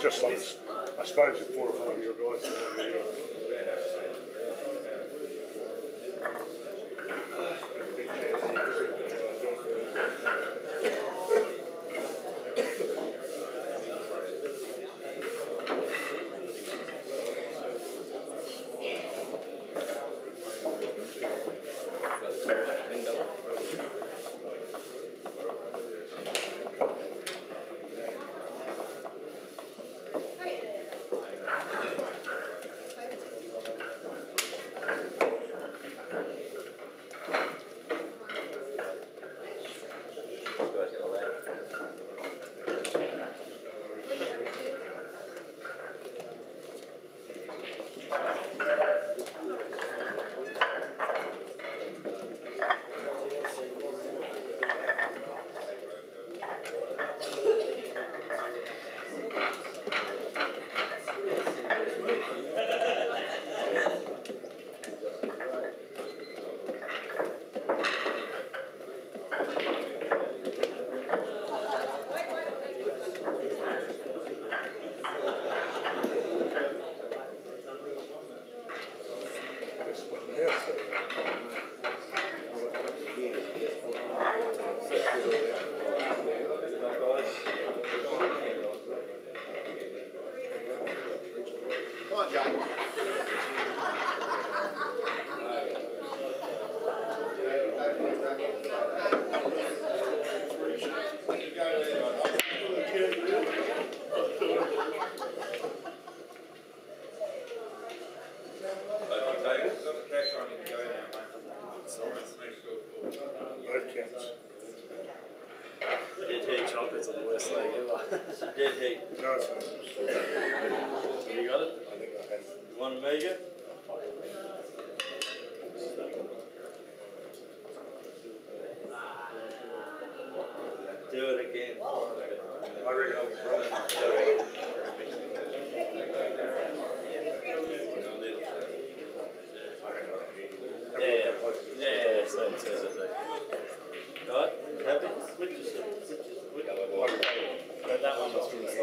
Just like, I suppose, 4 or 5 of your guys. Chocolates are the worst thing ever. Dead heat. No, it's not. Have you got it? I think I have. You want to make it? Do it again. I reckon I'll be fine. Yeah, so right, happy? That one was from the side.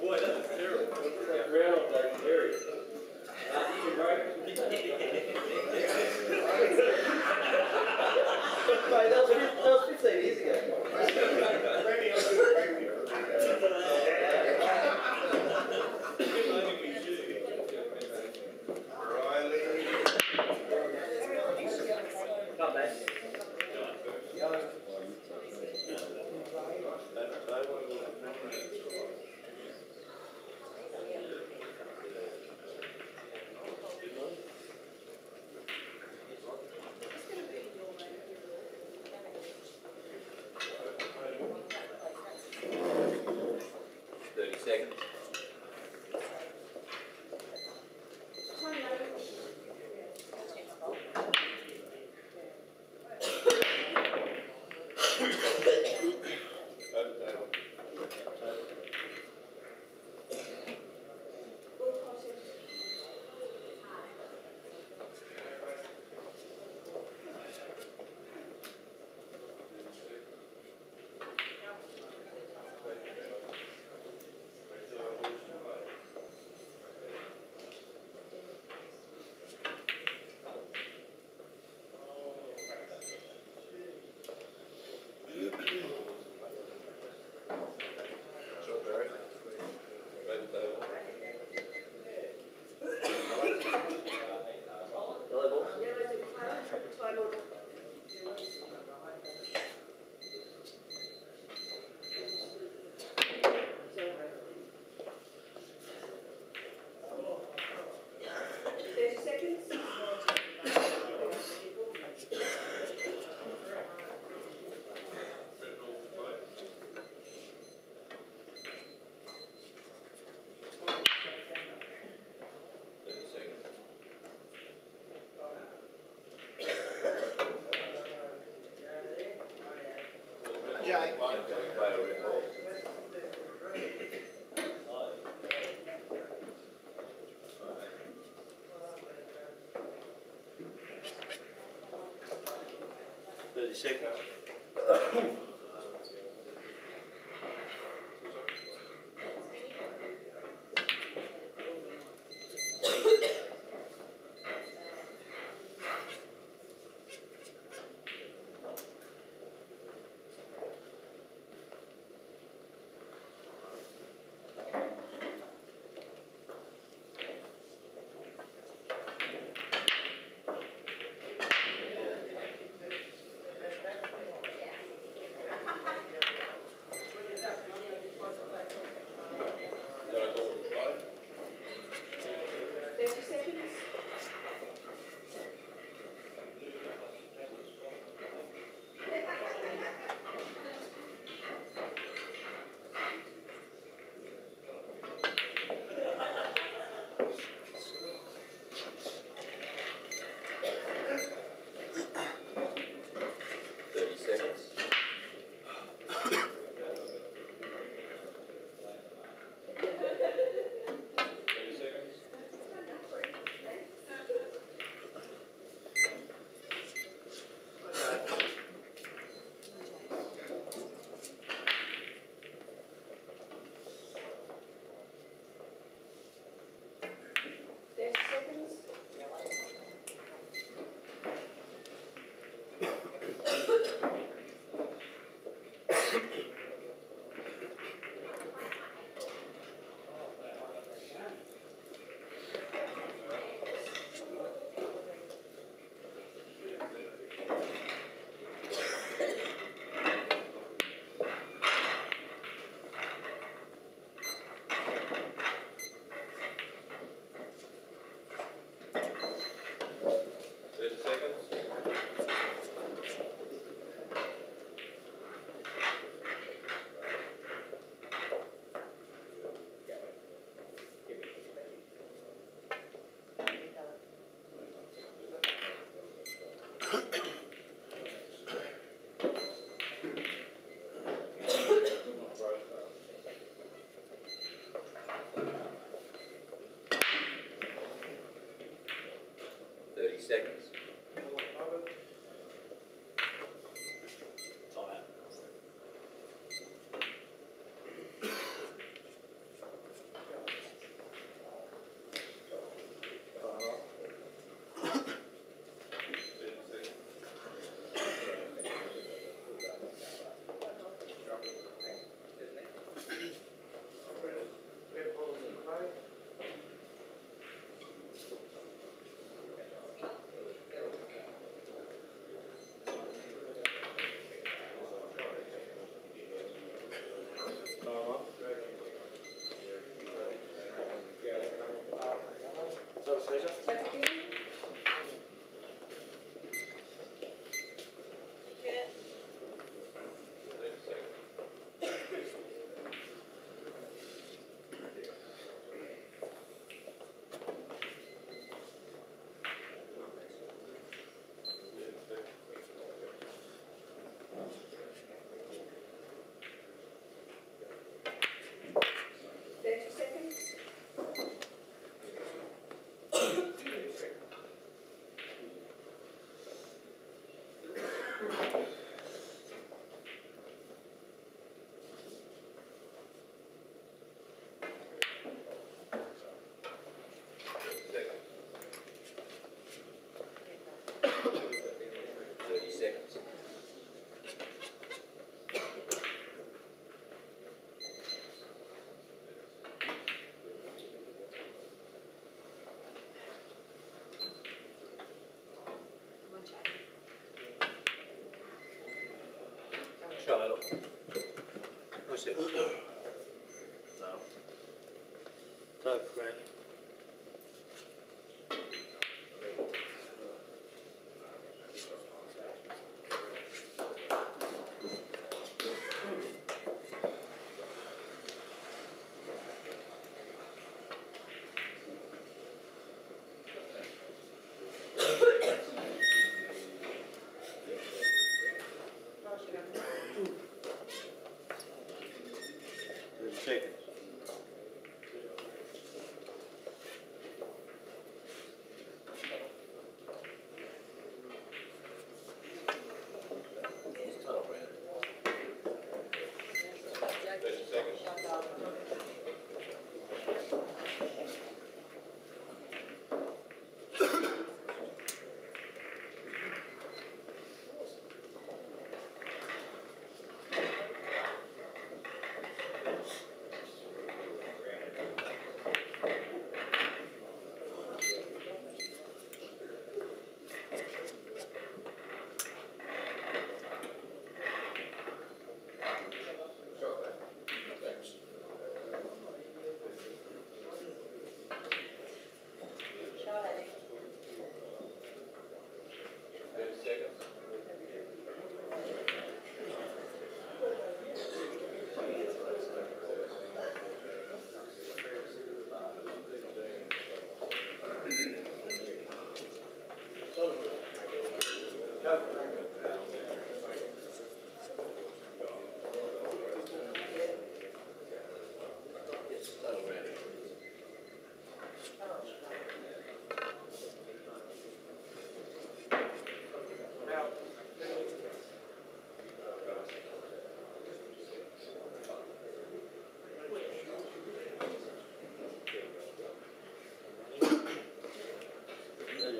Boy, that's terrible. Round like Kerri. Mate, that was 15 years ago. Jay. Seconds. Seconds. Child. What's it? No. Type friend. seconds.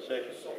Seconds.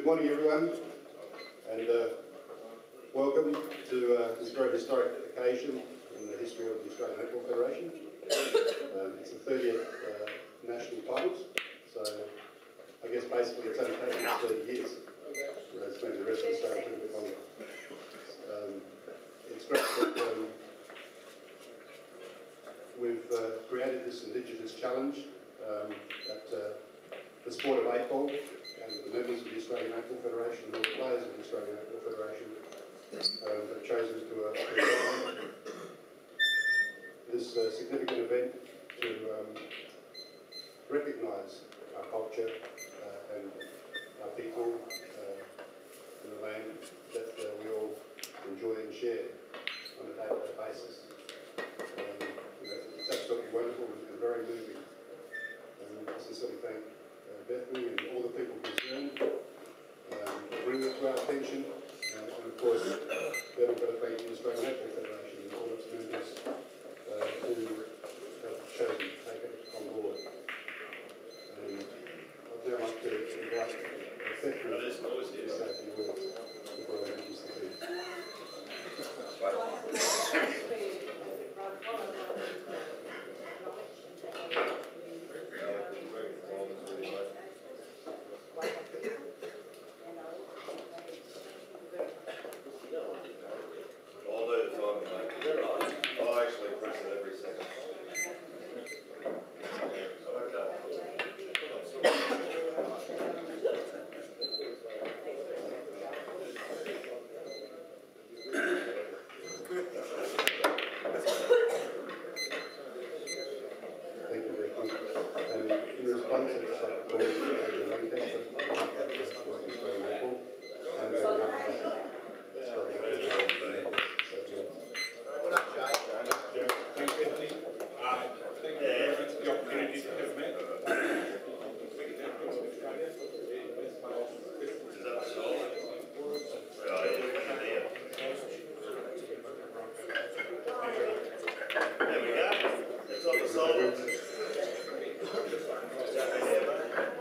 Good morning, everyone, and welcome to this very historic occasion in the history of the Australian Netball Federation. It's the 30th national titles, so I guess basically it's only taken us 30 years, whereas maybe the rest of the Australia took a bit longer. It's great that we've created this Indigenous challenge that the sport of 8-ball and the members of the Australian Netball Federation and all the players of the Australian Netball Federation have chosen to this significant event to recognise our culture and our people and the land that we all enjoy and share on a day-to-day basis. It's absolutely wonderful and very moving. I sincerely thank Bethany and all the people concerned for bringing it to our attention. And of course, then I've got to thank the Australian Netball Federation and all its members who have chosen to take it on board. I'd now like to invite Bethany to say a few words before I introduce the team.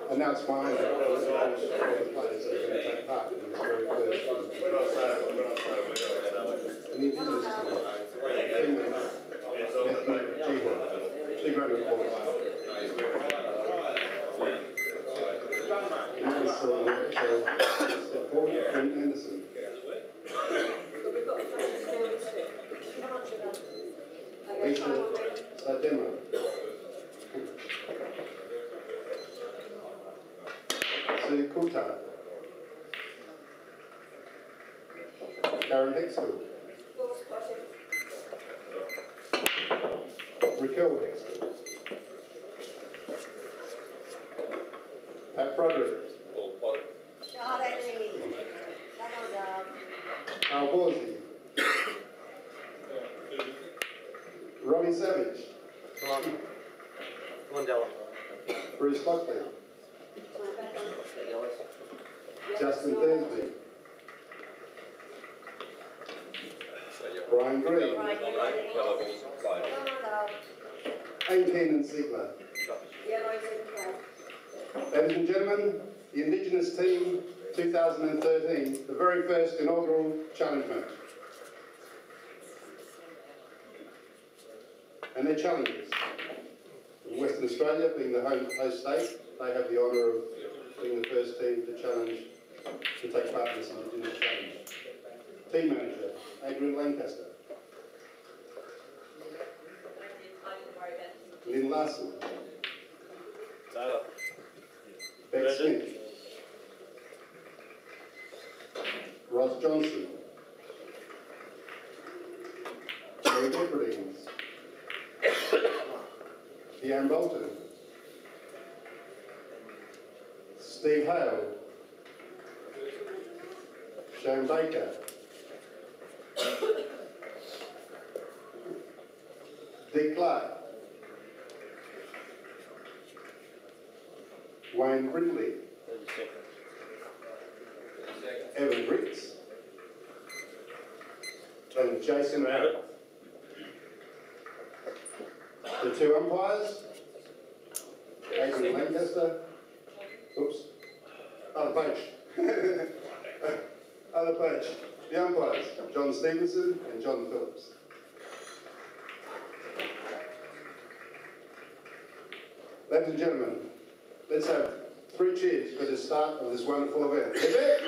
And now it's mine that all the players are going to take part in this very first and the Indigenous team, two round of applause. And this step forward, Queen Anderson. Lisa Sadema. Kuta, Karen Hexfield, Raquel Hexfield, Pat Broderick, Al Borsey, Ronnie Savage, Lyndall, Bruce Buckley, Justin Thursby, Brian Green, and Kenan Ziegler. Ladies and gentlemen, the Indigenous team 2013, the very first inaugural challenge match. And their challenges. Western Australia, being the host state, they have the honour of being the first team to challenge, to take part in this Indigenous challenge. Team manager, Adrian Lancaster. Lynn Larson. Beck Smith. Ross Johnson. Jerry Pepperdings. Deanne Bolton. Steve Hale. Shane Baker. Dick Clark. Wayne Brindley. Evan Briggs. And Jason Abbott. The two umpires, Adrian Lancaster, oops, oh, the coach, Other page. The umpires, John Stevenson and John Phillips. Ladies and gentlemen, let's have 3 cheers for the start of this wonderful event. Hip hip!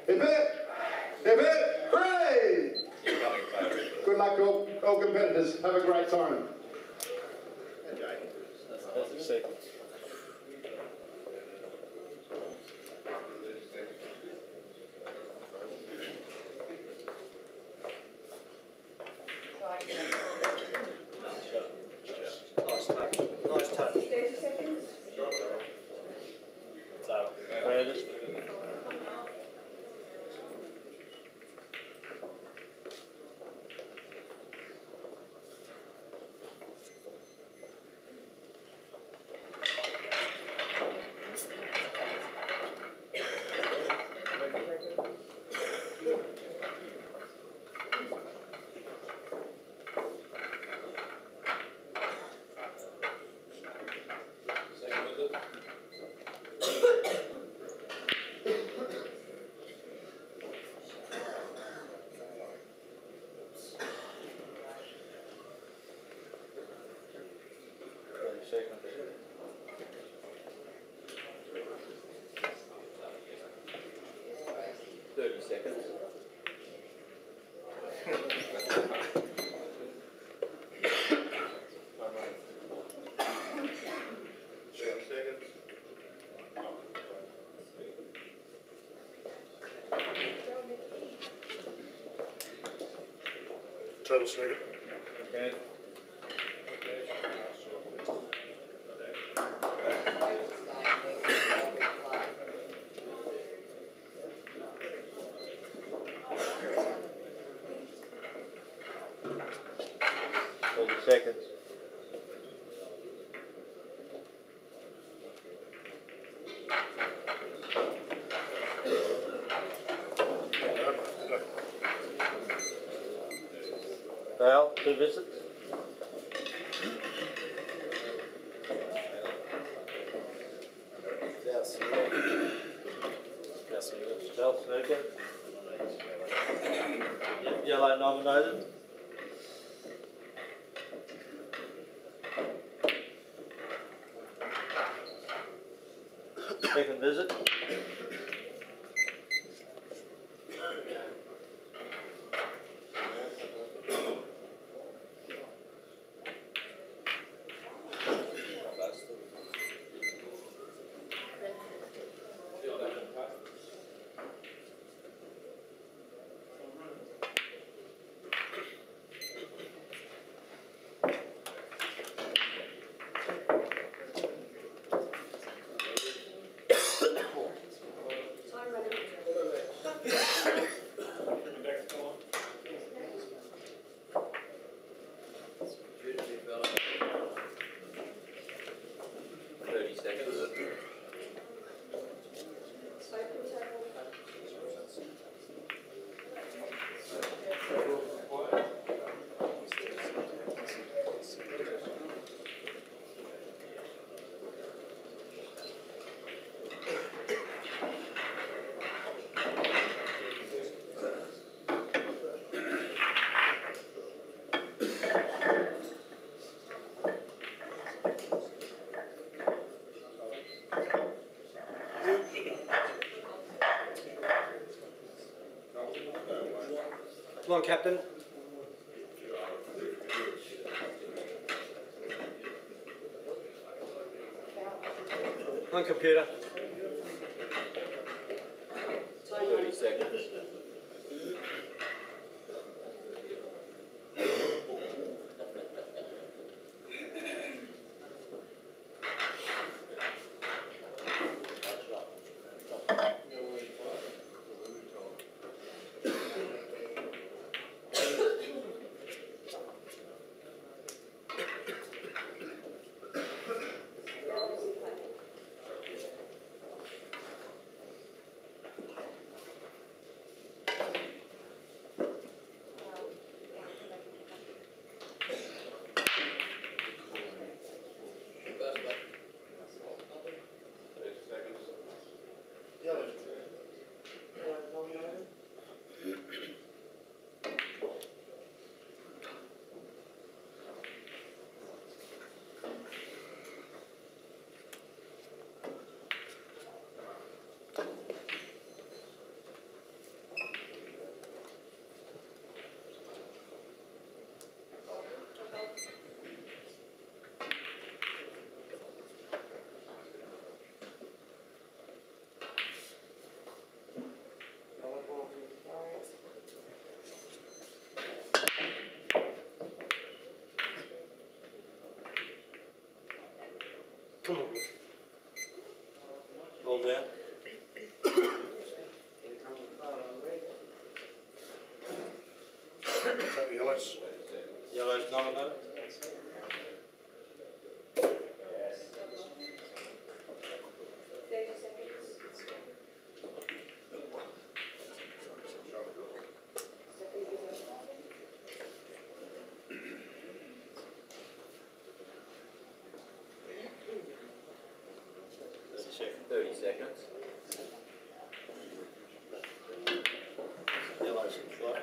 Hip hip! Hip hip! Hooray! Good luck to all competitors. Have a great time. That's a second. Nice touch. 30 seconds. So, where it is? Total second. Okay. 30 seconds. Foul, 2 visits. Foul, snooker. Yellow nominated. Second visit. Come on, Captain. Come on, computer. 30 seconds. All down. Yellows. Yellow's nominated. Check 30 seconds. Yellow's McClure.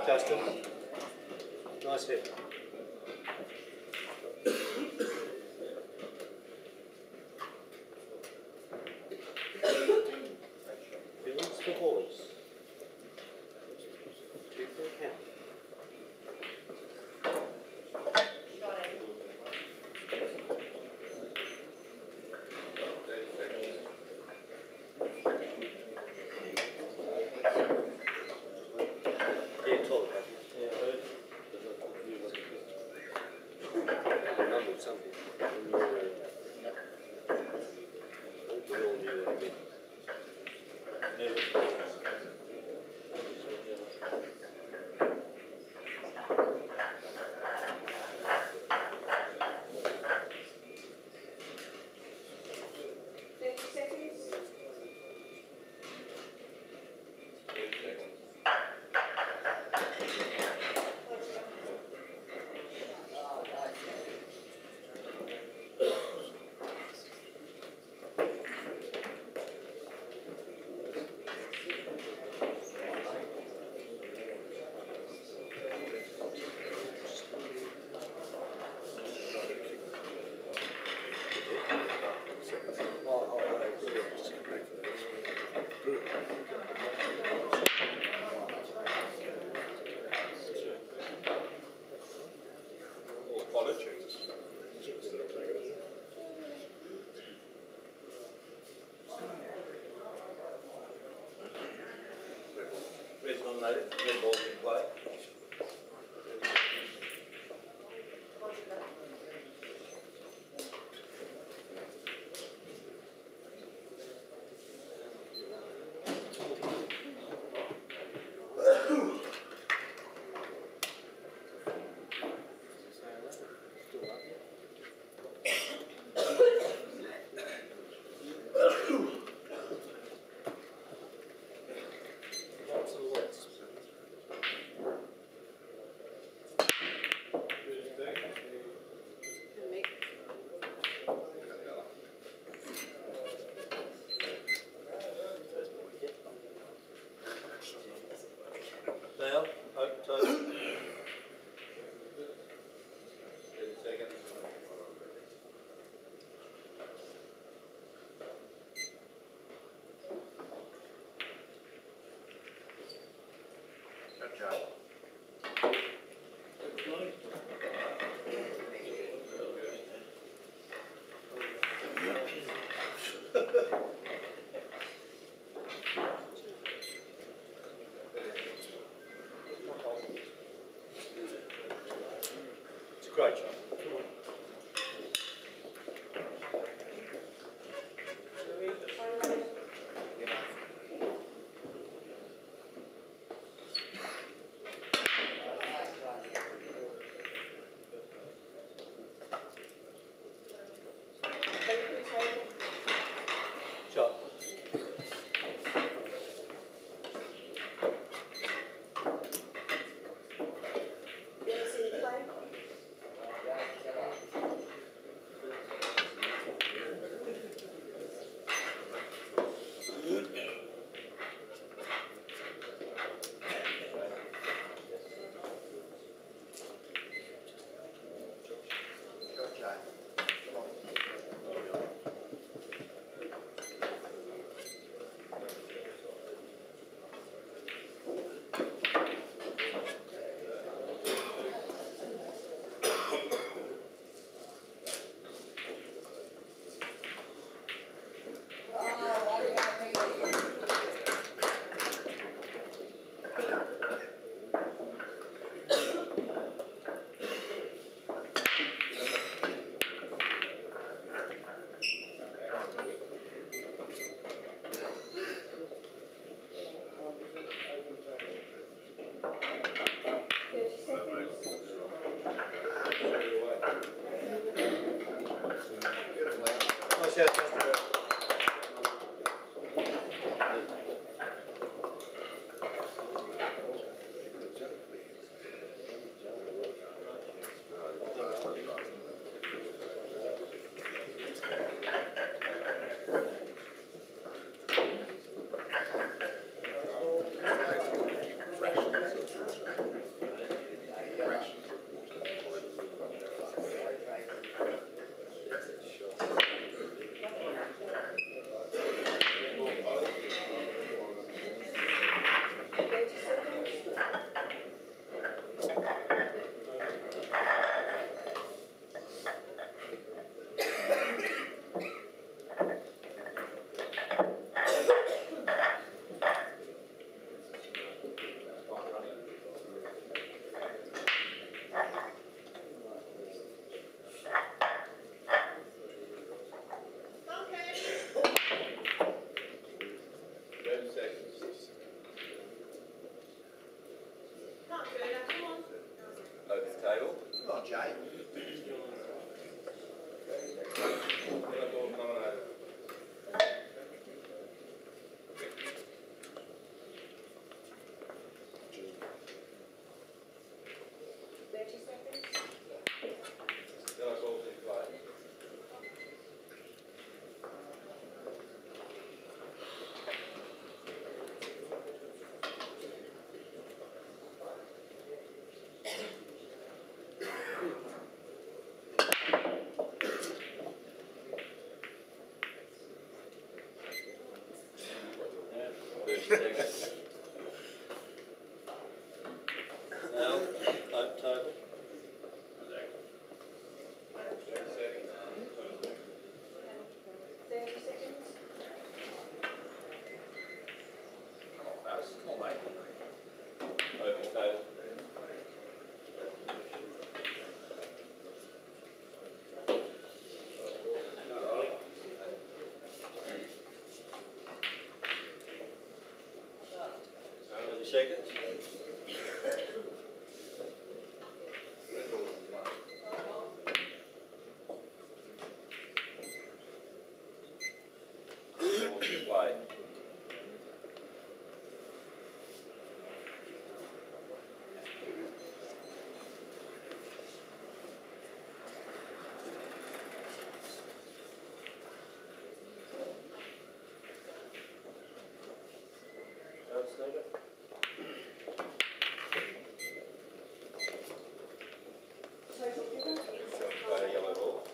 Justin. Nice hit. Bills for boys. Two for count. Yeah, tall. Yeah, I heard. Numbered something. Red's nominated, red ball's in play. Now, open toes. It's a great shot. Shot. Now, vote total. Seconds. Play. Yellow ball.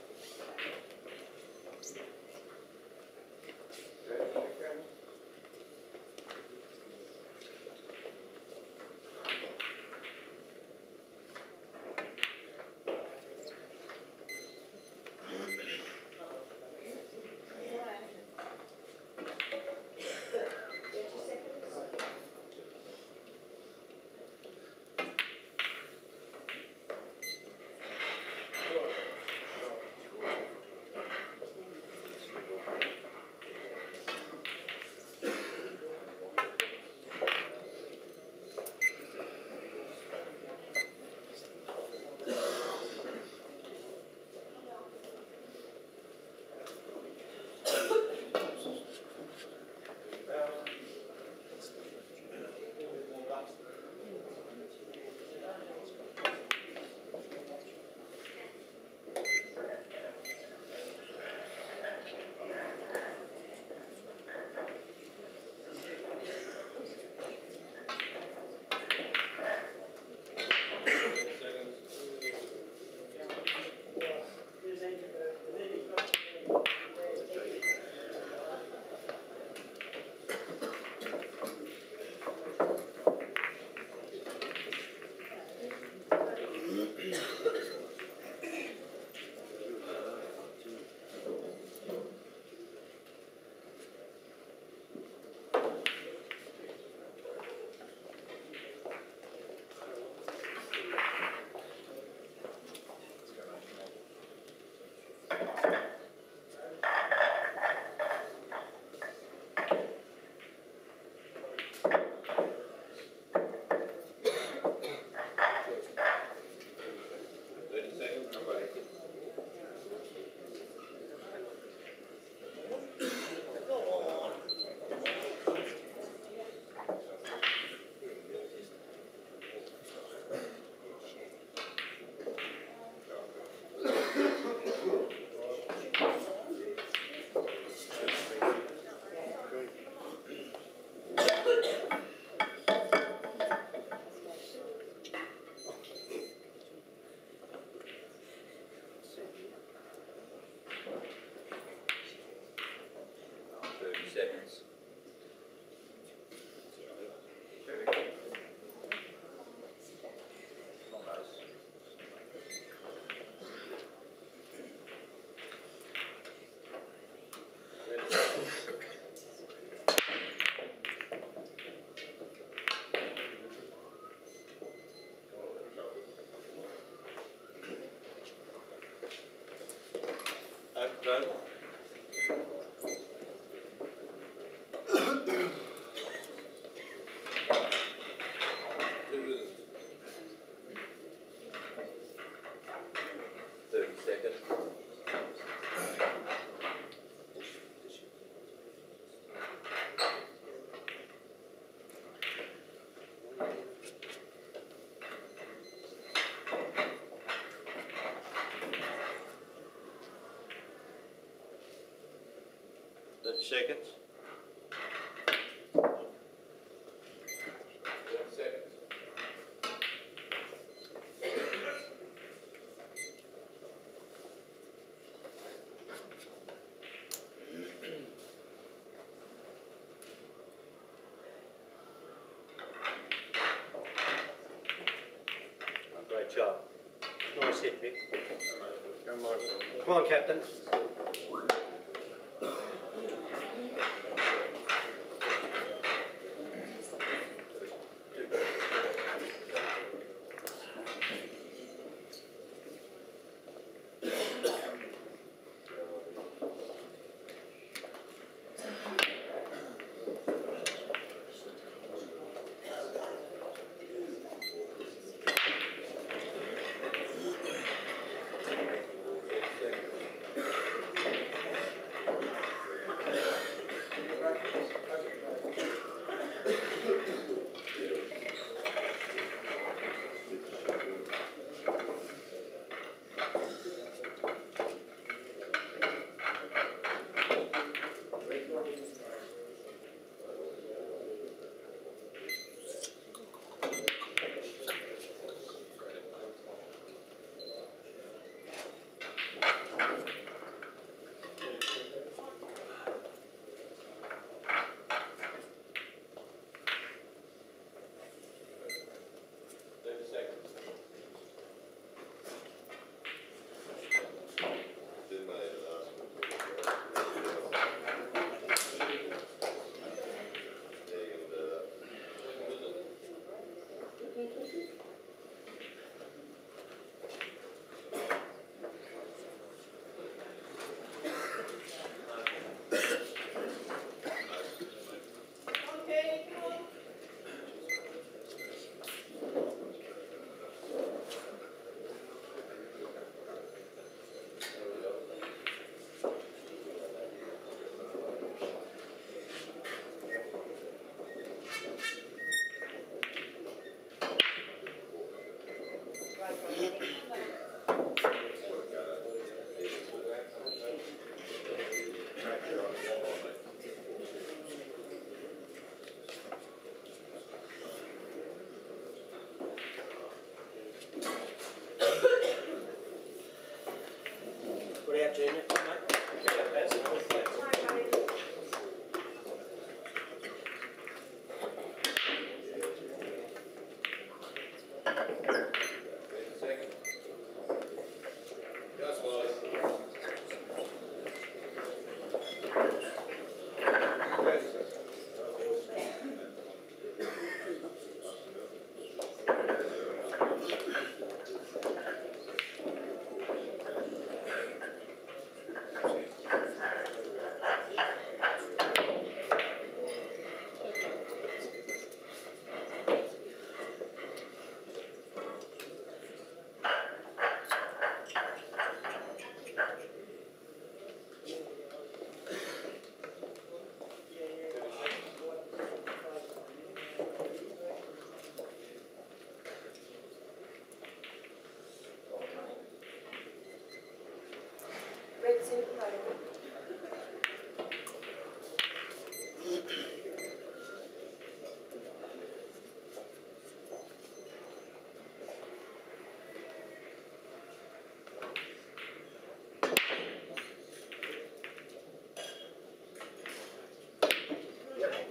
Done. Seconds. Vic. Come on. Come on, Captain.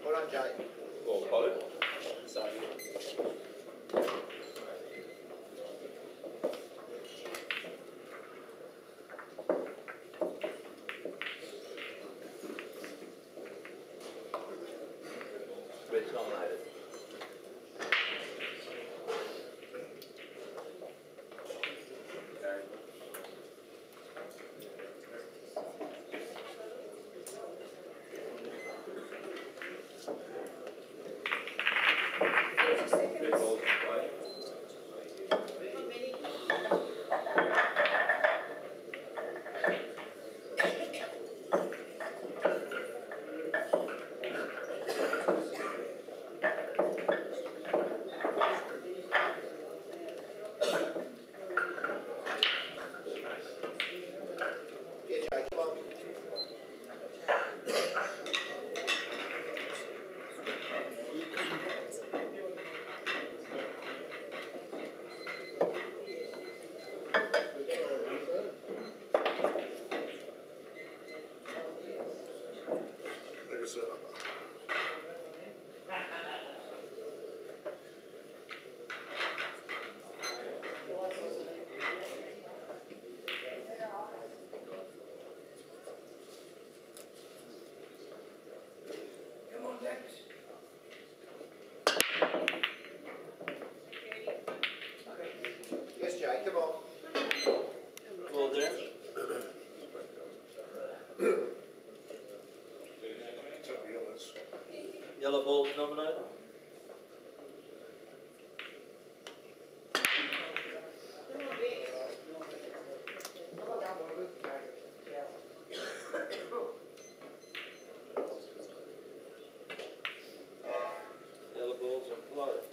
Put out, Junior. Or Poole. Red's nominated. Red ball's in play. Yellow ball's nominated. Yellow balls are floated.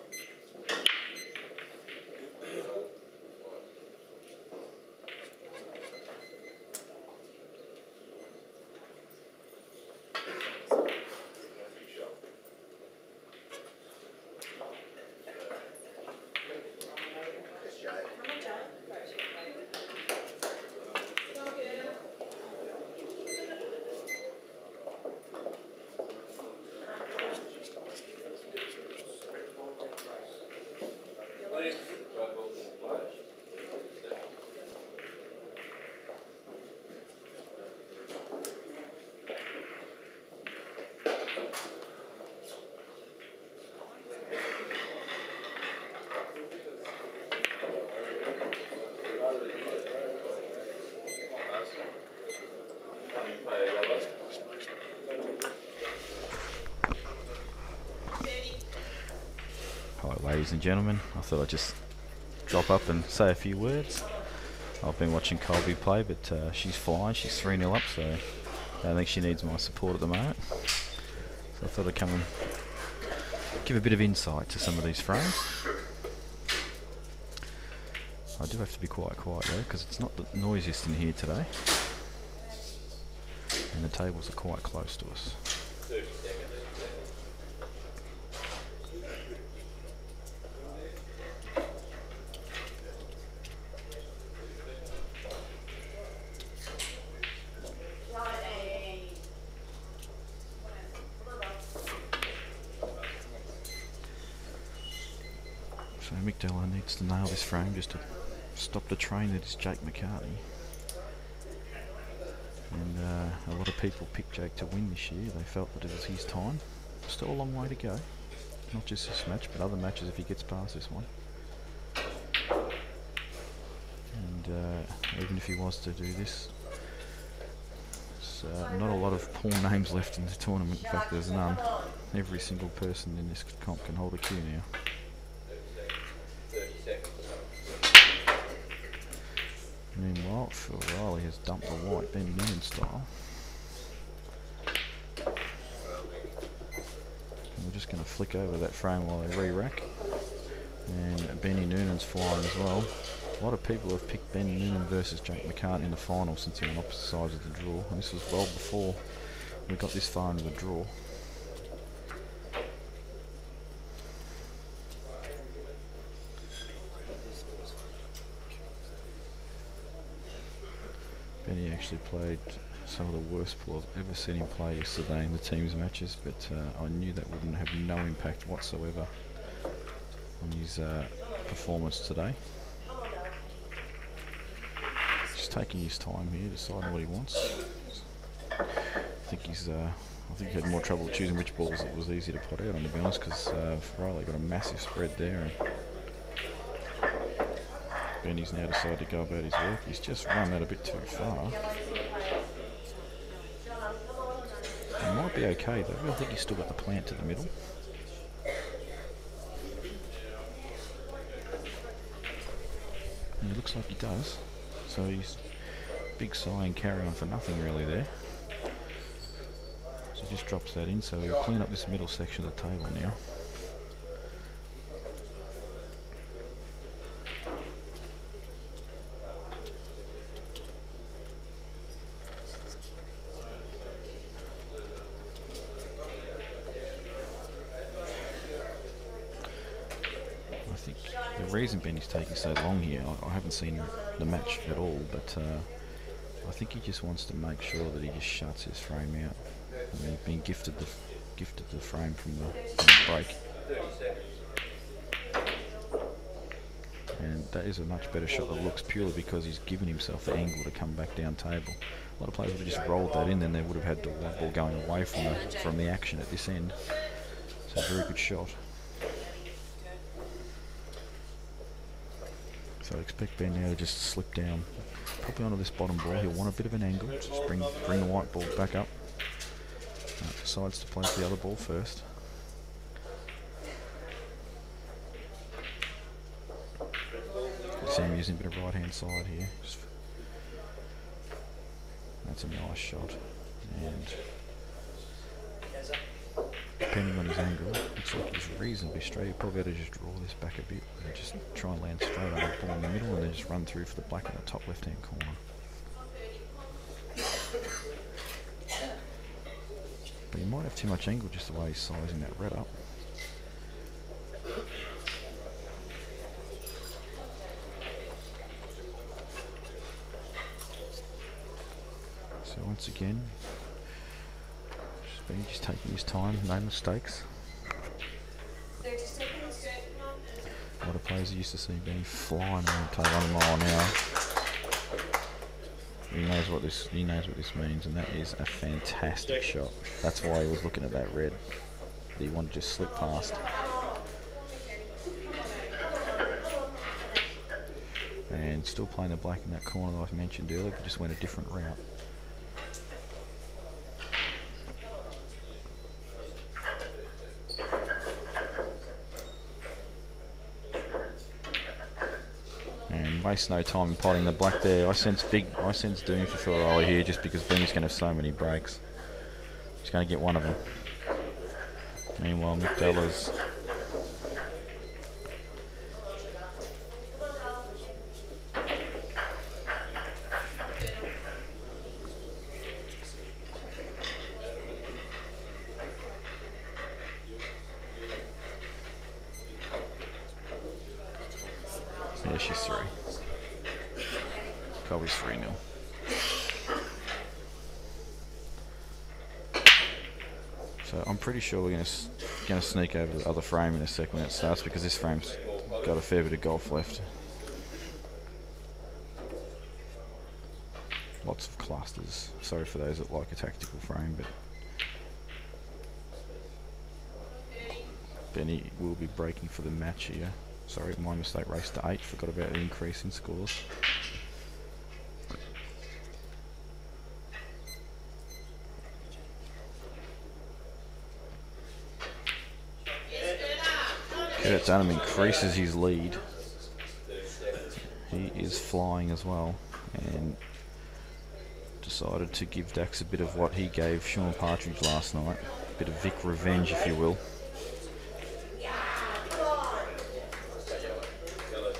Hello ladies and gentlemen, I thought I'd just drop up and say a few words. I've been watching Kolbe play, but she's flying, she's 3-0 up, so I don't think she needs my support at the moment. So I thought I'd come and give a bit of insight to some of these frames. I do have to be quite quiet though, because it's not the noisiest in here today. And the tables are quite close to us. 30 seconds. So McDellar needs to nail this frame just to stop the train that is Jake McCartney. And a lot of people picked Jake to win this year. They felt that it was his time. Still a long way to go. Not just this match, but other matches if he gets past this one. And even if he was to do this, there's not a lot of poor names left in the tournament. In fact, there's none. Every single person in this comp can hold a cue now. 30 seconds. Meanwhile, Phil Reilly has dumped the white Ben Nunan style. And we're just going to flick over that frame while they re-rack. And Benny Noonan's flying as well. A lot of people have picked Ben Nunan versus Jake McCartney in the final since they're on opposite sides of the draw. And this was well before we got this far into the draw. Benny actually played some of the worst pool I've ever seen him play yesterday in the team's matches, but I knew that wouldn't have no impact whatsoever on his performance today. Just taking his time here, deciding what he wants. I think he had more trouble choosing which balls it was easy to put out on, to be honest, because Reilly got a massive spread there. And Benny's now decided to go about his work. He's just run that a bit too far. He might be okay though. I think he's still got the plant to the middle. And it looks like he does. So he's big sigh and carry on for nothing really there. So he just drops that in. So he'll clean up this middle section of the table now. The reason Benny's taking so long here, I haven't seen the match at all, but I think he just wants to make sure that he just shuts his frame out. I mean, he's been gifted the frame from the break, and that is a much better shot that looks, purely because he's given himself the angle to come back down table. A lot of players would have just rolled that in, then they would have had the white ball going away from the action at this end. So a very good shot. So I expect Ben now to just slip down, probably onto this bottom ball. He'll want a bit of an angle, just bring the white ball back up. Decides to place the other ball first. see him using a bit of right hand side here. That's a nice shot. And depending on his angle, looks like he's reasonably straight. He'll probably have to just draw this back a bit and just try and land straight on the ball in the middle and then just run through for the black in the top left hand corner. But he might have too much angle just the way he's sizing that red up. So once again, just taking his time, no mistakes. 30 seconds. A lot of players are used to seeing Benny flying around the table 1 mile an hour. He knows what this means, and that is a fantastic shot. That's why he was looking at that red. He wanted to just slip past. And still playing the black in that corner that I mentioned earlier, but just went a different route. Waste no time in potting the black there. I sense doom for Reilly here just because Benny's going to have so many breaks. He's going to get one of them. Meanwhile, McDella's yeah, she's 3. Kolbe's 3-0. So I'm pretty sure we're gonna sneak over the other frame in a second when it starts because this frame's got a fair bit of golf left. Lots of clusters. Sorry for those that like a tactical frame, but Benny will be breaking for the match here. Sorry, my mistake, race to 8. Forgot about the increase in scores. Dunham increases his lead. He is flying as well and decided to give Dax a bit of what he gave Sean Partridge last night. A bit of Vic revenge, if you will.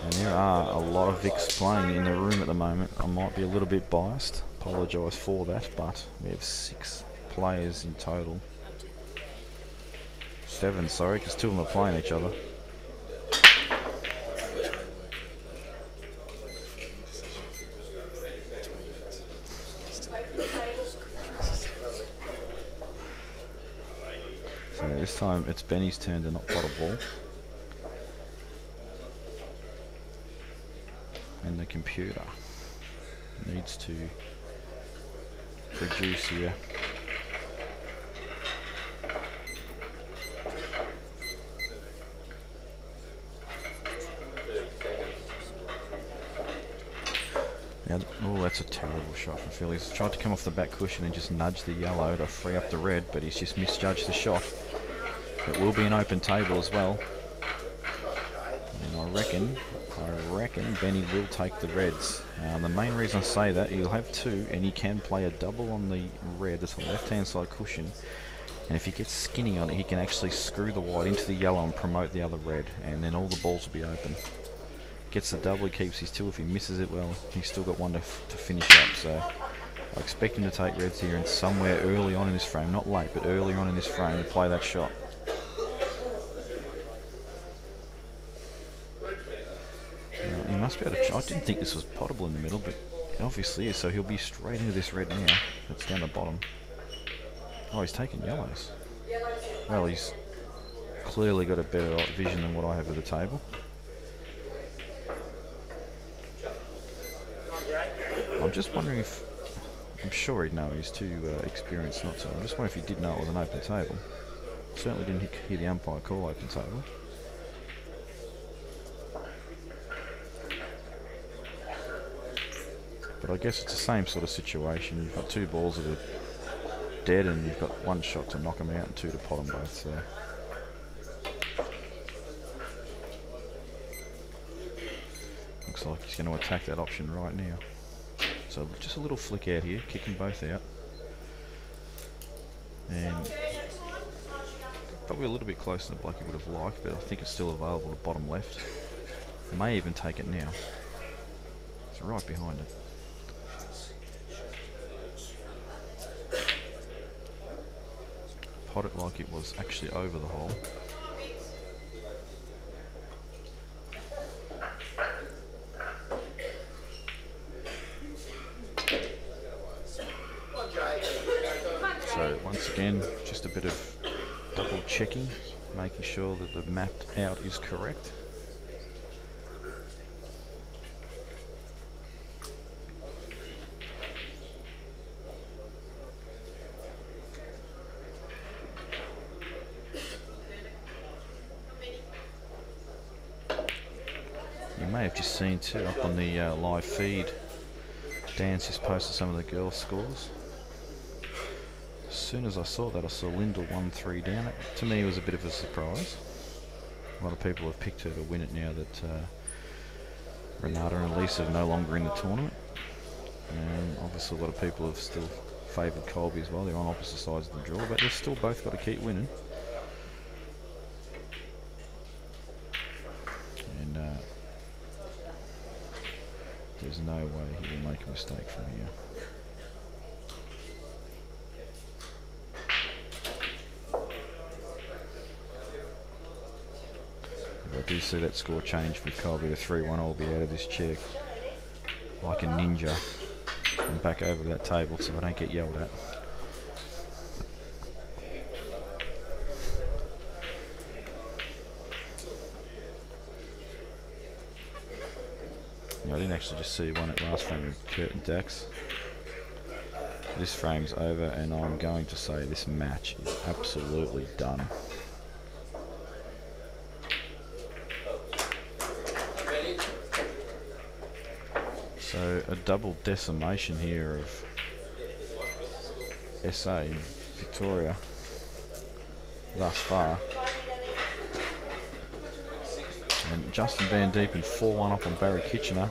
And there are a lot of Vics playing in the room at the moment. I might be a little bit biased, apologise for that, but we have 6 players in total. 7, sorry, because 2 of them are playing each other. So this time it's Benny's turn to not pot a ball. And the computer needs to produce here. Now, oh, that's a terrible shot from Phil. He's tried to come off the back cushion and just nudge the yellow to free up the red, but he's just misjudged the shot. It will be an open table as well. And I reckon Benny will take the reds. The main reason I say that, he'll have 2 and he can play a double on the red that's on the left hand side cushion, and if he gets skinny on it he can actually screw the white into the yellow and promote the other red, and then all the balls will be open. Gets the double, he keeps his 2. If he misses it, well, he's still got 1 to finish up. So I expect him to take reds here and somewhere early on in this frame, not late but early on in this frame, to play that shot. He must be able to. I didn't think this was potable in the middle, but it obviously is. So he'll be straight into this red now. That's down the bottom. Oh, he's taking yellows. Well, he's clearly got a better vision than what I have at the table. I'm just wondering if. I'm sure he'd know. He's too experienced not to. I'm just wondering if he did know it was an open table. Certainly didn't hear the umpire call open table. But I guess it's the same sort of situation. You've got 2 balls that are dead and you've got 1 shot to knock them out and 2 to pot them both. So looks looks like he's going to attack that option right now. So just a little flick out here, kicking both out. And probably a little bit closer than Blackie would have liked, but I think it's still available to bottom left. May even take it now. It's right behind it. Pot it like it was actually over the hole. So once again, just a bit of double checking, making sure that the mapped out is correct. You may have just seen too up on the live feed, Dan's just posted some of the girls' scores. As soon as I saw that, I saw Lyndall 1-3 down. To me, it was a bit of a surprise. A lot of people have picked her to win it now that Renata and Lisa are no longer in the tournament. And obviously a lot of people have still favoured Kolbe as well. They're on opposite sides of the draw, but they've still both got to keep winning. And there's no way he will make a mistake from here. If I do see that score change with Kolbe to 3-1, I'll be out of this chair like a ninja and back over that table so I don't get yelled at. I didn't actually just see one at last frame with Kurt and Dax. This frame's over and I'm going to say this match is absolutely done. So a double decimation here of SA in Victoria thus far. And Justin Van Deipen 4-1 up on Barry Kitchener.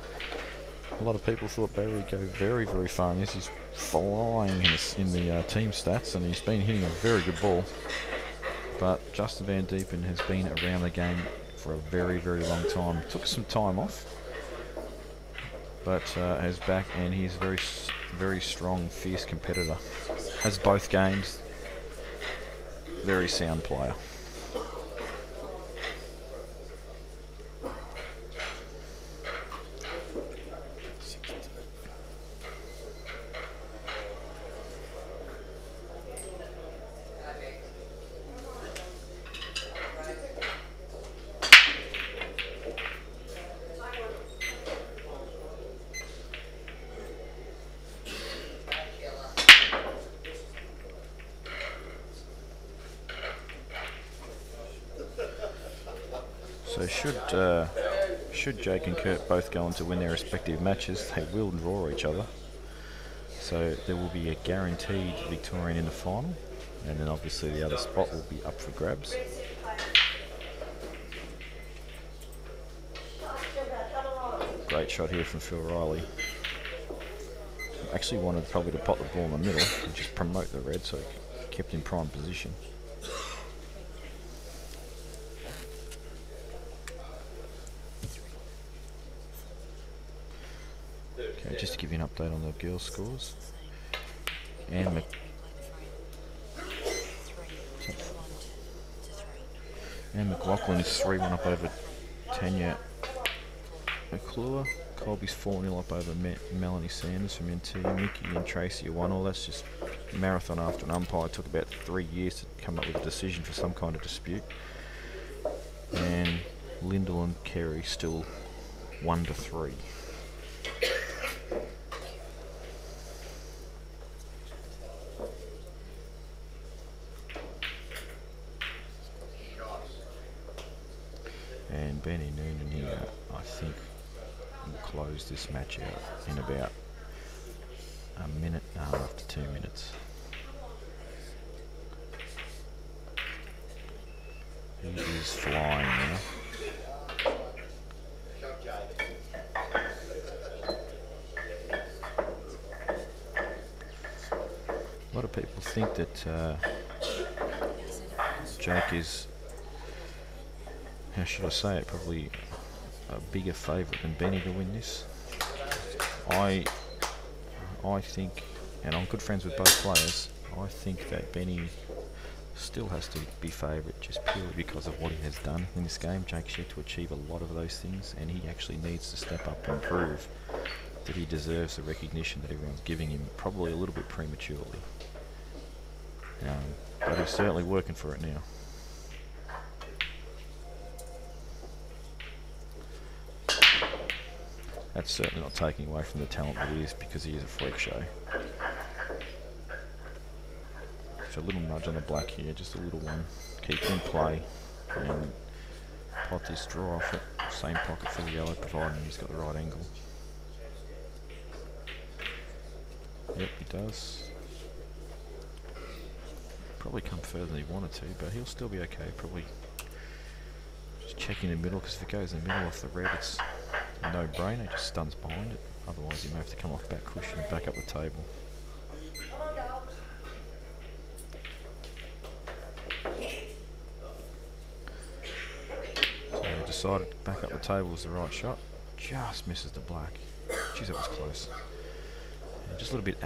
A lot of people thought Barry would go very, very far in this. He's flying in the team stats and he's been hitting a very good ball. But Justin Van Deipen has been around the game for a very, very long time. Took some time off, but is back and he's a very, very strong, fierce competitor. Has both games. Very sound player. So should Jake and Kurt both go on to win their respective matches, they will draw each other. So there will be a guaranteed Victorian in the final, and then obviously the other spot will be up for grabs. Great shot here from Phil Reilly. Actually wanted probably to pop the ball in the middle and just promote the red, so he kept in prime position. Okay, just to give you an update on the girls' scores. And McLauchlan is 3-1 up over Tania McClure. Kolbe's 4-0 up over Melanie Sanders from NT. Mickey and Tracy are 1-1. That's just marathon after an umpire. It took about 3 years to come up with a decision for some kind of dispute. And Lyndall and Kerri still 1-3. And Benny Nunan here, I think, will close this match out in about a minute and a half to 2 minutes. He is flying now. think that Jake is, how should I say it, probably a bigger favourite than Benny to win this. I think, and I'm good friends with both players, I think that Benny still has to be favourite just purely because of what he has done in this game. Jake's yet to achieve a lot of those things, and he actually needs to step up and prove that he deserves the recognition that everyone's giving him, probably a little bit prematurely. But he's certainly working for it now. That's certainly not taking away from the talent that he is, because he is a freak show. So a little nudge on the black here, just a little one. Keep it in play and pot this draw off it. Same pocket for the yellow, providing he's got the right angle. Yep, he does. Probably come further than he wanted to, but he'll still be okay. Probably just check in the middle, because if it goes in the middle off the red, it's a no-brainer. Just stuns behind it. Otherwise, he may have to come off back cushion and back up the table. So he decided back up the table was the right shot. Just misses the black. Jeez, that was close. Just a little bit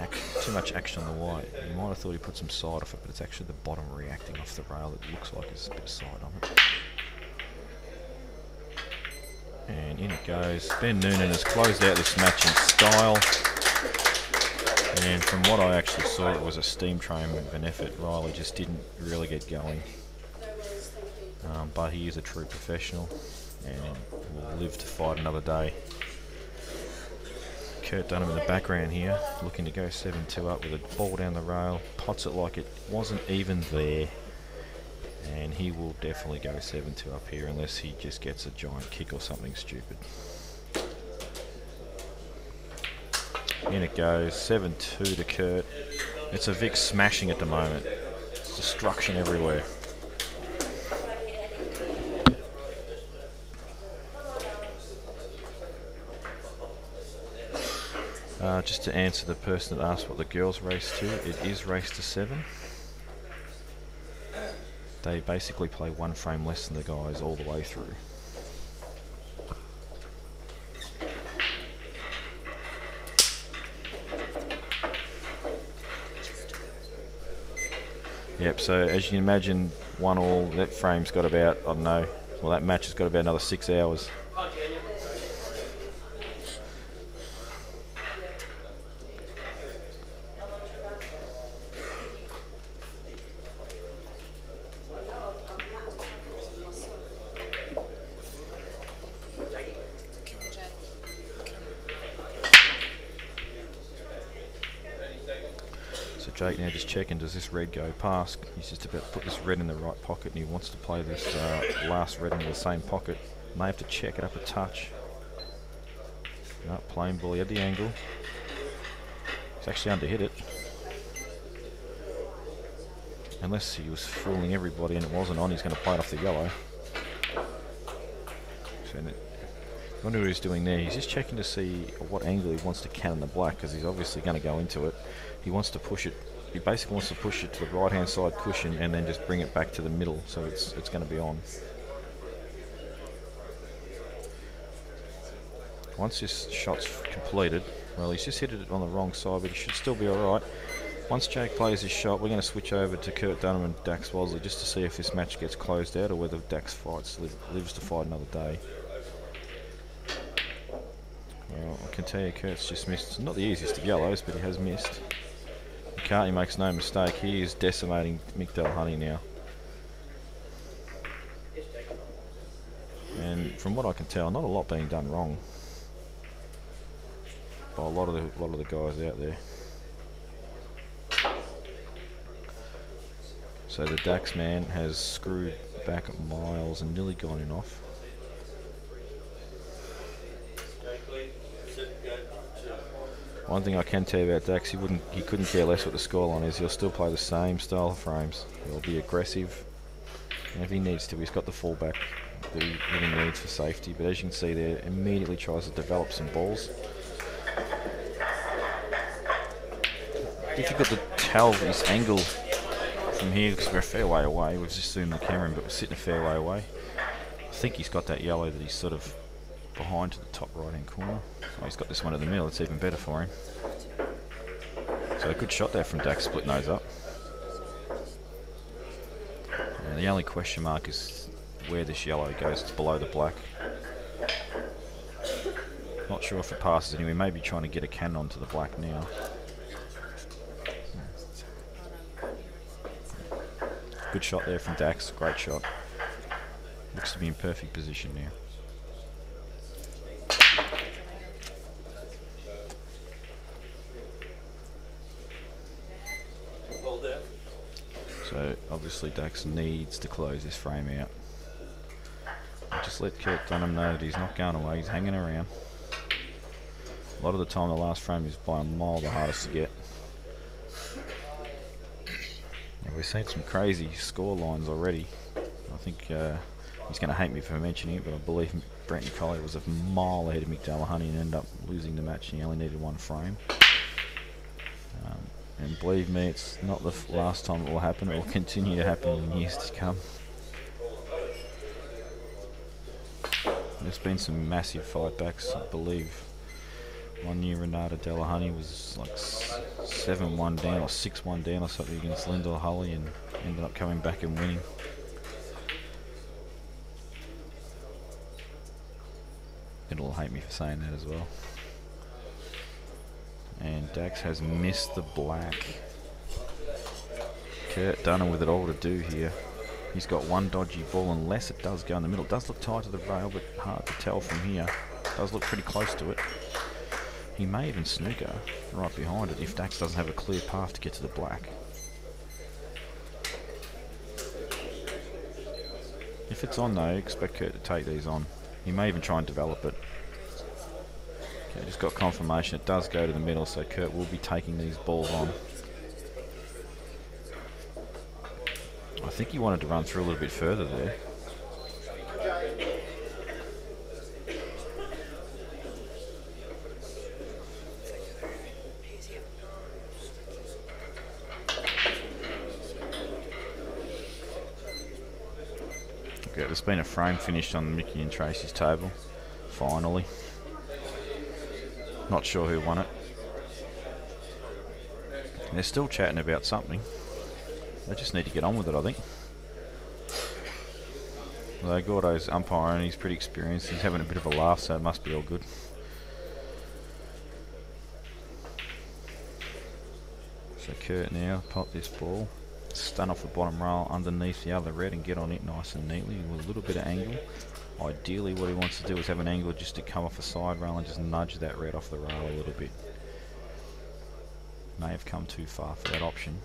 too much action on the white. You might have thought he put some side off it, but it's actually the bottom reacting off the rail. It looks like there's a bit of side on it. And in it goes. Ben Nunan has closed out this match in style. And from what I actually saw, it was a steam train of an effort. Reilly just didn't really get going. But he is a true professional and will live to fight another day. Kurt Dunham in the background here, looking to go 7-2 up with a ball down the rail, pots it like it wasn't even there, and he will definitely go 7-2 up here unless he just gets a giant kick or something stupid. In it goes, 7-2 to Kurt. It's a Vic smashing at the moment. It's destruction everywhere. Just to answer the person that asked what the girls race to, it is race to 7. They basically play one frame less than the guys all the way through. Yep, so as you can imagine, 1-1, that frame's got about, I don't know, well that match has got about another 6 hours. Jake now just checking, does this red go past? He's just about to put this red in the right pocket, and he wants to play this last red into the same pocket. May have to check it up a touch. No, plain ball, he had the angle. He's actually underhit it. Unless he was fooling everybody and it wasn't on, he's going to play it off the yellow. So I wonder what he's doing there. He's just checking to see what angle he wants to cannon the black, because he's obviously going to go into it. He wants to push it. He basically wants to push it to the right-hand side cushion and then just bring it back to the middle, so it's going to be on. Once this shot's completed, well, he's just hit it on the wrong side, but he should still be all right. Once Jake plays his shot, we're going to switch over to Kurt Dunham and Dax Wasley just to see if this match gets closed out or whether Dax lives to fight another day. Well, I can tell you Kurt's just missed. Not the easiest of yellows, but he has missed. McCartney makes no mistake. He is decimating Delahunty now. And from what I can tell, not a lot being done wrong by a lot of the guys out there. So the Dax man has screwed back miles and nearly gone in off. One thing I can tell you about Dax, he couldn't care less what the scoreline is. He'll still play the same style of frames. He'll be aggressive. And if he needs to, he's got the fallback that he needs for safety. But as you can see there, immediately tries to develop some balls. difficult to tell his angle from here because we're a fair way away. We've just zoomed the camera in, but we're sitting a fair way away. I think he's got that yellow that he's sort of behind to the top right hand corner. Oh, he's got this one in the middle. It's even better for him. So a good shot there from Dax, split nose up. And the only question mark is where this yellow goes. It's below the black. Not sure if it passes anyway. Maybe trying to get a cannon onto the black now. Good shot there from Dax. Great shot. Looks to be in perfect position now. So obviously Dax needs to close this frame out. Just let Kurt Dunham know that he's not going away, he's hanging around. A lot of the time the last frame is by a mile the hardest to get. Now we've seen some crazy score lines already. I think he's going to hate me for mentioning it, but I believe Brenton Colley was a mile ahead of Delahunty and ended up losing the match and he only needed one frame. And believe me, it's not the last time it will happen. It will continue to happen in years to come. There's been some massive fight backs. I believe 1 year Renata Delahunty was like 7-1 down or 6-1 down or something against Lyndall Hulley and ended up coming back and winning. It'll hate me for saying that as well. And Dax has missed the black. Kurt Dunham with it all to do here. He's got one dodgy ball unless it does go in the middle. It does look tight to the rail, but hard to tell from here. It does look pretty close to it. He may even snooker right behind it if Dax doesn't have a clear path to get to the black. If it's on though, expect Kurt to take these on. He may even try and develop it. Okay, just got confirmation it does go to the middle, so Kurt will be taking these balls on. I think he wanted to run through a little bit further there. Okay, there's been a frame finished on Mickey and Tracy's table, finally. Not sure who won it. They're still chatting about something. They just need to get on with it, I think. Although Gordo's umpiring, he's pretty experienced. He's having a bit of a laugh, so it must be all good. So Kurt now pop this ball, stun off the bottom rail underneath the other red and get on it nice and neatly with a little bit of angle. Ideally what he wants to do is have an angle just to come off a side rail and just nudge that red off the rail a little bit. May have come too far for that option.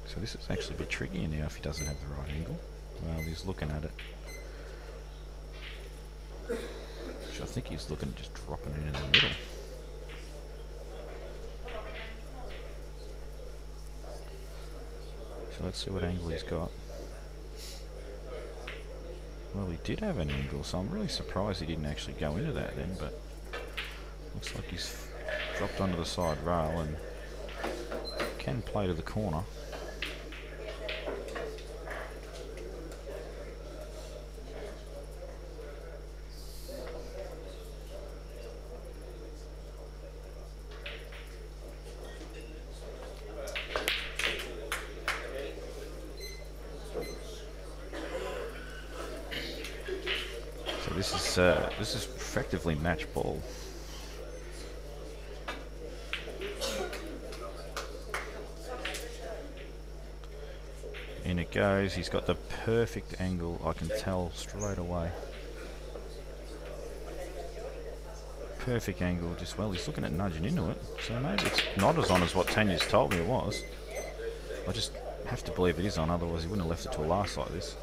So this is actually a bit trickier now if he doesn't have the right angle. Well, he's looking at it. Which I think he's looking at just dropping it in the middle. So let's see what angle he's got. Well, he did have an angle, so I'm really surprised he didn't actually go into that then, but looks like he's dropped onto the side rail and can play to the corner. This is effectively match ball. In it goes. He's got the perfect angle, I can tell straight away. Perfect angle, just well, he's looking at nudging into it. So maybe it's not as on as what Tania's told me it was. I just have to believe it is on, otherwise he wouldn't have left it to a last like this.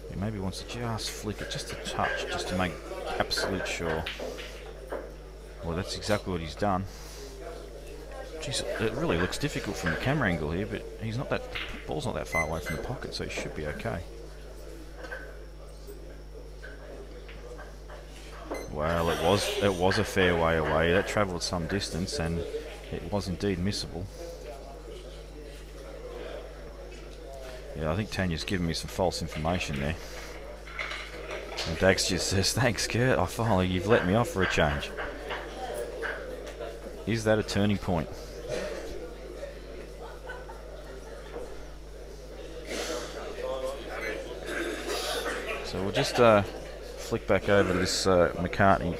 He maybe wants to just flick it just a touch, just to make absolute sure. Well, that's exactly what he's done. Jeez, it really looks difficult from the camera angle here, but he's not that, the ball's not that far away from the pocket, so he should be okay. Well, it was a fair way away. That travelled some distance, and It was indeed missable. Yeah, I think Tania's given me some false information there. And Dax just says, thanks Kurt, you've let me off for a change. Is that a turning point? So we'll just flick back over to this McCartney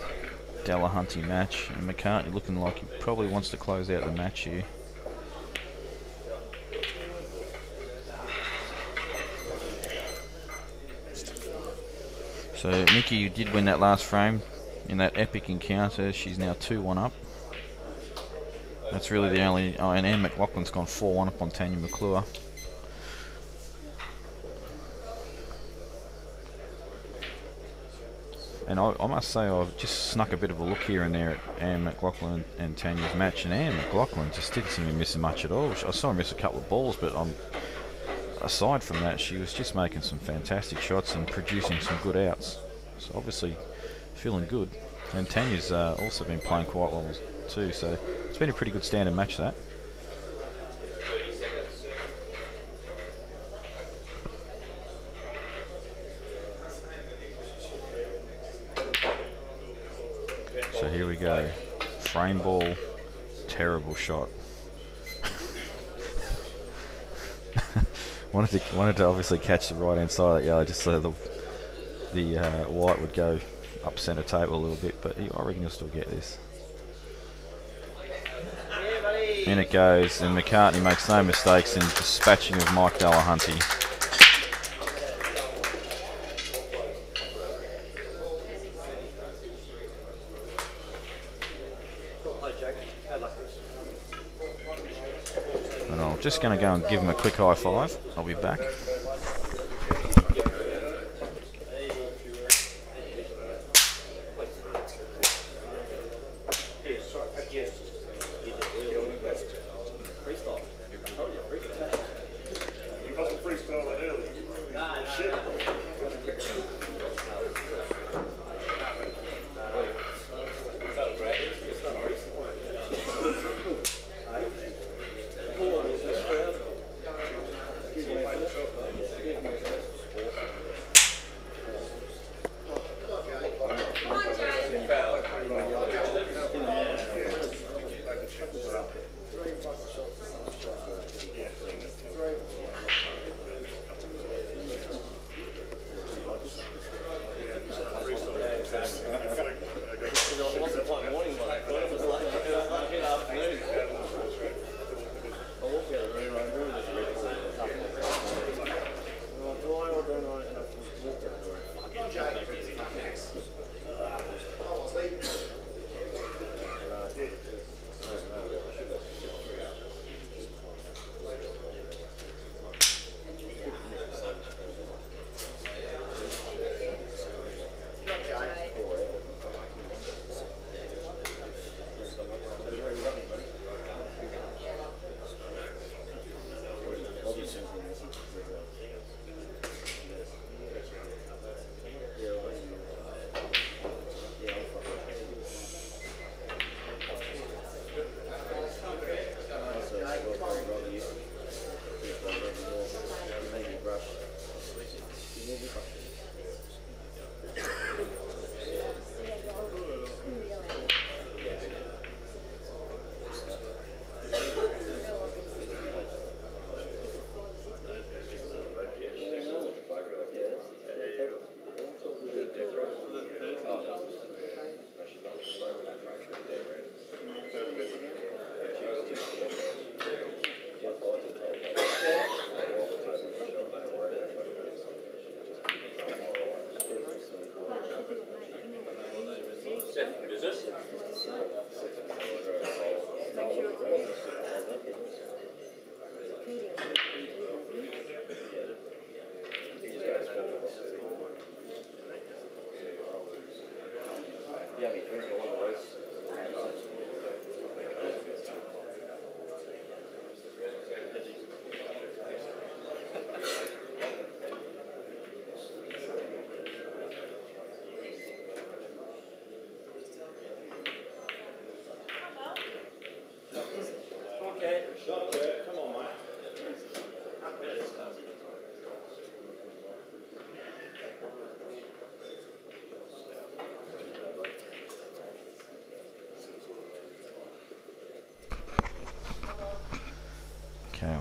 Delahunty match, and McCartney looking like he probably wants to close out the match here. So Nikki did win that last frame in that epic encounter. She's now 2-1 up. That's really the only... Oh, and Anne McLauchlan's gone 4-1 up on Tania McClure. And I must say, I've just snuck a bit of a look here and there at Anne McLauchlan and Tania's match, and Anne McLauchlan just didn't seem to be missing much at all. I saw her miss a couple of balls, but aside from that, she was just making some fantastic shots and producing some good outs. So obviously feeling good. And Tania's also been playing quite well too, so it's been a pretty good standard match, that. So here we go. Frame ball, terrible shot. wanted to obviously catch the right hand side of that yellow just so the white would go up centre table a little bit, but I reckon he'll still get this. In it goes, and McCartney makes no mistakes in dispatching of Mike Delahunty. And I'm just going to go and give him a quick high five. I'll be back.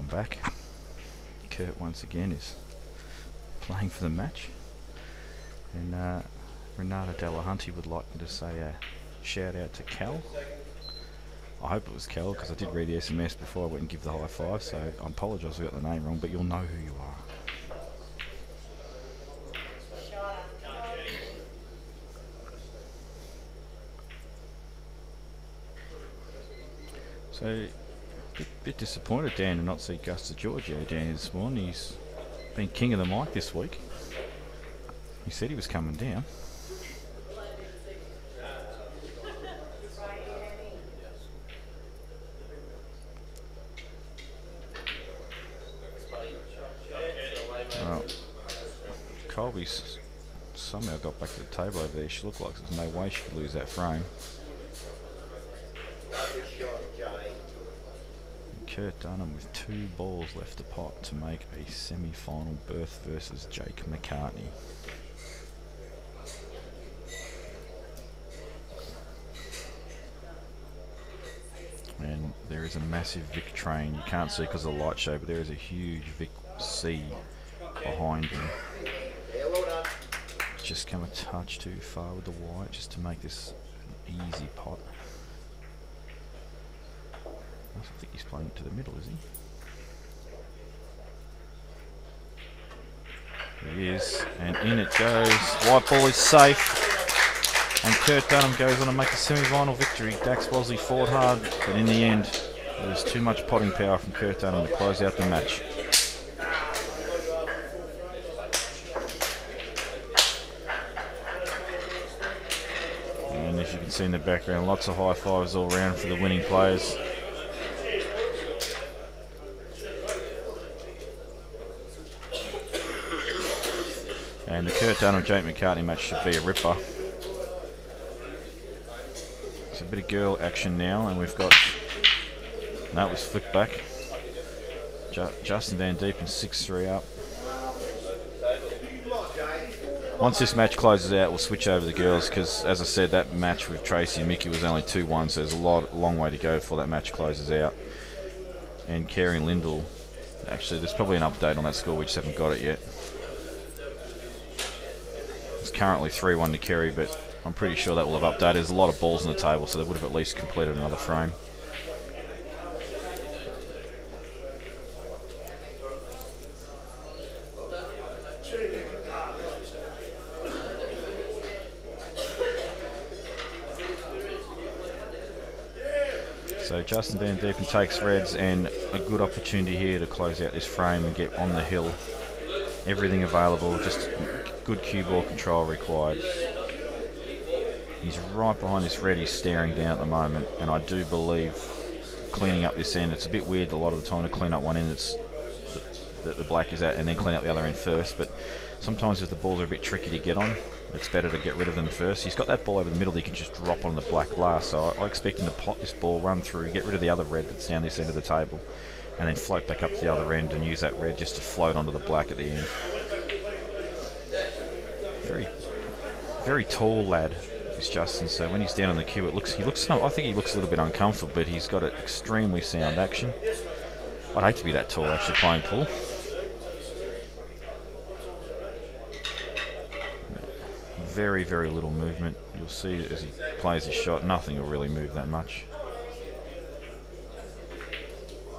back. Kurt once again is playing for the match, and Renata Delahunty would like me to say a shout out to Cal. I hope it was Cal, because I did read the SMS before I went and give the high five, so I apologise if I got the name wrong, but you'll know who you are. So, bit disappointed, Dan, to not see Gus Giorgio down here this morning. He's been king of the mic this week. He said he was coming down. Well, Kolbe's somehow got back to the table over there. She looked like there's no way she could lose that frame. Kurt Dunham with 2 balls left to pot to make a semi-final berth versus Jake McCartney. And there is a massive Vic train. You can't see because of the light show, but there is a huge Vic C behind him. Just come a touch too far with the white just to make this an easy pot. I think he's playing to the middle, is he? He is, and in it goes. White ball is safe, and Kurt Dunham goes on to make a semi-final victory. Dax Wasley fought hard, but in the end, there was too much potting power from Kurt Dunham to close out the match. And as you can see in the background, lots of high fives all around for the winning players. And the Kurt Dunham-Jake McCartney match should be a ripper. It's a bit of girl action now, and we've got... No, it was flicked back. Justin Van Deipen 6-3 up. Once this match closes out, we'll switch over to the girls, because, as I said, that match with Tracy and Mickey was only 2-1, so there's a long way to go before that match closes out. And Kerri and Lyndall... Actually, there's probably an update on that score, we just haven't got it yet. Currently 3-1 to Kerri, but I'm pretty sure that will have updated. There's a lot of balls on the table, so they would have at least completed another frame. So Justin Van Deipen takes reds, and a good opportunity here to close out this frame and get on the hill. Everything available, just good cue ball control required. He's right behind this red, he's staring down at the moment, and I do believe cleaning up this end, it's a bit weird a lot of the time to clean up one end that the black is at and then clean up the other end first, but sometimes if the balls are a bit tricky to get on, it's better to get rid of them first. He's got that ball over the middle that he can just drop on the black last, so I expect him to pot this ball, run through, get rid of the other red that's down this end of the table, and then float back up to the other end and use that red just to float onto the black at the end. Very tall lad, is Justin. So when he's down on the cue, I think he looks a little bit uncomfortable, but he's got an extremely sound action. I'd hate to be that tall actually playing pool. Very, very little movement. You'll see as he plays his shot, nothing will really move that much.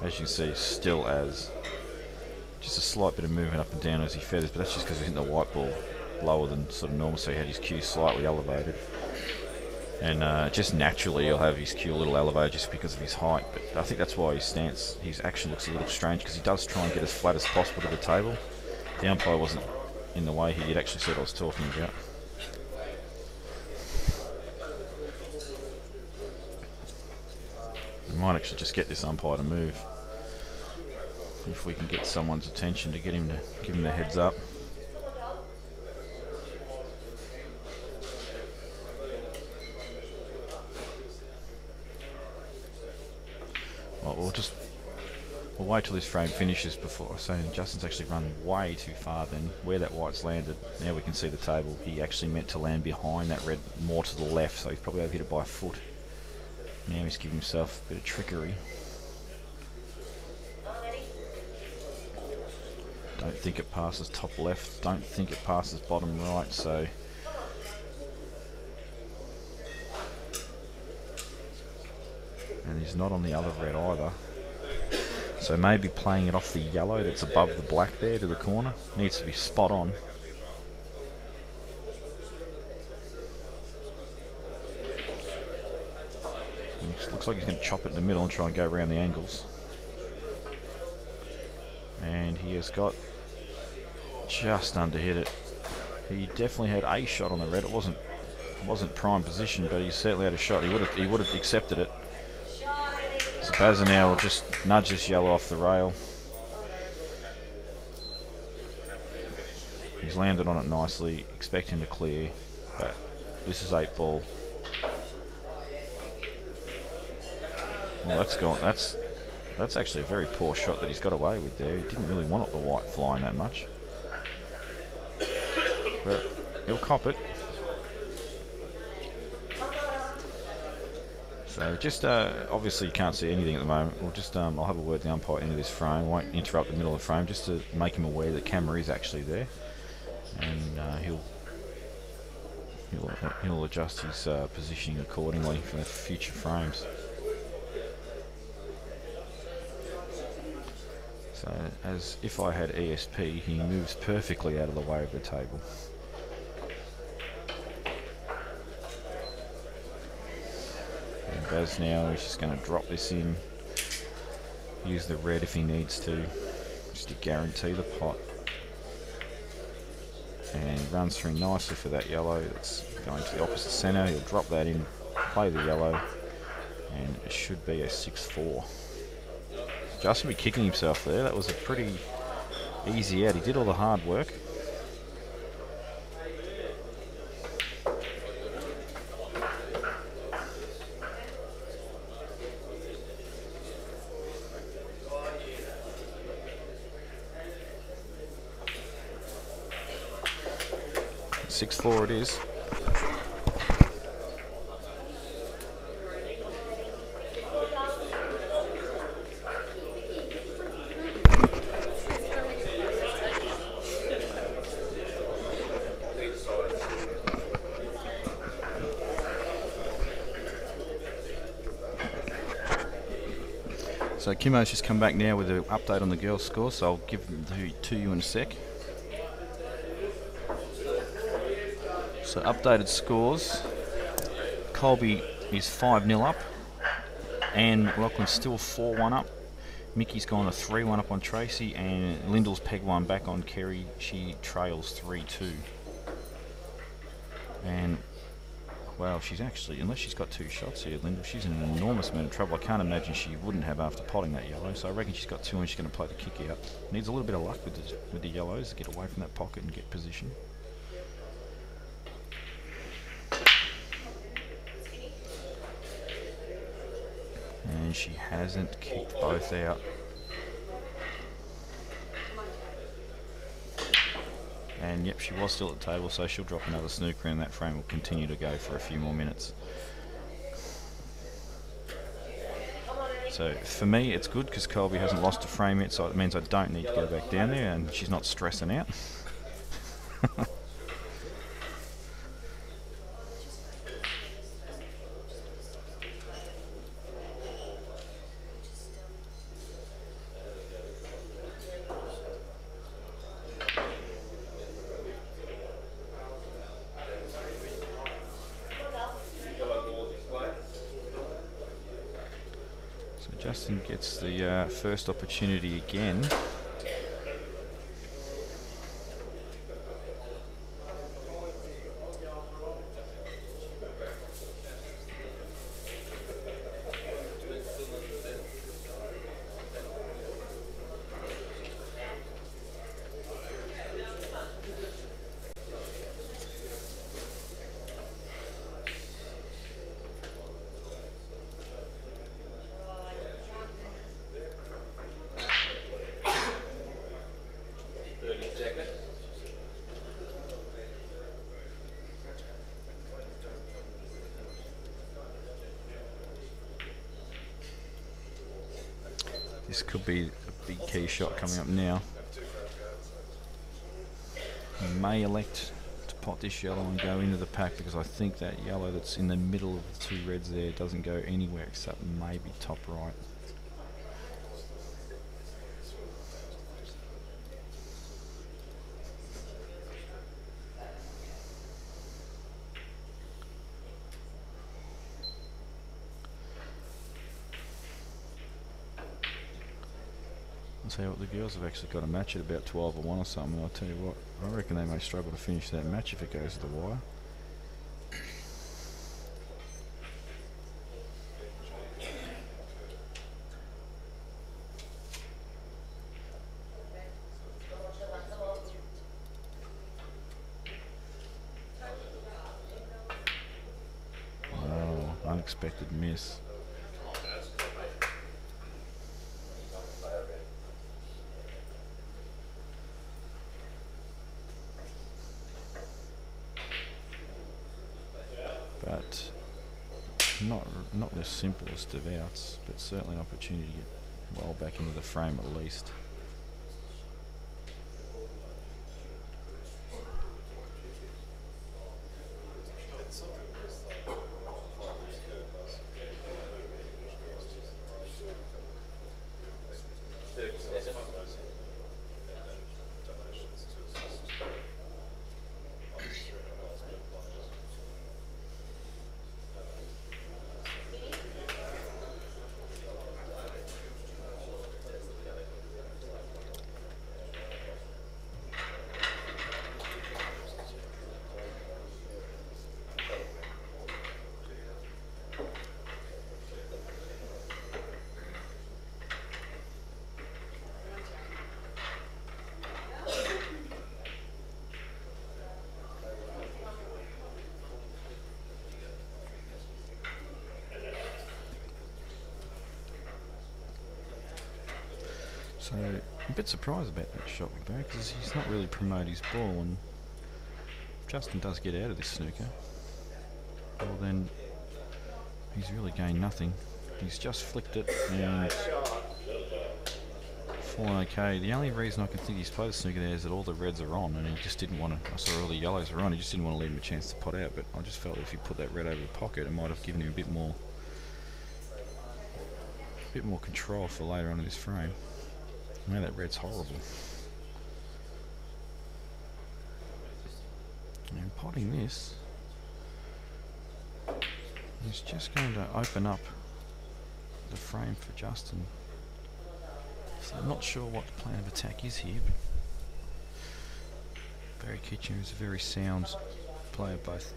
As you can see, still as just a slight bit of movement up and down as he feathers, but that's just because he's hitting the white ball lower than sort of normal, so he had his cue slightly elevated. And just naturally he'll have his cue a little elevated just because of his height, but I think that's why his stance, his action looks a little strange, because he does try and get as flat as possible to the table. The umpire wasn't in the way, he'd actually said what I was talking about. We might actually just get this umpire to move, if we can get someone's attention to get him to give him the heads up. Well, we'll wait till this frame finishes before. So Justin's actually run way too far then. Where that white's landed, now we can see the table. He actually meant to land behind that red, more to the left, so he's probably overhit it by a foot. Now he's giving himself a bit of trickery. Don't think it passes top left. Don't think it passes bottom right. So and he's not on the other red either. So maybe playing it off the yellow that's above the black there to the corner. Needs to be spot on. Looks like he's going to chop it in the middle and try and go around the angles. And he has got just under hit it. He definitely had a shot on the red. It wasn't prime position, but he certainly had a shot. He would have accepted it. So Bazza now will just nudge this yellow off the rail. He's landed on it nicely, expecting to clear, but this is 8 ball. Well, that's gone. That's actually a very poor shot that he's got away with there. He didn't really want the white flying that much, but he'll cop it. So just obviously you can't see anything at the moment. We'll just I'll have a word with the umpire into this frame. Won't interrupt the middle of the frame, just to make him aware that camera is actually there, and he'll adjust his positioning accordingly for future frames. So, as if I had ESP, he moves perfectly out of the way of the table. And Baz now is just going to drop this in, use the red if he needs to, just to guarantee the pot. And runs through nicely for that yellow. It's going to the opposite centre. He'll drop that in, play the yellow, and it should be a 6-4. Justin be kicking himself there. That was a pretty easy out. He did all the hard work. .64 it is. So Kimo's just come back now with an update on the girls' score, so I'll give them to you in a sec. So updated scores. Kolbe is 5-0 up, and McLauchlan's still 4-1 up. Mickey's gone a 3-1 up on Tracy, and Lyndall's pegged one back on Kerri. She trails 3-2. And wow, she's actually, unless she's got 2 shots here, Lyndall, she's in an enormous amount of trouble. I can't imagine she wouldn't have after potting that yellow, so I reckon she's got 2 and she's going to play the kick out. Needs a little bit of luck with the yellows to get away from that pocket and get position. And she hasn't kicked both out. And yep, she was still at the table, so she'll drop another snooker and that frame will continue to go for a few more minutes. So for me it's good because Kolbe hasn't lost a frame yet, so it means I don't need to go back down there and she's not stressing out. Justin gets the first opportunity again. This could be a big key shot coming up now. may elect to pot this yellow and go into the pack because I think that yellow that's in the middle of the two reds there doesn't go anywhere except maybe top right. I'll tell you what, the girls have actually got a match at about 12 or 1 or something. I'll tell you what, I reckon they may struggle to finish that match if it goes to the wire. Oh, unexpected miss. But not as simple as Devouts, but certainly an opportunity to get well back into the frame at least. So, I'm a bit surprised about that shot with Barry because he's not really promoted his ball, and if Justin does get out of this snooker, well then he's really gained nothing. He's just flicked it and fallen okay. The only reason I can think he's played the snooker there is that all the reds are on and he just didn't want to, I saw all the yellows are on, he just didn't want to leave him a chance to pot out, but I just felt that if he put that red over the pocket it might have given him a bit more control for later on in this frame. Man, that red's horrible. And potting this is just going to open up the frame for Justin. So I'm not sure what the plan of attack is here, but Barry Kitchener is a very sound player both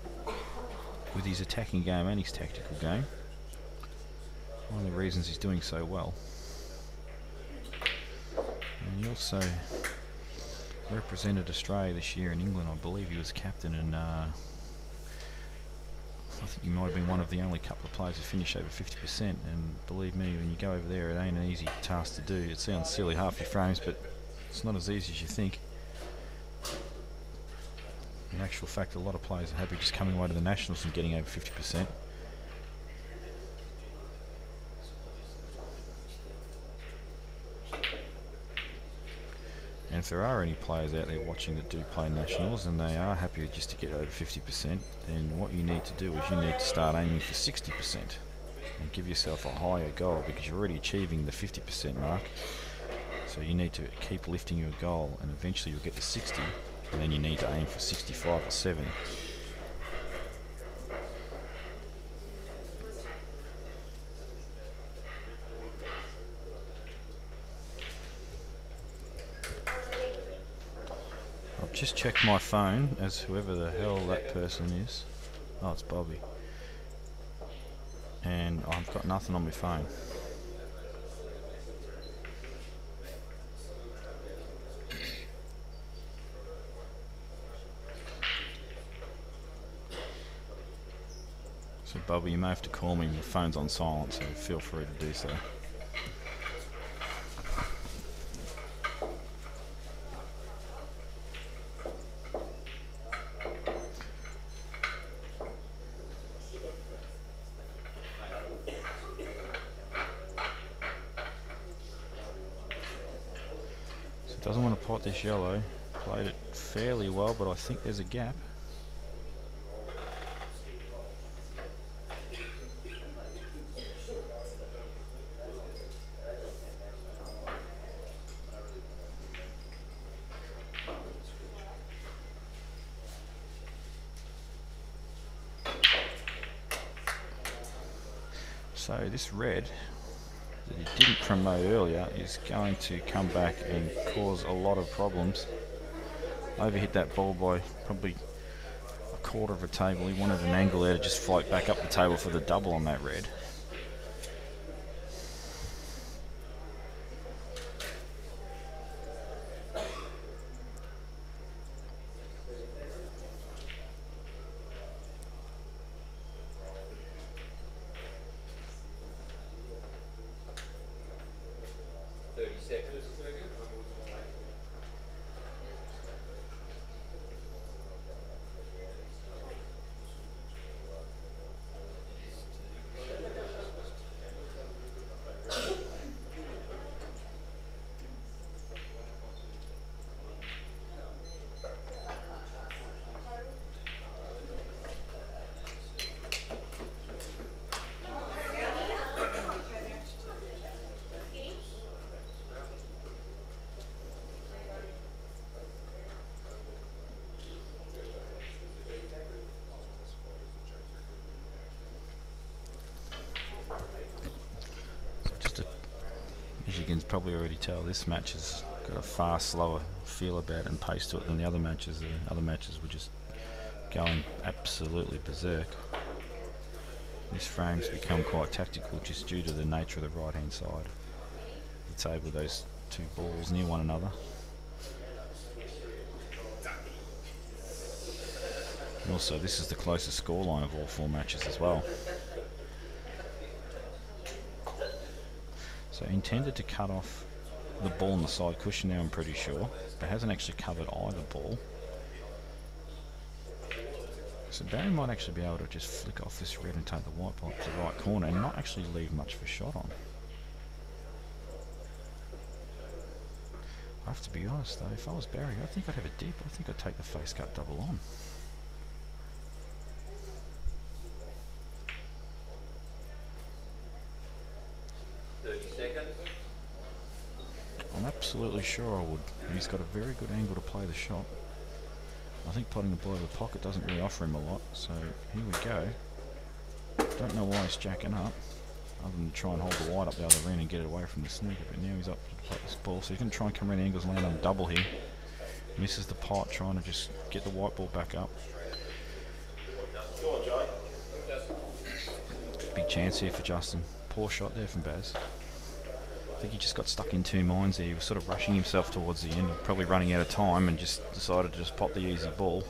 with his attacking game and his tactical game. One of the reasons he's doing so well. And he also represented Australia this year in England. I believe he was captain, and I think he might have been one of the only couple of players who finished over 50%. And believe me, when you go over there, it ain't an easy task to do. It sounds silly, half your frames, but it's not as easy as you think. In actual fact, a lot of players are happy just coming away to the Nationals and getting over 50%. And if there are any players out there watching that do play Nationals and they are happy just to get over 50%, then what you need to do is you need to start aiming for 60% and give yourself a higher goal, because you're already achieving the 50% mark. So you need to keep lifting your goal, and eventually you'll get to 60, and then you need to aim for 65 or 70. Just check my phone as whoever the hell that person is. Oh, it's Bobby. And I've got nothing on my phone. So Bobby, you may have to call me. My phone's on silent, so feel free to do so. Doesn't want to pot this yellow. Played it fairly well, but I think there's a gap. So this red that he didn't promote earlier is going to come back and cause a lot of problems. Overhit that ball by probably a quarter of a table. He wanted an angle there to just float back up the table for the double on that red. As you can probably already tell, this match has got a far slower feel about it and pace to it than the other matches. The other matches were just going absolutely berserk. This frame's become quite tactical just due to the nature of the right hand side of the table, those two balls near one another. And also, this is the closest scoreline of all four matches as well. So intended to cut off the ball on the side cushion now, I'm pretty sure, but hasn't actually covered either ball. So Barry might actually be able to just flick off this red and take the white ball up to the right corner and not actually leave much for shot on. I have to be honest though, if I was Barry, I think I'd have a dip. I think I'd take the face cut double on. I'm absolutely sure I would. He's got a very good angle to play the shot. I think potting the ball out of the pocket doesn't really offer him a lot, so here we go. Don't know why he's jacking up, other than to try and hold the white up the other end and get it away from the snooker, but now he's up to play this ball, so he can try and come around the angles and land on double here. Misses the pot, trying to just get the white ball back up. Big chance here for Justin. Poor shot there from Baz. I think he just got stuck in two minds there. He was sort of rushing himself towards the end, probably running out of time, and just decided to just pop the easy ball.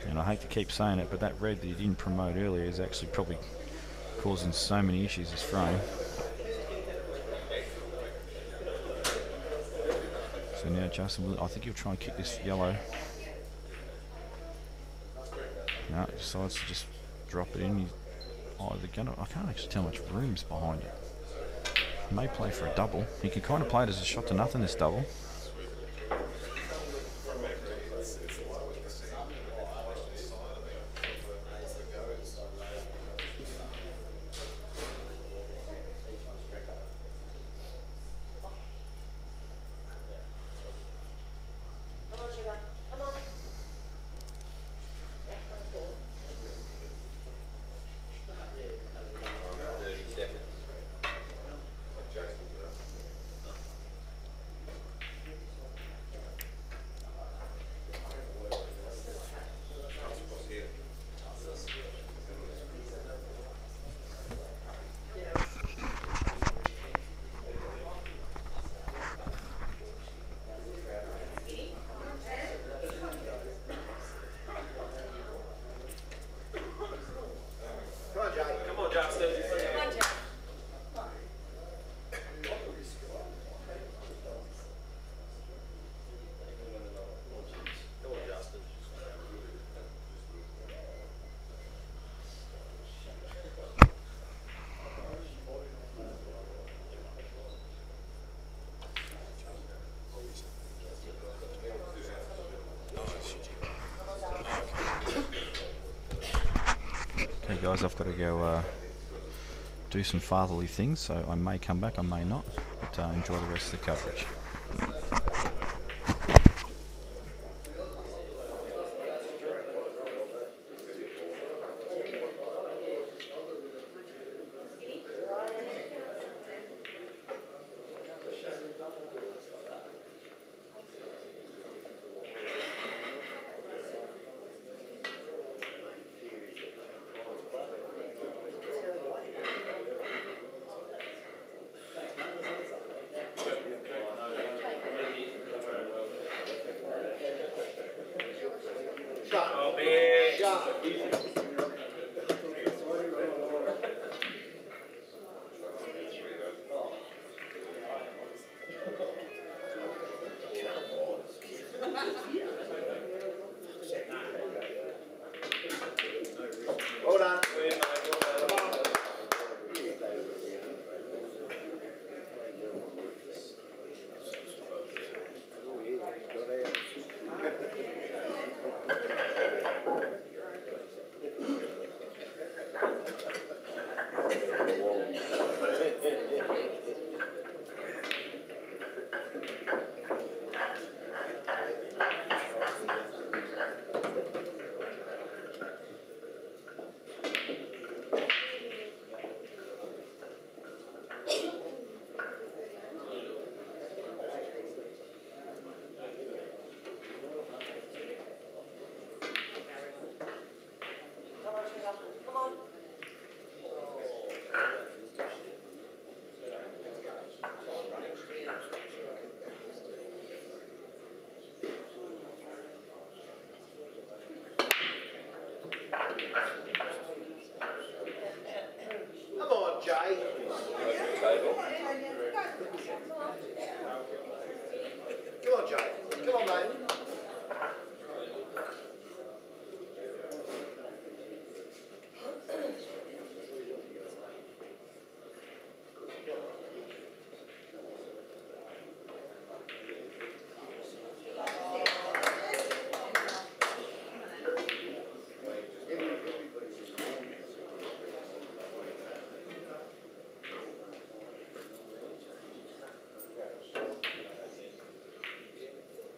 And I hate to keep saying it, but that red that he didn't promote earlier is actually probably causing so many issues this frame. So now Justin, I think he'll try and kick this yellow. No, decides to just drop it in. Oh, I can't actually tell how much room's behind it. He may play for a double. He can kind of play it as a shot to nothing, this double. guys, I've got to go do some fatherly things, so I may come back, I may not, but enjoy the rest of the coverage. Well done. Come on, Jay. Come on, Jay. Come on, mate.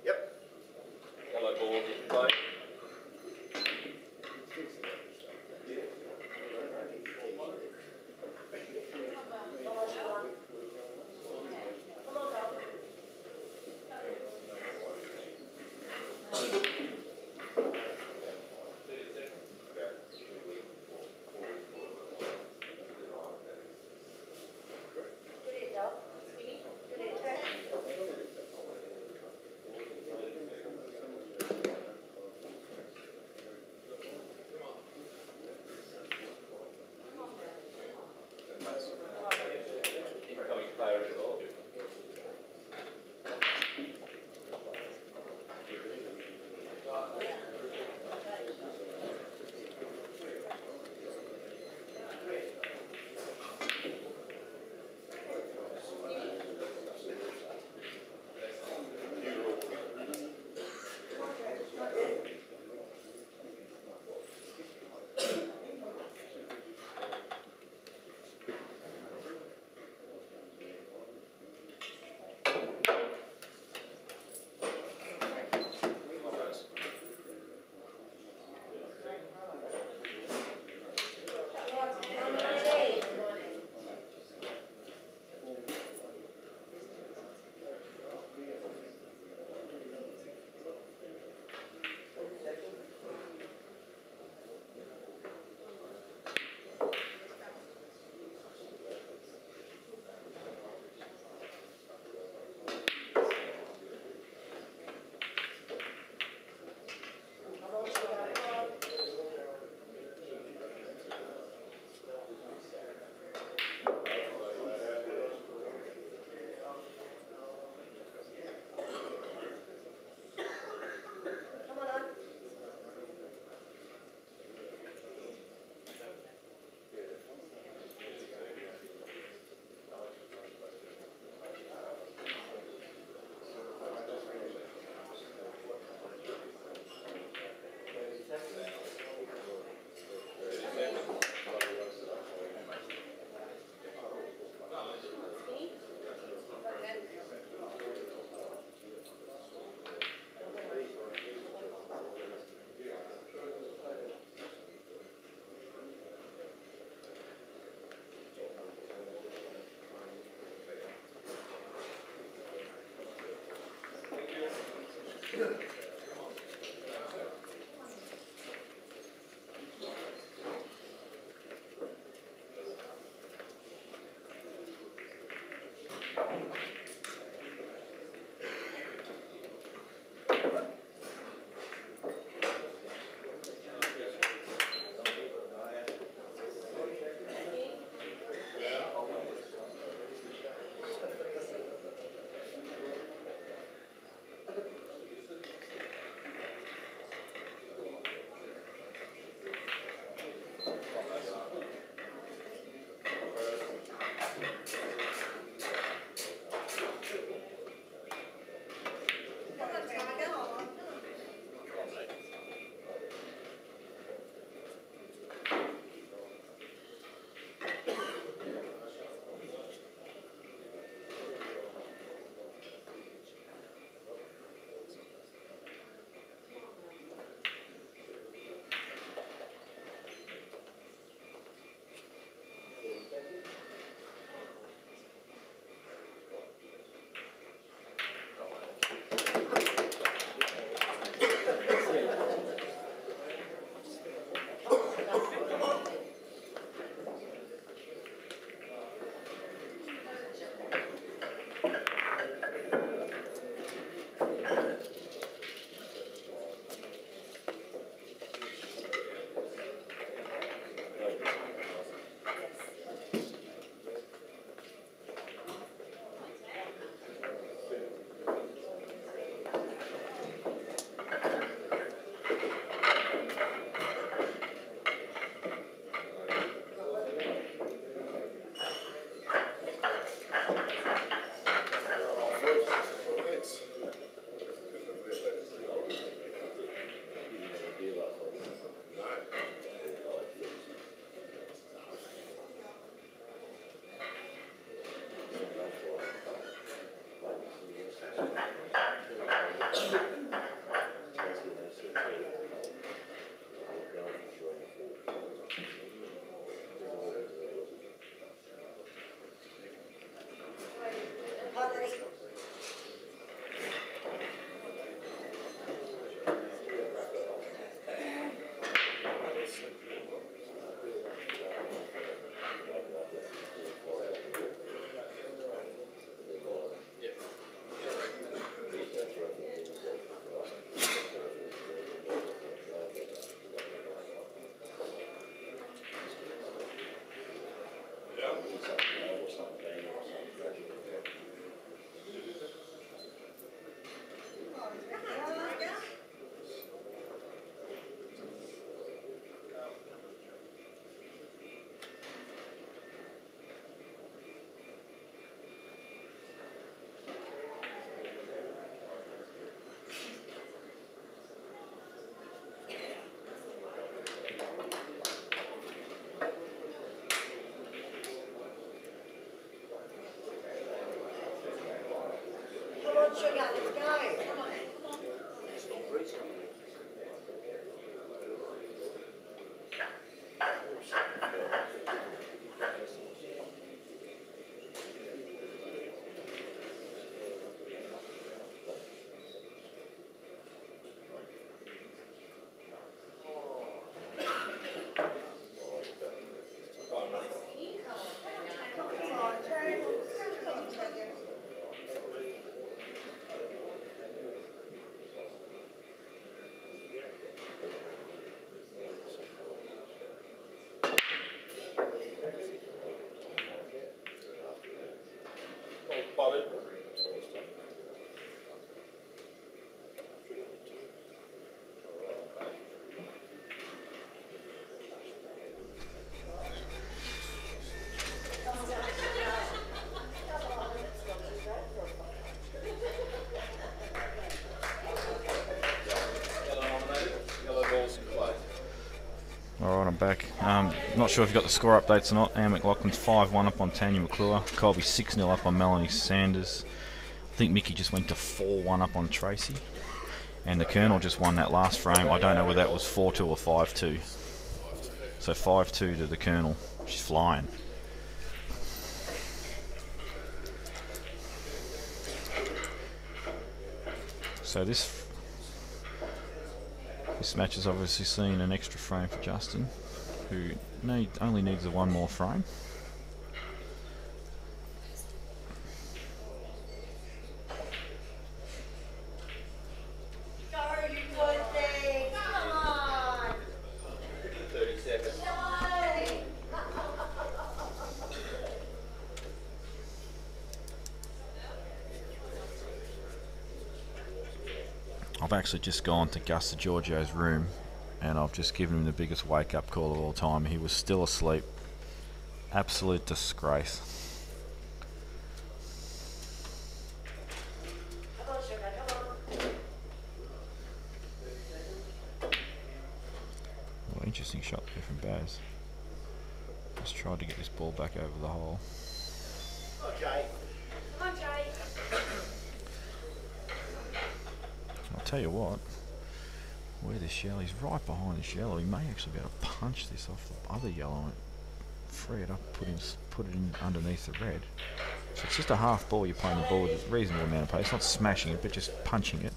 Yep. Alright, I'm back. Not sure if you got the score updates or not. McLauchlan's 5-1 up on Tania McClure. Kolbe 6-0 up on Melanie Sanders. I think Mickey just went to 4-1 up on Tracy. And the Colonel just won that last frame. I don't know whether that was 4-2 or 5-2. So 5-2 to the Colonel. She's flying. So this This match has obviously seen an extra frame for Justin, who only needs the one more frame. I've actually just gone to Gus Giorgio's room and I've just given him the biggest wake-up call of all time. He was still asleep. Absolute disgrace. Well, interesting shot there from Baz. Just tried to get this ball back over the hole. Okay. Come on, Jay. I'll tell you what, where this yellow, he's right behind this yellow, he may actually be able to punch this off the other yellow and free it up, put it in underneath the red. So it's just a half ball, you're playing the ball with a reasonable amount of pace, not smashing it but just punching it.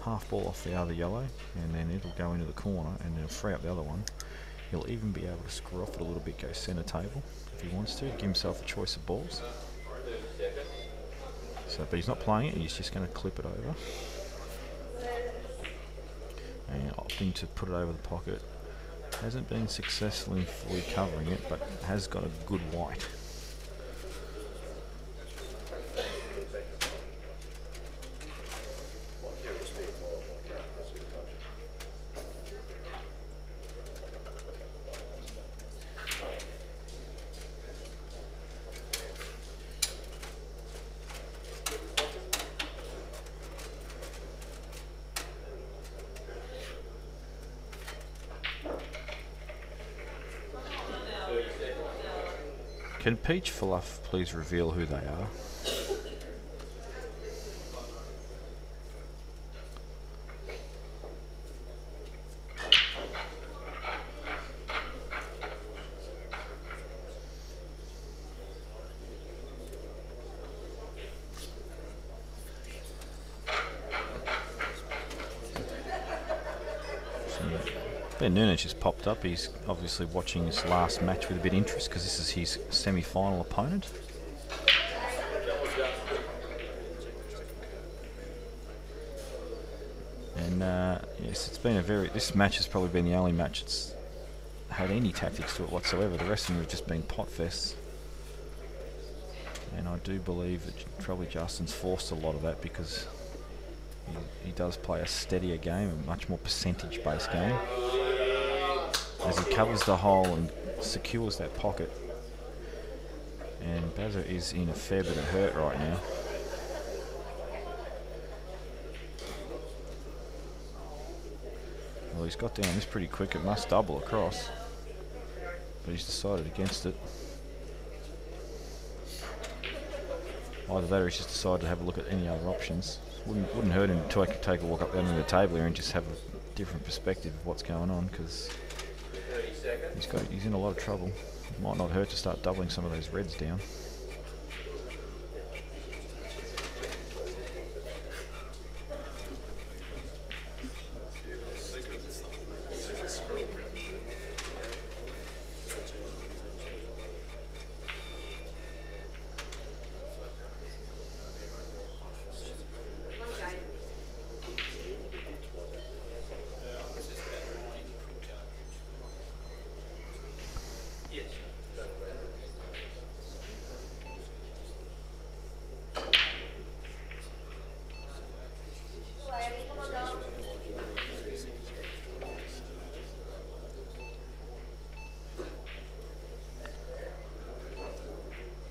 Half ball off the other yellow and then it'll go into the corner and it'll free up the other one. He'll even be able to screw off it a little bit, go centre table if he wants to, give himself a choice of balls. So, but he's not playing it, he's just going to clip it over. And opting to put it over the pocket. Hasn't been successful in fully covering it, but has got a good white. Can Peach Fluff please reveal who they are? Ben Nunan just popped up. He's obviously watching this last match with a bit of interest because this is his semi-final opponent. And yes, it's been a this match has probably been the only match that's had any tactics to it whatsoever. The rest of them have just been pot fests. And I do believe that probably Justin's forced a lot of that because he does play a steadier game, a much more percentage-based game. As he covers the hole and secures that pocket. And Bazza is in a fair bit of hurt right now. Well, he's got down this pretty quick, it must double across. But he's decided against it. Either that or he's just decided to have a look at any other options. Wouldn't hurt him to take a walk up under the table here and just have a different perspective of what's going on, because he's in a lot of trouble. It might not hurt to start doubling some of those reds down.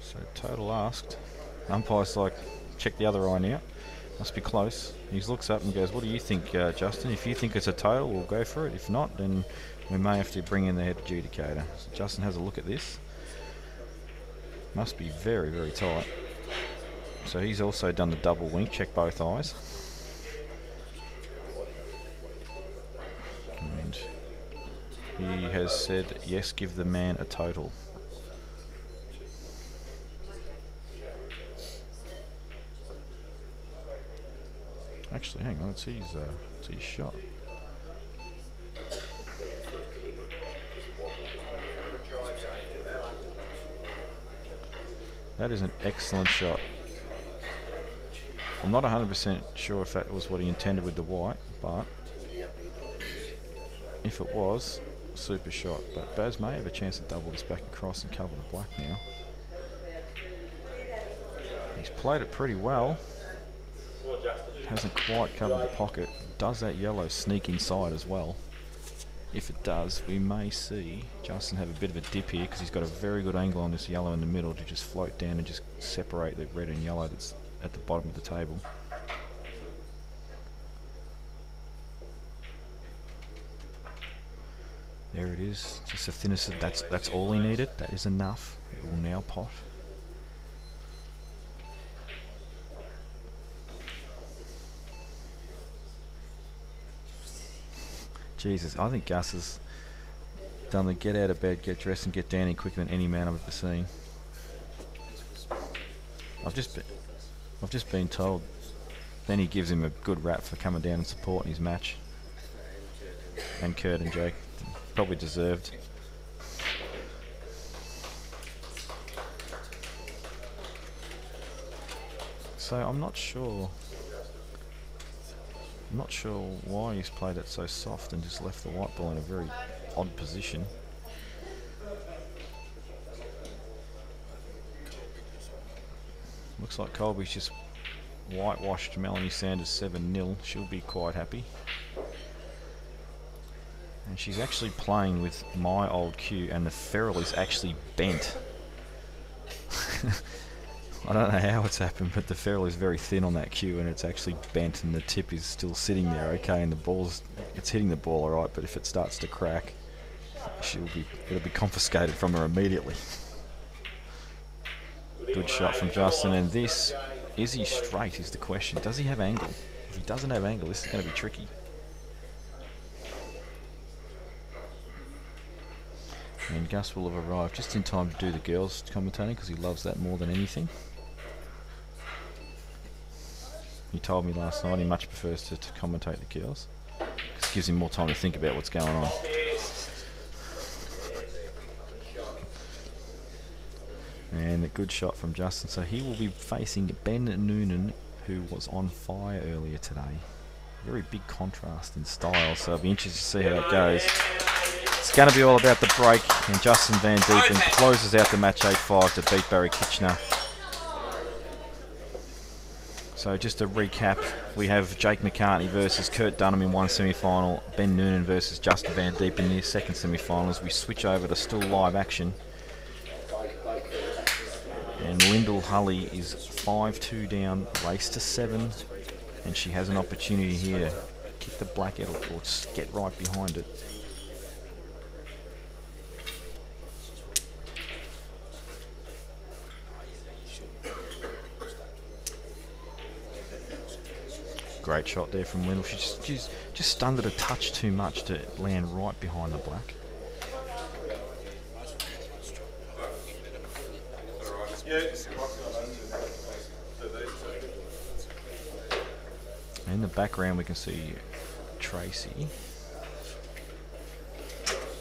So total asked. Umpire's like, check the other eye now. Must be close. He looks up and goes, what do you think, Justin? If you think it's a total, we'll go for it. If not, then we may have to bring in the head adjudicator. So Justin has a look at this. Must be very, very tight. So he's also done the double wink, check both eyes. And he has said, yes, give the man a total. Actually, hang on, it's his shot. That is an excellent shot. I'm not 100% sure if that was what he intended with the white, but if it was, super shot. But Baz may have a chance to double this back across and cover the black now. He's played it pretty well. Hasn't quite covered the pocket. Does that yellow sneak inside as well? If it does, we may see Justin have a bit of a dip here because he's got a very good angle on this yellow in the middle to just float down and just separate the red and yellow that's at the bottom of the table. There it is, just the thinnest of, that's all he needed, that is enough. It will now pot. Jesus, I think Gus has done the get out of bed, get dressed and get down here quicker than any man I've ever seen. I've just been told Benny gives him a good rap for coming down and supporting his match. And Kurt and Jake, probably deserved. So I'm not sure why he's played it so soft and just left the white ball in a very odd position. Looks like Kolbe's just whitewashed Melanie Sanders 7-0. She'll be quite happy. And she's actually playing with my old cue, and the ferrule is actually bent. I don't know how it's happened, but the ferrule is very thin on that cue and it's actually bent and the tip is still sitting there okay, and it's hitting the ball alright, but if it starts to crack, it'll be confiscated from her immediately. Good shot from Justin, and this, is he straight is the question. Does he have angle? If he doesn't have angle, this is going to be tricky. And Gus will have arrived just in time to do the girls commentating because he loves that more than anything. He told me last night he much prefers to commentate the girls because it gives him more time to think about what's going on. And a good shot from Justin. So he will be facing Ben Nunan, who was on fire earlier today. Very big contrast in style, so I'll be interested to see how it goes. It's going to be all about the break, and Justin Van Deipen closes out the match 8-5 to beat Barry Kitchener. So just to recap, we have Jake McCartney versus Kurt Dunham in one semi-final, Ben Nunan versus Justin Van Deipen in the second semi-finals. We switch over to still live action. And Lyndall Hulley is 5-2 down, race to 7, and she has an opportunity here to kick the black out or just get right behind it. Great shot there from Lyndall. She's just stunned it a touch too much to land right behind the black. In the background we can see Tracy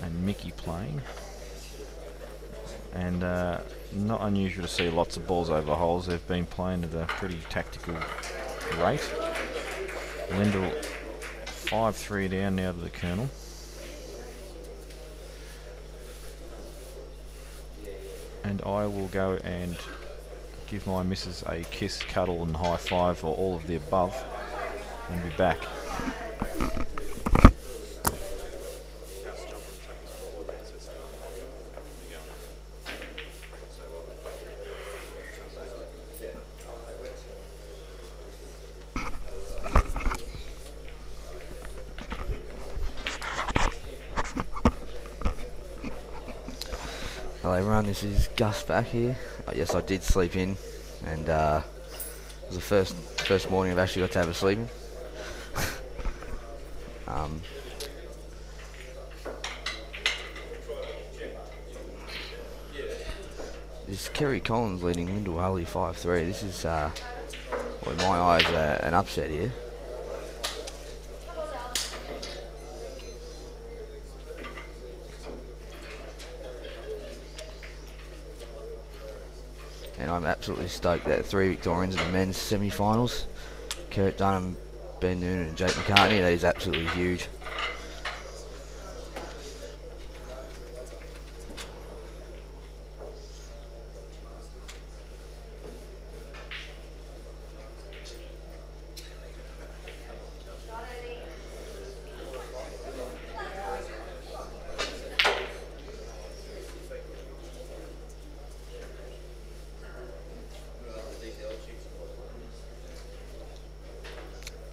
and Mickey playing, and not unusual to see lots of balls over holes. They've been playing at a pretty tactical rate. Lyndall 5-3 down now to the Colonel. And I will go and give my missus a kiss, cuddle and high five, or all of the above, and be back. Hello everyone, this is Gus back here. Yes, I did sleep in, and it was the first morning I've actually got to have a sleep in. This is Kerri Collins leading Lyndall Hulley 5-3. This is, well, in my eyes, an upset here. And and I'm absolutely stoked that 3 Victorians in the men's semi-finals. Kerri, Dunham, Ben Nunan and Jake McCartney. That is absolutely huge.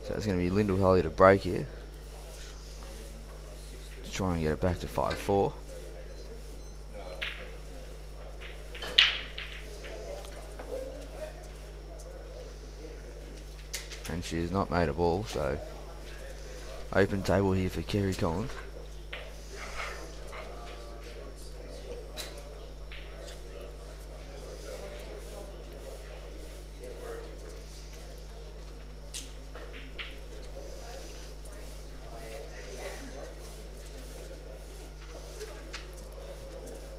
So it's going to be Lyndall Hulley to break here. To try and get it back to 5-4. And she has not made a ball, so open table here for Kerri Collins.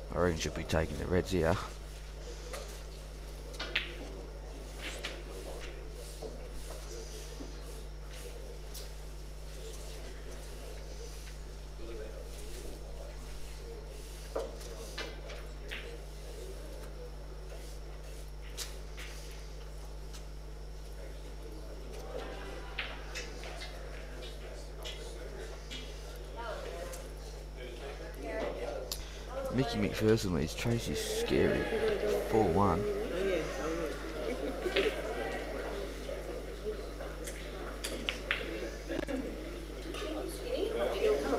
I reckon she'll be taking the reds here. Mickey McPherson leads Tracy scary 4-1.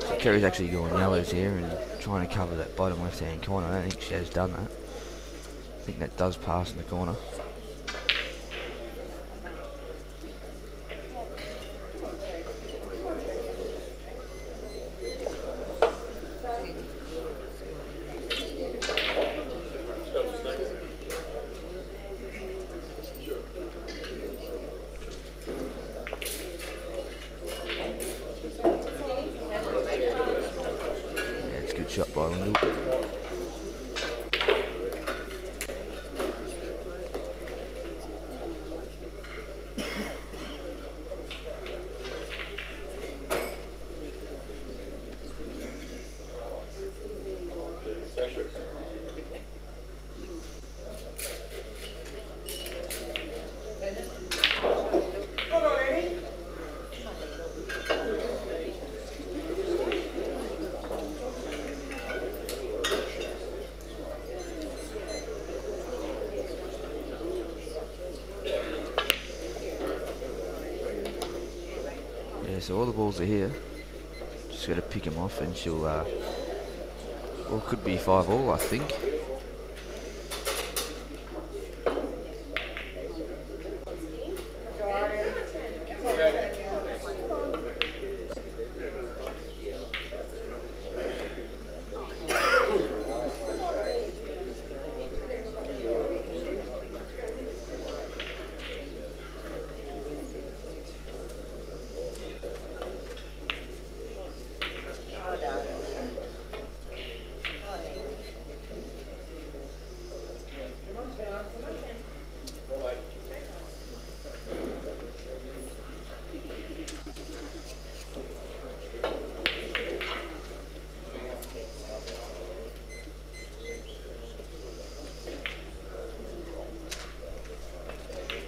So Kerri's actually going yellows here and trying to cover that bottom left hand corner. I don't think she has done that. I think that does pass in the corner. Shot by Lyndall. So all the balls are here. Just got to pick them off, and she'll. Well, could be 5-all, I think.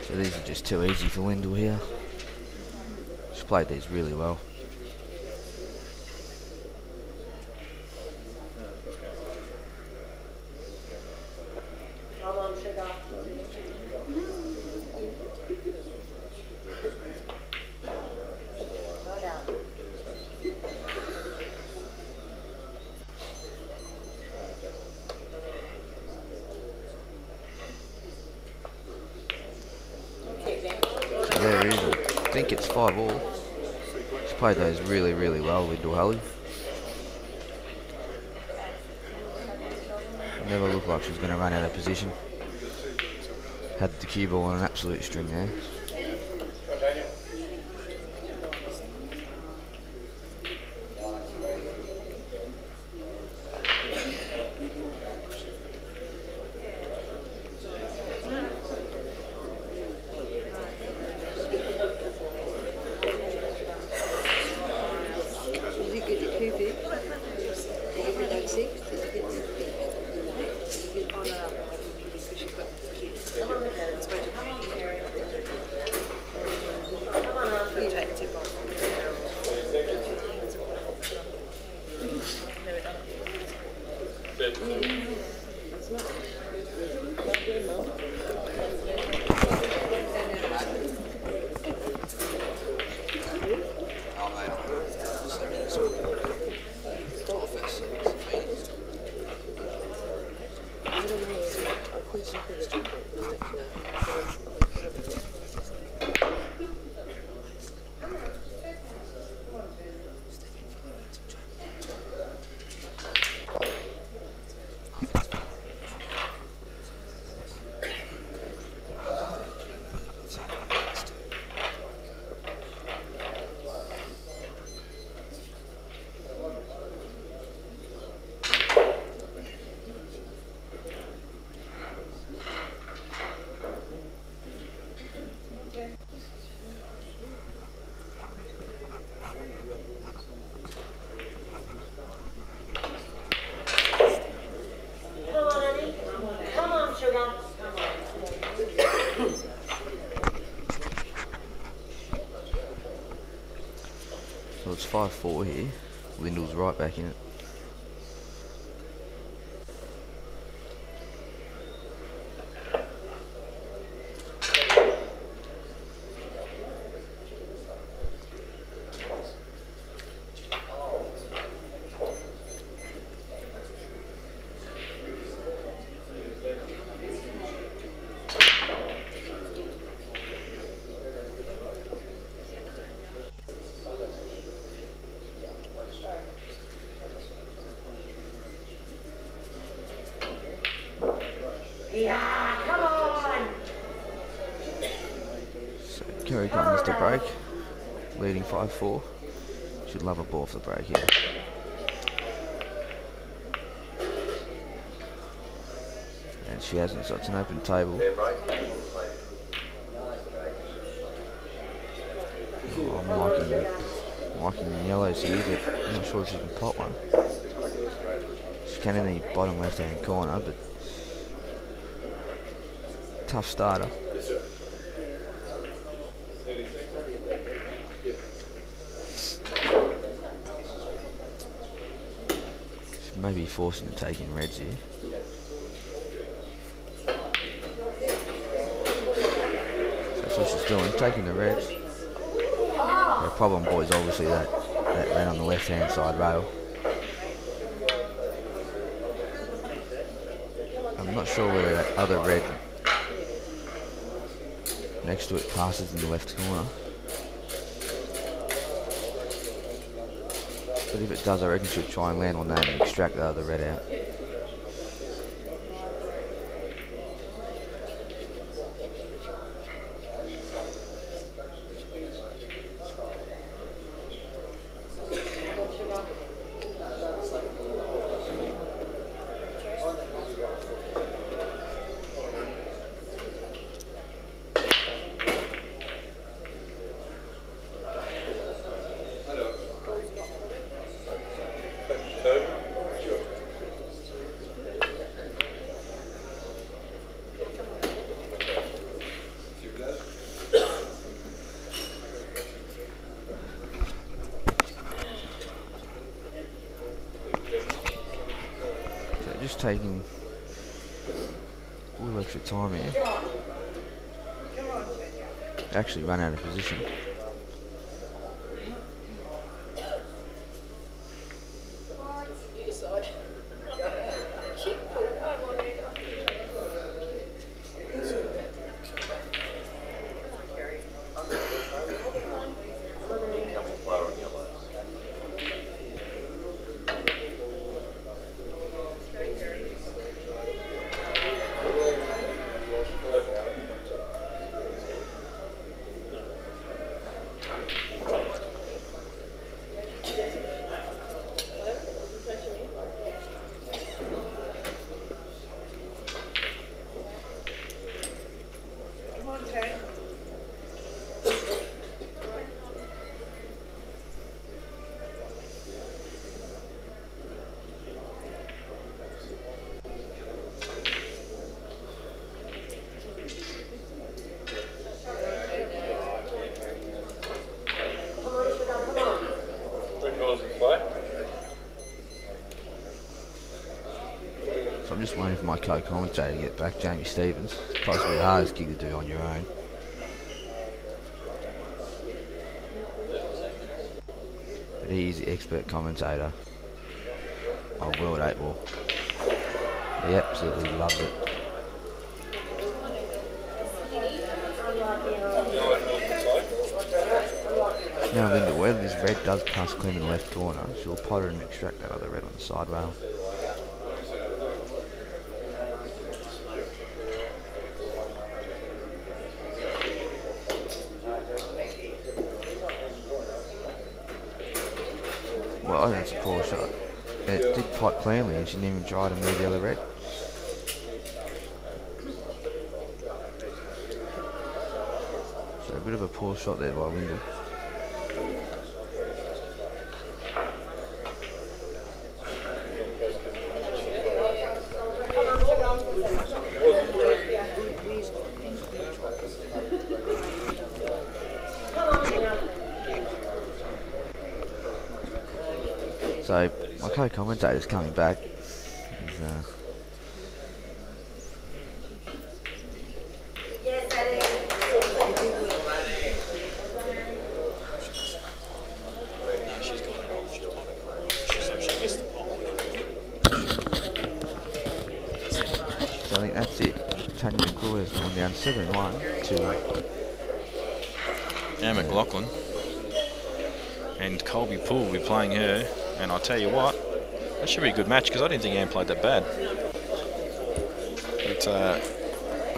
So these are just too easy for Lyndall here. She's played these really well. There it is. I think it's 5-all. She's played those really, really well, Lyndall Hulley. Never looked like she was going to run out of position. Had the cue ball on an absolute string there. So it's 5-4 here. Lyndall's right back in it. So Kerri comes to break, leading 5-4. Should love a ball for the break here. And she hasn't, so it's an open table. Oh, I'm liking the yellows here, but I'm not sure if she can pot one. She can in the bottom left hand corner, but tough starter. She may be forcing to take in reds here. So that's what she's doing, taking the reds. The problem, boys, obviously that red on the left hand side rail. I'm not sure whether that other red next to it passes in the left corner. But if it does, I reckon she'll try and land on that and extract the other red out. Just taking a little extra time here. Actually run out of position. So I'm just waiting for my co-commentator to get back, Jamie Stevens. It's possibly the hardest gig to do on your own. But he is the expert commentator of World 8 Ball. He absolutely loves it. Now Lyndall, whether this red does pass clean in the left corner, she'll pot it and extract that other red on the side rail. Well, I think it's a poor shot. It did pot cleanly and she didn't even try to move the other red. So a bit of a poor shot there by Lyndall. So my co-commentator's coming back. He's, Yes, that is. so I think that's it. Tania McClure has gone down 7-1 to Now McLauchlan and Kolbe Poole will be playing her, and I'll tell you what, that should be a good match because I didn't think Anne played that bad. But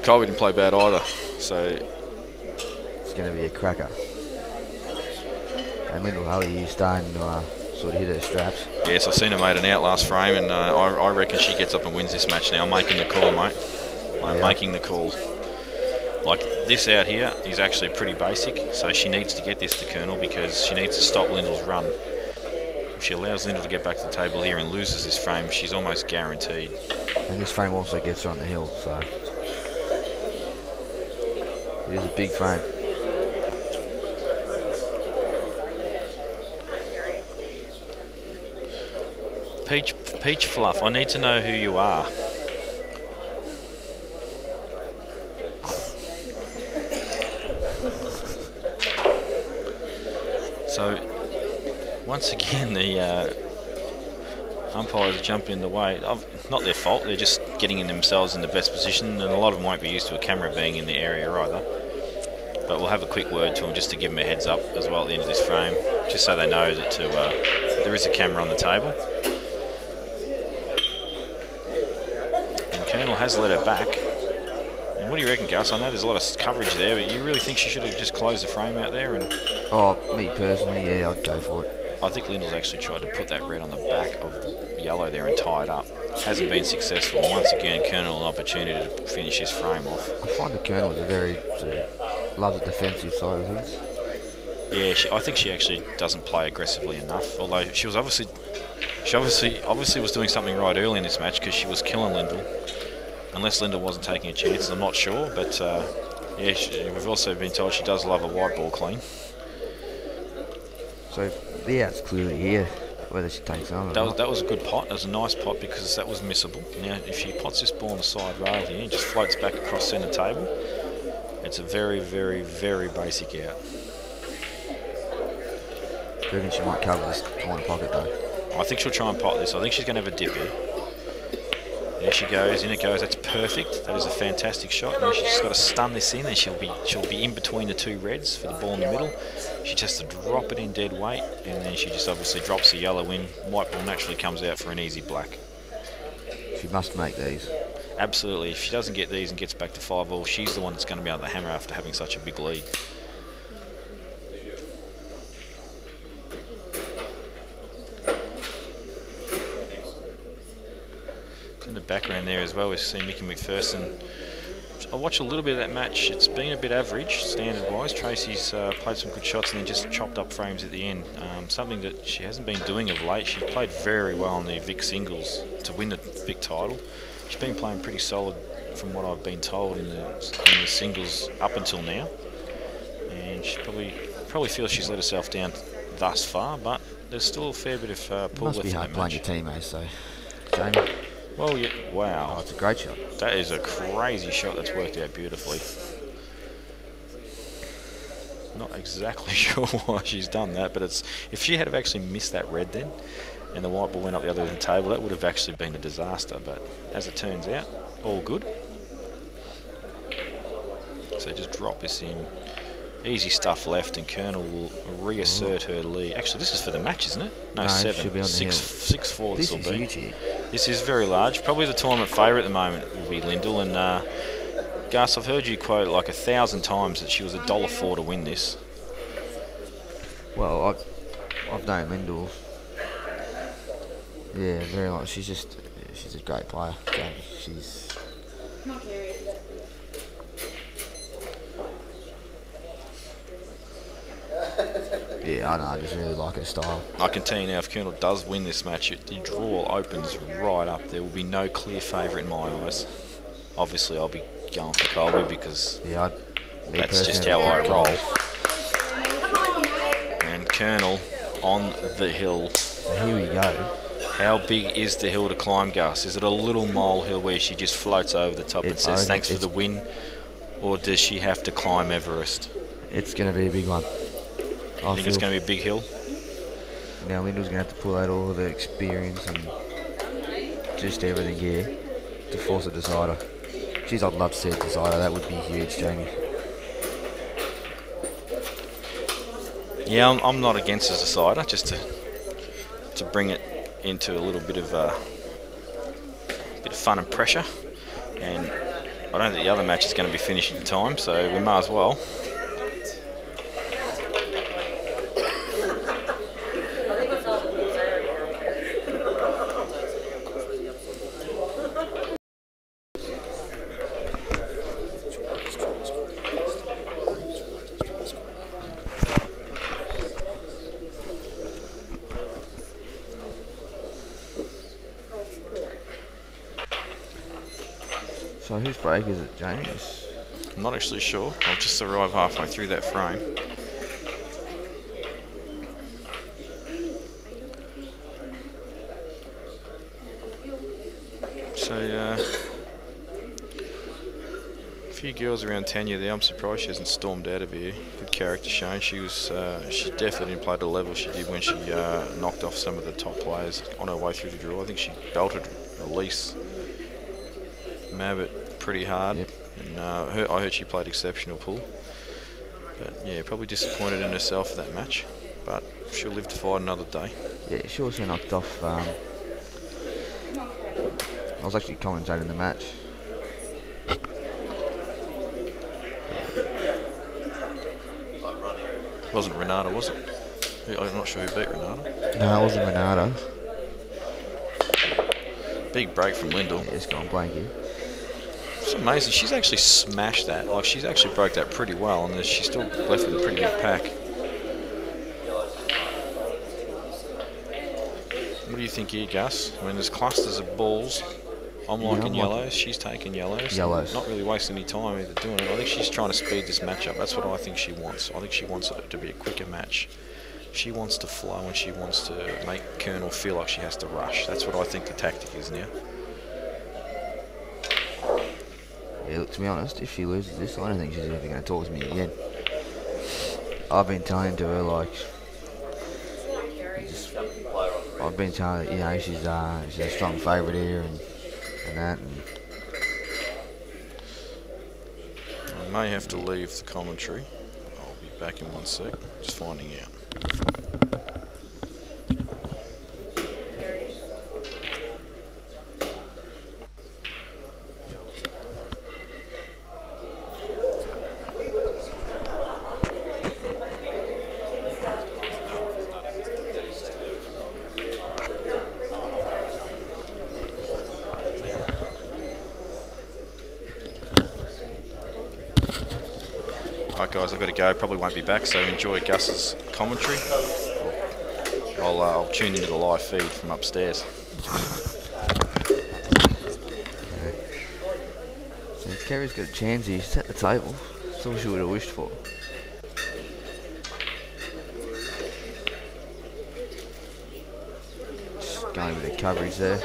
Kolbe didn't play bad either, so it's going to be a cracker. And Lyndall Hulley is starting to sort of hit her straps. yes, I've seen her made an out last frame, and I reckon she gets up and wins this match now. I'm making the call, mate. I'm making the call. Like, this out here is actually pretty basic, so she needs to get this to Colonel because she needs to stop Lyndall's run. If she allows Lyndall to get back to the table here and loses this frame, she's almost guaranteed. And this frame also gets her on the hill, so it is a big frame. Peach Fluff, I need to know who you are. So, once again, the umpires jump in the way. Not their fault, they're just getting in themselves in the best position, and a lot of them won't be used to a camera being in the area either. But we'll have a quick word to them just to give them a heads up as well at the end of this frame, just so they know that there is a camera on the table. And Colonel has let her back. And what do you reckon, Gus? I know there's a lot of coverage there, but you really think she should have just closed the frame out there? And Oh, me personally, yeah, I'd go for it. I think Lyndall's actually tried to put that red on the back of the yellow there and tie it up. Hasn't been successful. Once again, Colonel an opportunity to finish his frame off. I find the Colonel is a very loves the defensive side of things. Yeah, I think she actually doesn't play aggressively enough. Although she obviously was doing something right early in this match because she was killing Lyndall. Unless Lyndall wasn't taking a chance, I'm not sure. But yeah, we've also been told she does love a white ball clean. So the out's clearly here. Whether she takes on or not. That was a good pot. That was a nice pot because that was missable. Now, if she pots this ball on the side rail here and just floats back across centre table, it's a very, very, very basic out. I reckon she might cover this corner pocket though. I think she'll try and pot this. I think she's going to have a dip here. There she goes, in it goes. That's perfect. That is a fantastic shot. Now she's just got to stun this in, and she'll be in between the two reds for the ball in the middle. She just has to drop it in dead weight, and then she just obviously drops the yellow in. White ball naturally comes out for an easy black. She must make these. Absolutely. If she doesn't get these and gets back to 5-all, she's the one that's going to be able to hammer after having such a big lead. In the background there as well, we see Mickey McPherson. I watched a little bit of that match. It's been a bit average, standard-wise. Tracy's played some good shots and then just chopped up frames at the end. Something that she hasn't been doing of late. She played very well in the Vic singles to win the Vic title. She's been playing pretty solid from what I've been told in the singles up until now. And she probably feels she's let herself down thus far, but there's still a fair bit of pull left in that match. Must be hard playing your teammates, so Jamie. Well, yeah, wow. Oh, it's a great shot. That is a crazy shot that's worked out beautifully. Not exactly sure why she's done that, but it's if she had have actually missed that red then, and the white ball went up the other end of the table, that would have actually been a disaster, but as it turns out, all good. So just drop this in. Easy stuff left, and Colonel will reassert her lead. Actually, this is for the match, isn't it? No, 7. Should be on the 6-4 this will be. Huge here. This is very large. Probably the tournament favourite at the moment will be Lyndall. And Gus, I've heard you quote like 1,000 times that she was $1.04 to win this. Well, I've known Lyndall. Yeah, very much. She's a great player. She's. Yeah, I know. I just really like her style. I can tell you now, if Colonel does win this match, the draw opens right up. There will be no clear favourite in my eyes. Obviously, I'll be going for Kolbe because that's just how I roll. And Colonel on the hill. So here we go. How big is the hill to climb, Gus? Is it a little molehill where she just floats over the top and I says think thanks for the win? Or does she have to climb Everest? It's going to be a big one. I think it's going to be a big hill. Now Lyndall's going to have to pull out all of the experience and just everything here to force a decider. Geez, I'd love to see a decider. That would be huge, Jamie. Yeah, I'm not against a decider, just to bring it into a little bit of fun and pressure. And I don't think the other match is going to be finished in time, so we might as well. So whose break is it, James? I'm not actually sure. I'll just arrive halfway through that frame. So, a few girls around Tania there. I'm surprised she hasn't stormed out of here. Good character shown. She definitely didn't play to the level she did when she knocked off some of the top players on her way through the draw. I think she belted Elise Mabbott pretty hard. Yep. And I heard she played exceptional Poole. But yeah, probably disappointed in herself for that match. But she'll live to fight another day. Yeah, she also knocked off. I was actually commentating the match. Wasn't Renata, was it? I'm not sure who beat Renata. No, it wasn't Renata. Big break from Lyndall. Yeah, it's gone blank here. It's amazing. She's actually smashed that. Like, she's actually broke that pretty well, and she's still left with a pretty good pack. What do you think here, Gus? I mean, there's clusters of balls. I'm liking yellows. She's taking yellows. Yellows. Not really wasting any time either doing it. I think she's trying to speed this match up. That's what I think she wants. I think she wants it to be a quicker match. She wants to flow and she wants to make Colonel feel like she has to rush. That's what I think the tactic is now. Yeah, look, to be honest, if she loses this, I don't think she's ever going to talk to me again. I've been telling to her, like, I've been telling her, you know, she's a strong favourite here and that. And I may have to leave the commentary. I'll be back in 1 sec. Just finding out. Alright guys, I've got to go, probably won't be back, so enjoy Gus's commentary. I'll tune into the live feed from upstairs. so Kerri's got a chance here, she's at the table. That's all she would have wished for. Just going with the coverage there.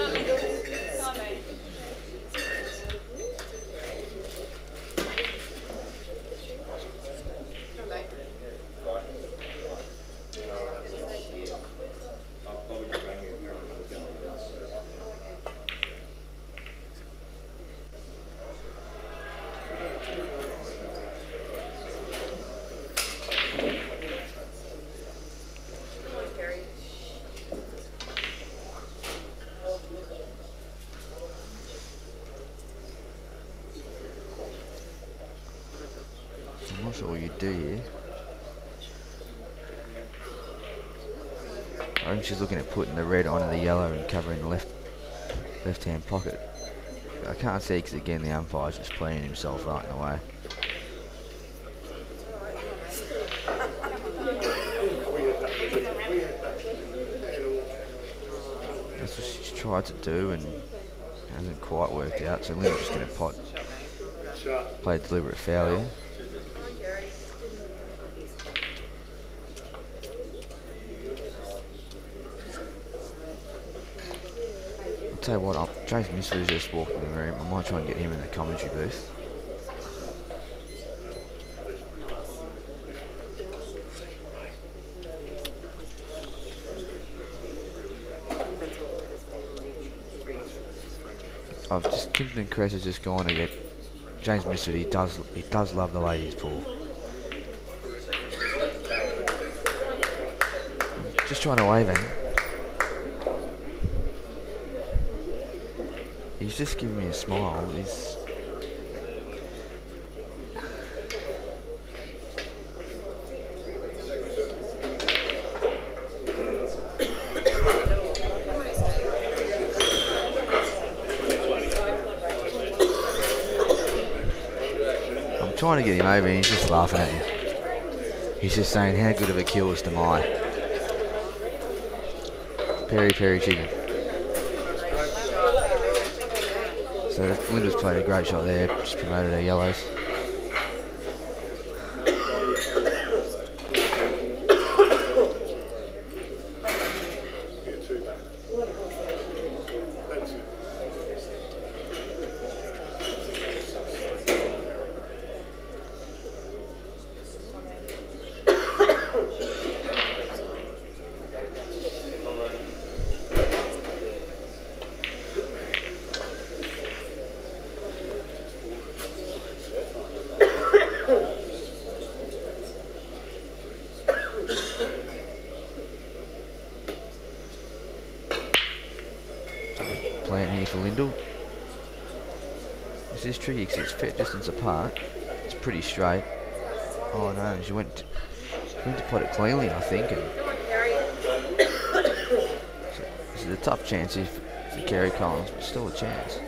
I'm not sure what you do here. I think she's looking at putting the red onto the yellow and covering the left-hand pocket. I can't see because again the umpire's just playing himself right in the way. That's what she's tried to do and hasn't quite worked out. So Lyndall's just going to play a deliberate foul here. tell you what, James Misford has just walked in the room. I might try and get him in the commentary booth. I've just Kimpton Cress has just gone to get James Misford. He does love the ladies pool. Just trying to wave at him. He's just giving me a smile. I'm trying to get him over and he's just laughing at me. He's just saying, how good of a killist am I? Peri Peri chicken. So Lyndall's played a great shot there, just promoted her yellows. Playing here for Lyndall. This is tricky because it's fair distance apart. It's pretty straight. Oh no, she went to put it cleanly, I think. And so this is a tough chance here for Kerri Collins, but still a chance.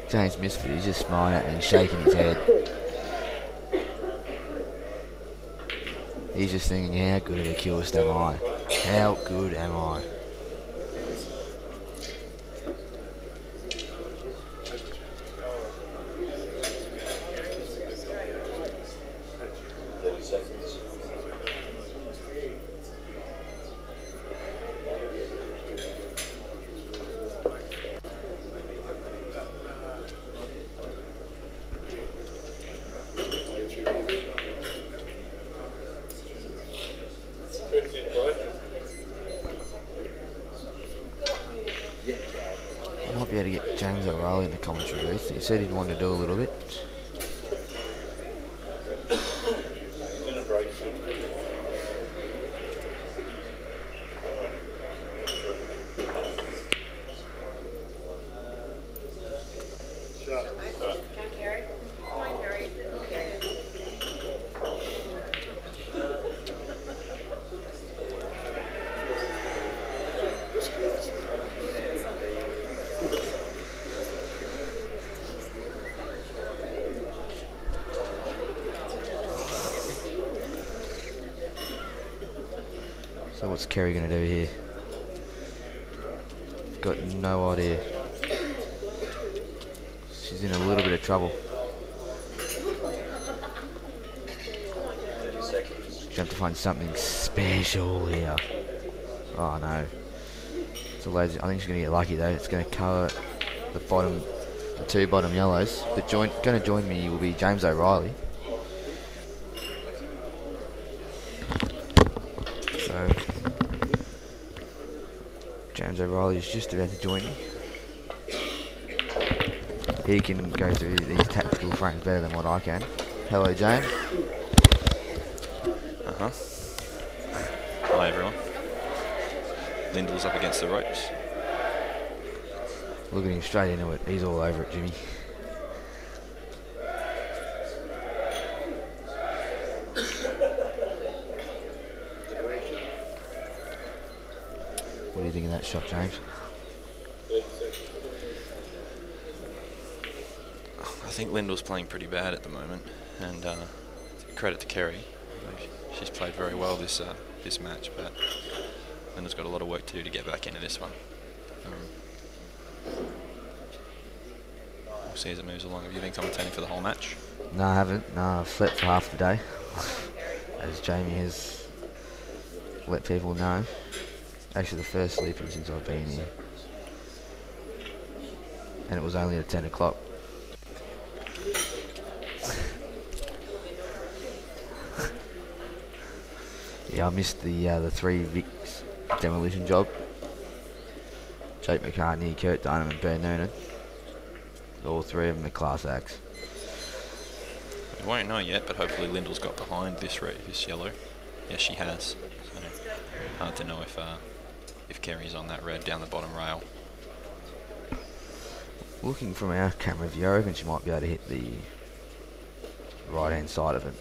James Misford, he's just smiling at me and shaking his head. He's just thinking, how good of a killist am I? How good am I? Be able to get James O'Reilly in the commentary booth. He said he'd want to do a little bit. So what's Kerri going to do here? Got no idea. She's in a little bit of trouble. She's have to find something special here. Oh no. It's a lazy. I think she's going to get lucky though. It's going to cover the two bottom yellows. But going to join me will be James O'Reilly. So James O'Reilly is just about to join me. He can go through these tactical frames better than what I can. Hello, James. Hi everyone. Lyndall's up against the ropes. Look at him straight into it. He's all over it, Jimmy. What do you think of that shot, James? I think Lyndall's playing pretty bad at the moment, and credit to Kerri. She's played very well this match, but Lyndall's got a lot of work to do to get back into this one. We'll see as it moves along. Have you been commentating for the whole match? No, I haven't. No, I've slept for half the day, as Jamie has let people know. Actually, the first sleeping since I've been here. And it was only at 10 o'clock. Yeah, I missed the 3 Vicks demolition job. Jake McCartney, Dunham and Nunan. All 3 of them are class acts. We won't know yet, but hopefully Lyndall's got behind this yellow. Yes, she has. So hard to know if Kerri's on that red down the bottom rail. Looking from our camera view, I reckon she might be able to hit the right-hand side of it.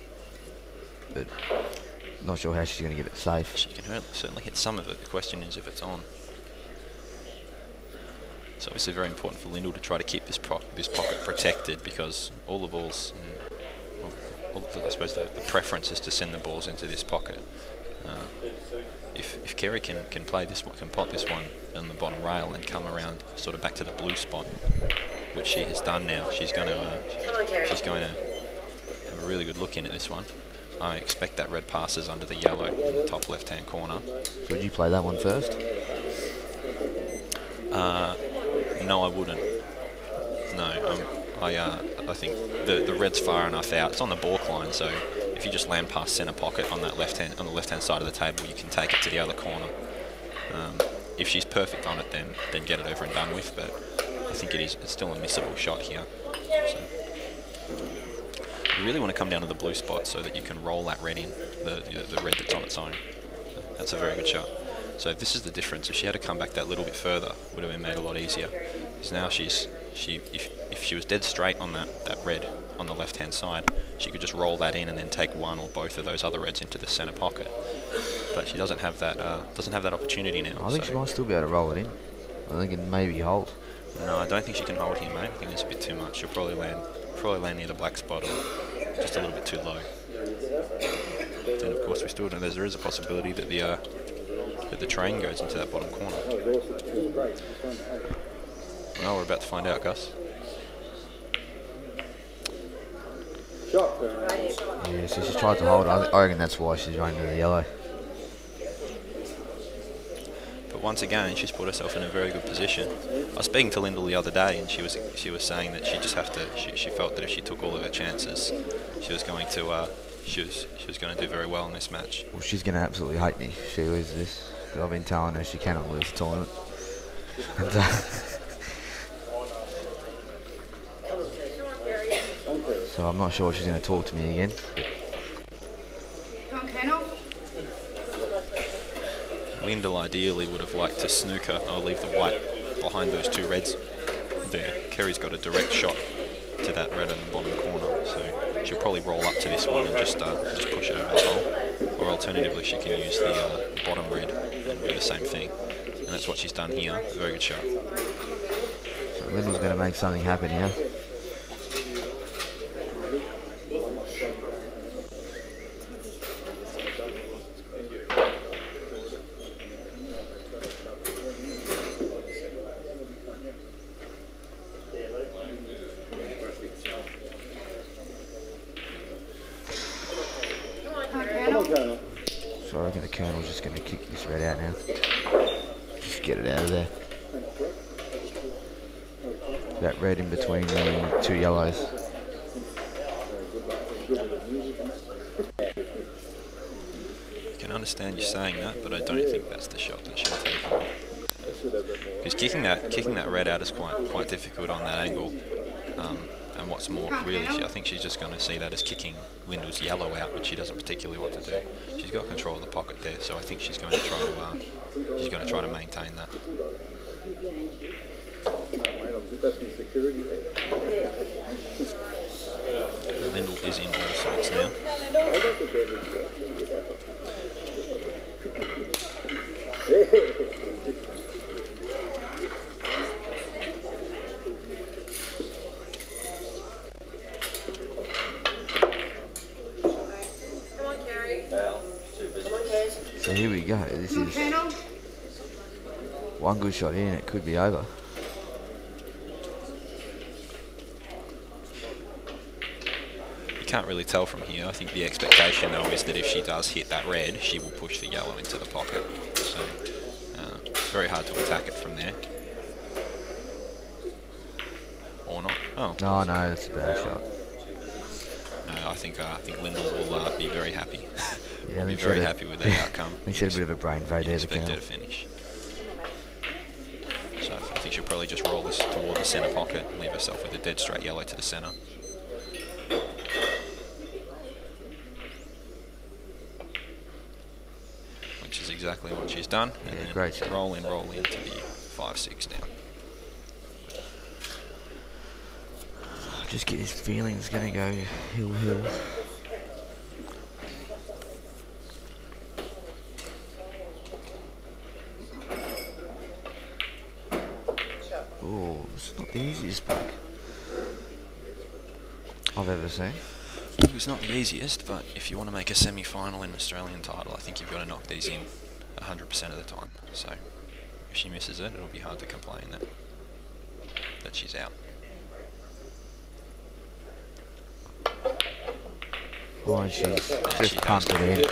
But not sure how she's going to get it safe. She can certainly hit some of it. The question is if it's on. It's obviously very important for Lyndall to try to keep this pocket protected, because all the balls, I suppose the preference is to send the balls into this pocket. If Kerri can play this one, can pot this one on the bottom rail and come around sort of back to the blue spot, which she has done now, she's going to have a really good look in at this one. I expect that red passes under the yellow in the top left-hand corner. So would you play that one first? No, I wouldn't. No, I think the red's far enough out. It's on the balk line, so if you just land past centre pocket on that on the left-hand side of the table, you can take it to the other corner. If she's perfect on it, then get it over and done with. But I think it's still a missable shot here. So you really want to come down to the blue spot so that you can roll that red in, the red that's on its own. That's a very good shot. So this is the difference. If she had to come back that little bit further, it would have been made a lot easier. Because now if she was dead straight on that red on the left-hand side, she could just roll that in and then take one or both of those other reds into the centre pocket. But she doesn't have that opportunity now. I think she might still be able to roll it in. I think it maybe hold. No, I don't think she can hold here, mate. I think it's a bit too much. She'll probably land near the black spot or just a little bit too low. Then of course we still know there is a possibility that the train goes into that bottom corner. Well, we're about to find out, Gus. Yeah, so she's tried to hold. I reckon that's why she's running to the yellow. But once again, she's put herself in a very good position. I was speaking to Lyndall the other day, and she was saying that she just she felt that if she took all of her chances, she was going to do very well in this match. Well, she's going to absolutely hate me if she loses this. I've been telling her she cannot lose the tournament. And, so I'm not sure she's going to talk to me again. Lyndall ideally would have liked to snooker or leave the white behind those 2 reds there. Kerri's got a direct shot to that red in the bottom corner, so she'll probably roll up to this one and just push it over the hole. Or alternatively, she can use the bottom red and do the same thing. And that's what she's done here. Very good shot. So Lyndall's going to make something happen here. So I reckon the Colonel's just going to kick this red out now. Just get it out of there. That red in between the 2 yellows. I can understand you saying that, but I don't think that's the shot that she'll take. Because kicking that red out is quite difficult on that angle. And what's more, really, I think she's just going to see that as kicking Lyndall's yellow out, which she doesn't particularly want to do. She's got control of the pocket there, so I think she's going to try to maintain that. Lyndall is in all sorts now. So here we go. This is one good shot in, it could be over. You can't really tell from here. I think the expectation though is that if she does hit that red, she will push the yellow into the pocket. So very hard to attack it from there. Or not. Oh. No, no, that's a bad shot. No, I think Lyndall will be very happy. Yeah, Be very happy with the outcome. I think she had a bit of a brain fade there, the Expect her Colonel. to finish. So I think she'll probably just roll this toward the centre pocket and leave herself with a dead straight yellow to the centre. Which is exactly what she's done. And Yeah, then great shot. roll in to the 5-6 down. Just get his feelings gonna go hill. Oh, it's not the easiest back I've ever seen. It was not the easiest, but if you want to make a semi-final in an Australian title, I think you've got to knock these in 100% of the time. So if she misses it, it'll be hard to complain that she's out. Oh, and she's And just she pumped goes it in.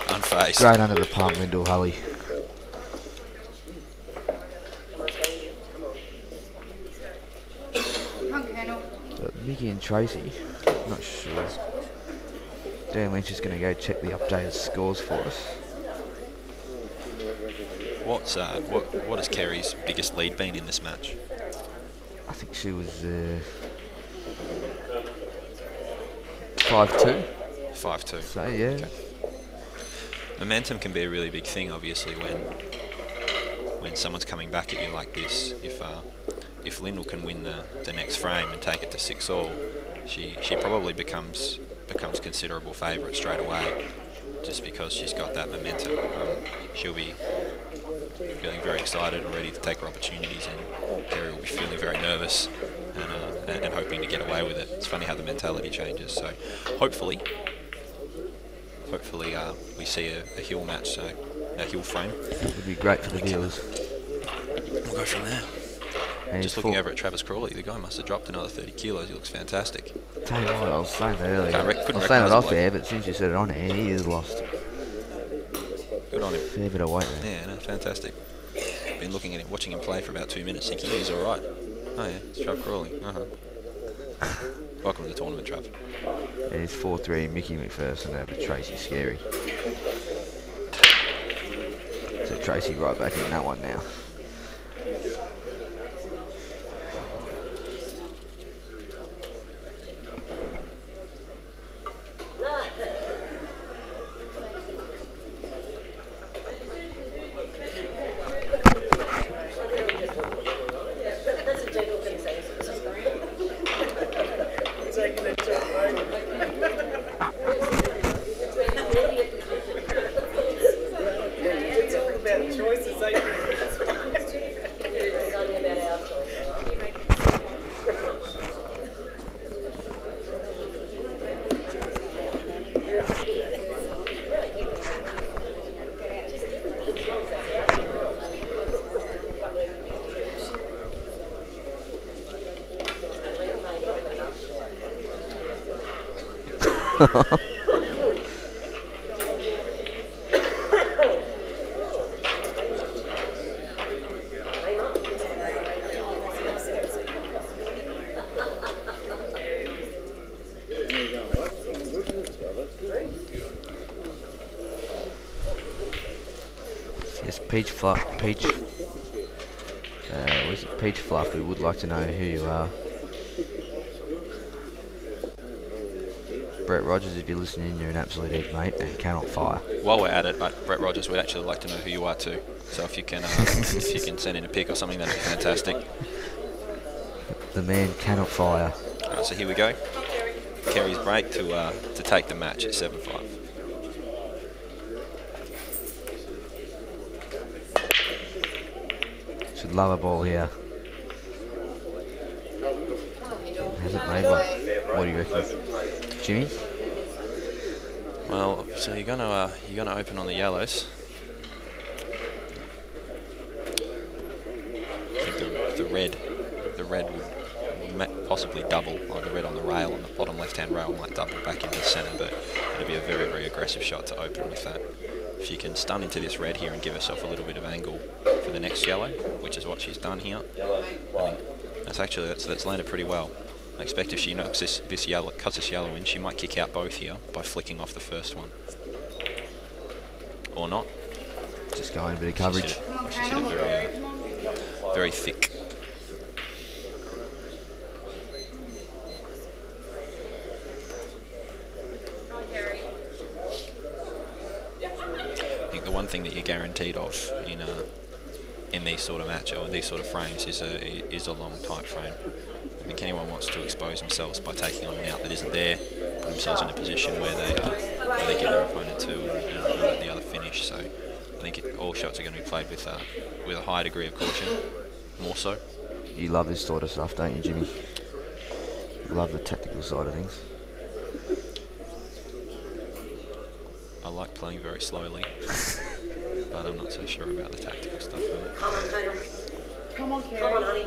unfazed. Great under the pump, Lyndall, Hulley. But Mickey and Tracy, not sure. Dan Lynch is going to go check the updated scores for us. What has Kerri's biggest lead been in this match? I think she was 5-2. 5-2. So yeah. Okay. Momentum can be a really big thing, obviously, when someone's coming back at you like this. If Lyndall can win the next frame and take it to 6-all, she probably becomes considerable favourite straight away, just because she's got that momentum. She'll be feeling very excited and ready to take her opportunities, and Kerri will be feeling very nervous and hoping to get away with it. It's funny how the mentality changes. So hopefully we see a hill match, so a hill frame. It would be great for the viewers. We'll go from there. And Just looking over at Travis Crawley, the guy must have dropped another 30 kilos. He looks fantastic. Tell you what, I was saying that earlier. I Couldn't was saying it recognise off the air, but since you said it on air, he is lost. Good on him. Fair bit of weight there. Yeah, no, fantastic. Been looking at him, watching him play for about 2 minutes, thinking he's all right. Oh yeah, it's Trav Crawley. Welcome to the tournament, Trav. It is 4-3 Mickey McPherson over Tracy Scary. So Tracy right back in that one now. Yes, Peach Fluff, Peach Fluff, we would like to know who you are. Brett Rogers, if you're listening, you're an absolute egg, mate, and cannot fire. While we're at it, Brett Rogers would actually like to know who you are too. So if you can, if you can send in a pic or something, that'd be fantastic. The man cannot fire. All right, so here we go. Kerri's break to take the match at 7-5. Should love a ball here. Hasn't made one. What do you reckon, Jimmy? Well, so you're gonna open on the yellows. I think the red would possibly double, like the red on the rail, on the bottom left-hand rail might double back into the centre, but it'd be a very, very aggressive shot to open with that. If she can stun into this red here and give herself a little bit of angle for the next yellow, which is what she's done here. I think that's landed pretty well. I expect if she knocks this yellow, cuts this yellow in, she might kick out both here by flicking off the first one. Or not. Just going a bit of coverage. She's hit it very thick. I think the one thing that you're guaranteed of in these sort of matches or these sort of frames is a long tight frame. I think anyone wants to expose themselves by taking on an out that isn't there, put themselves in a position where they get their opponent to and let the other finish. So I think all shots are going to be played with a high degree of caution, more so. You love this sort of stuff, don't you, Jimmy? You love the tactical side of things. I like playing very slowly, but I'm not so sure about the tactical stuff. Come on, Dunham. Come on, Kerri. Come on, honey.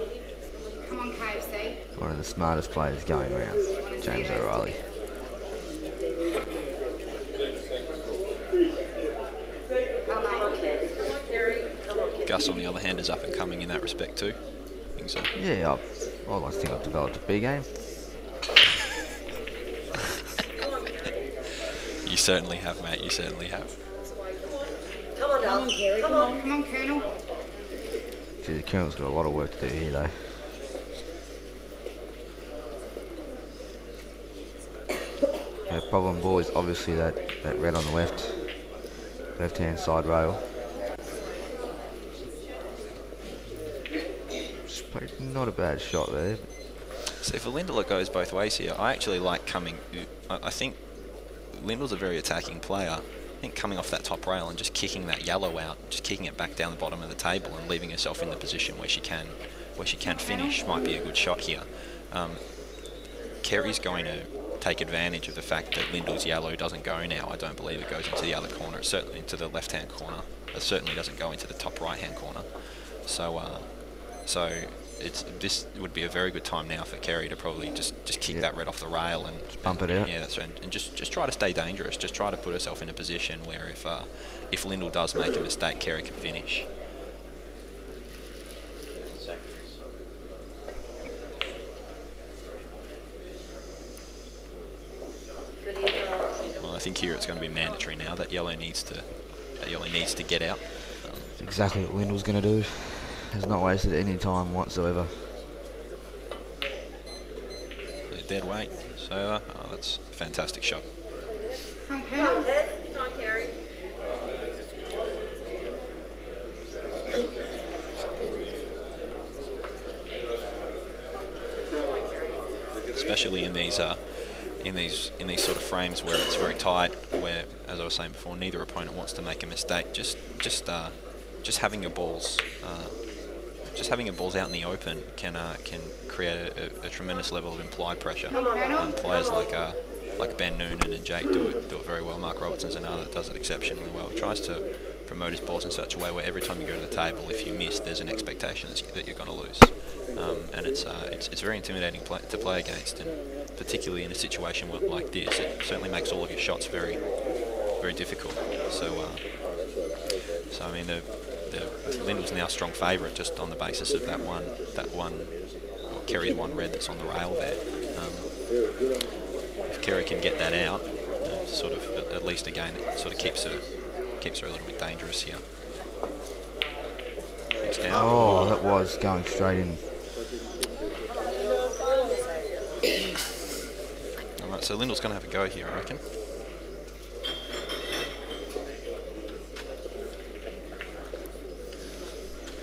Come on, KFC. One of the smartest players going around, James O'Reilly. Come on, Kerri. Come on. Gus, on the other hand, is up and coming in that respect too. I think so. Yeah, I like to think I've developed a big game. You certainly have, mate. You certainly have. Come on, Come on, Kerri. Come on. Come on, Colonel. Gee, the Colonel's got a lot of work to do here, though. Yeah, problem ball is obviously that red on the left-hand side rail. Just played not a bad shot there. So for Lyndall, it goes both ways here. I actually like coming. I think Lyndall's a very attacking player. I think coming off that top rail and just kicking that yellow out, just kicking it back down the bottom of the table and leaving herself in the position where she can finish might be a good shot here. Kerri's going to take advantage of the fact that Lyndall's yellow doesn't go now. I don't believe it goes into the other corner. It's certainly into the left-hand corner. It certainly doesn't go into the top right-hand corner. So this would be a very good time now for Kerri to probably just kick that red off the rail and bump it out. Yeah, that's right. And just try to stay dangerous. Just try to put herself in a position where if Lyndall does make a mistake, Kerri can finish. Well, I think here it's going to be mandatory now. That yellow needs to get out. That's exactly what Lyndall's going to do. Has not wasted any time whatsoever. Dead weight. So that's a fantastic shot. Come on, Come on, Colonel. Heath. Come on, Kerri. Especially in these sort of frames where it's very tight, where, as I was saying before, neither opponent wants to make a mistake. Just having your balls out in the open can create a tremendous level of implied pressure. Players like Ben Nunan and Jake do it very well. Mark Robertson's another that does it exceptionally well. He tries to promote his balls in such a way where every time you go to the table, if you miss, there's an expectation that you're going to lose. And it's very intimidating to play against, and particularly in a situation like this, it certainly makes all of your shots very, very difficult. So I mean, Lyndall's now a strong favourite just on the basis of that one, Kerri's one red that's on the rail there. If Kerri can get that out, sort of at least again, it sort of keeps her a little bit dangerous here. Oh, that was going straight in. Alright, so Lyndall's going to have a go here, I reckon.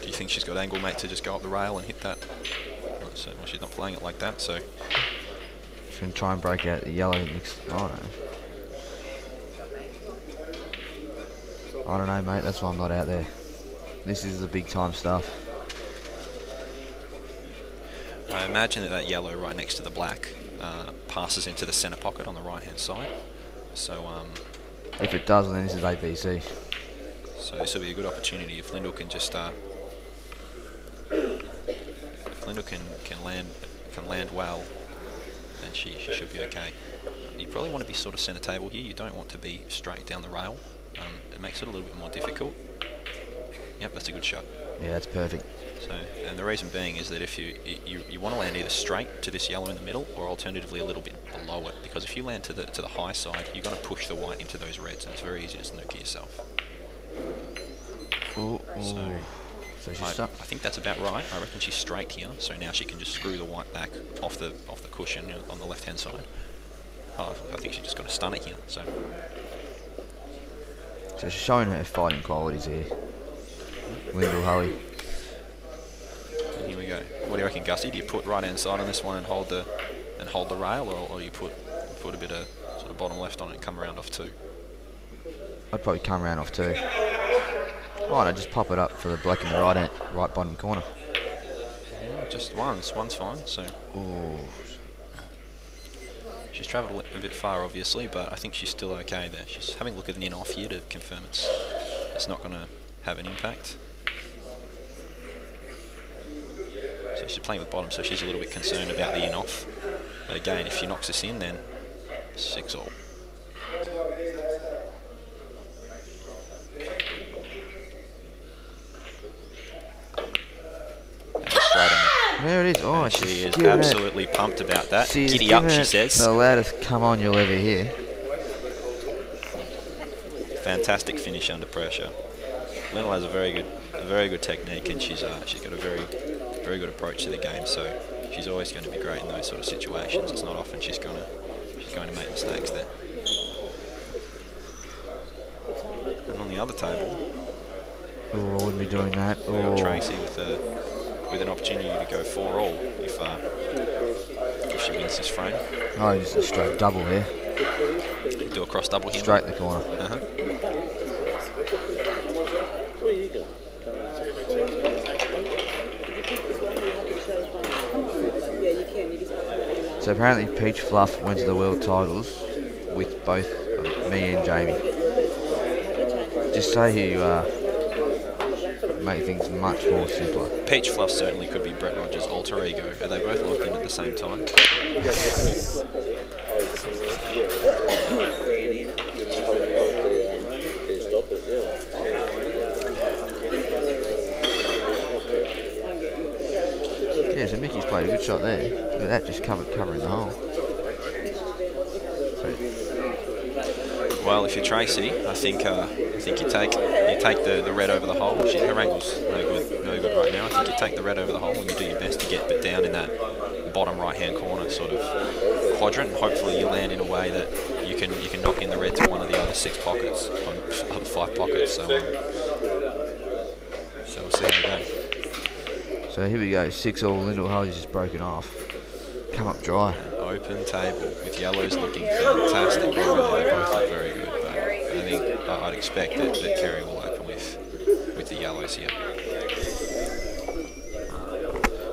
Do you think she's got angle, mate, to just go up the rail and hit that? So, well, she's not playing it like that, so... She's going to try and break out the yellow next... I don't know, mate. That's why I'm not out there. This is the big time stuff. I imagine that yellow right next to the black passes into the centre pocket on the right-hand side. So, if it does, then this is ABC. So this will be a good opportunity if Lyndall can just if Lyndall can land well, then she should be okay. You probably want to be sort of centre table here. You don't want to be straight down the rail. it makes it a little bit more difficult. Yep, that's a good shot. Yeah, that's perfect. So, and the reason being is that if you want to land either straight to this yellow in the middle, or alternatively a little bit below it, because if you land to the high side, you're going to push the white into those reds, and it's very easy to snooker yourself. Ooh, So she's I stuck. think that's about right. I reckon she's straight here, so now she can just screw the white back off the cushion on the left hand side. Oh, I think she's just got to stun it here. So So she's showing her fighting qualities here. Lyndall, Hulley. and here we go. What do you reckon, Gussie? Do you put right hand side on this one and hold the rail, or you put a bit of sort of bottom left on it and come around off two? I'd probably come around off two. Why not just pop it up for the black in the right bottom corner? Yeah, just one's fine. So Ooh. she's travelled a bit far, obviously, but I think she's still okay there. She's having a look at an in-off here to confirm it's not going to have an impact. So she's playing with bottom, so she's a little bit concerned about the in-off. But again, if she knocks this in, then 6-all. And straight on There it is. Oh, and she she's is giving absolutely pumped about that. She's Giddy up, giving she it says. the loudest come on you'll ever hear. Fantastic finish under pressure. Lyndall has a very good technique, and she's got a very good approach to the game. So she's always going to be great in those sort of situations. It's not often she's going to make mistakes there. And on the other table, Oh, I wouldn't be doing that. we got Oh, Tracy with an opportunity to go 4-all if she wins this frame. oh, just a straight double here. Do a cross double here. Straight in the corner. Uh-huh. So apparently Peach Fluff wins the world titles with both me and Jamie. Just say who you are. Make things much more simpler. Peach Fluff certainly could be Brett Rogers' alter ego. Are they both locked in at the same time? Yeah, so Mickey's played a good shot there. Look at that, just covering the hole. Well, if you're Tracy, I think you take the red over the hole. Her angle's no good right now. I think you take the red over the hole and you do your best to get down in that bottom right-hand corner sort of quadrant. And hopefully you land in a way that you can knock in the red to one of the other 6 pockets, other 5 pockets. So we'll see how we go. So here we go, 6-all. Lyndall Hulley's just broken off. Come up dry. Open table with yellows looking fantastic. They both look very good, but I think I'd expect that Kerri will open with the yellows here.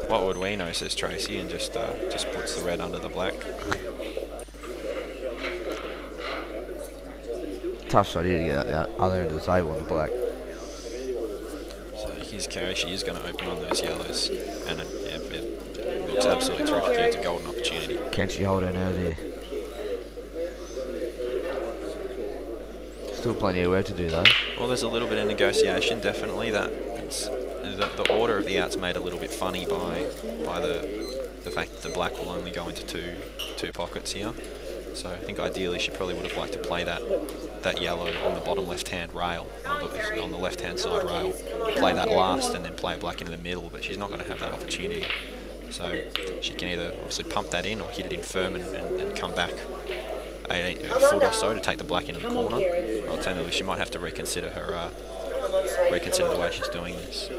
What would we know, says Tracy, and just puts the red under the black. Tough shot here to get out the other end of the table on the black. So here's Kerri. She is going to open on those yellows, and it looks absolutely terrific. It's a golden opportunity. Can she hold her nose here? Still plenty of work to do though. Well, there's a little bit of negotiation, definitely. The order of the out's made a little bit funny by the fact that the black will only go into two pockets here. So I think ideally she probably would have liked to play that yellow on the bottom left-hand rail, on the left-hand side rail, play that last and then play black into the middle, but she's not going to have that opportunity. So she can either obviously pump that in or hit it in firm and come back a foot or so to take the black into the corner. Alternatively, she might have to reconsider the way she's doing this.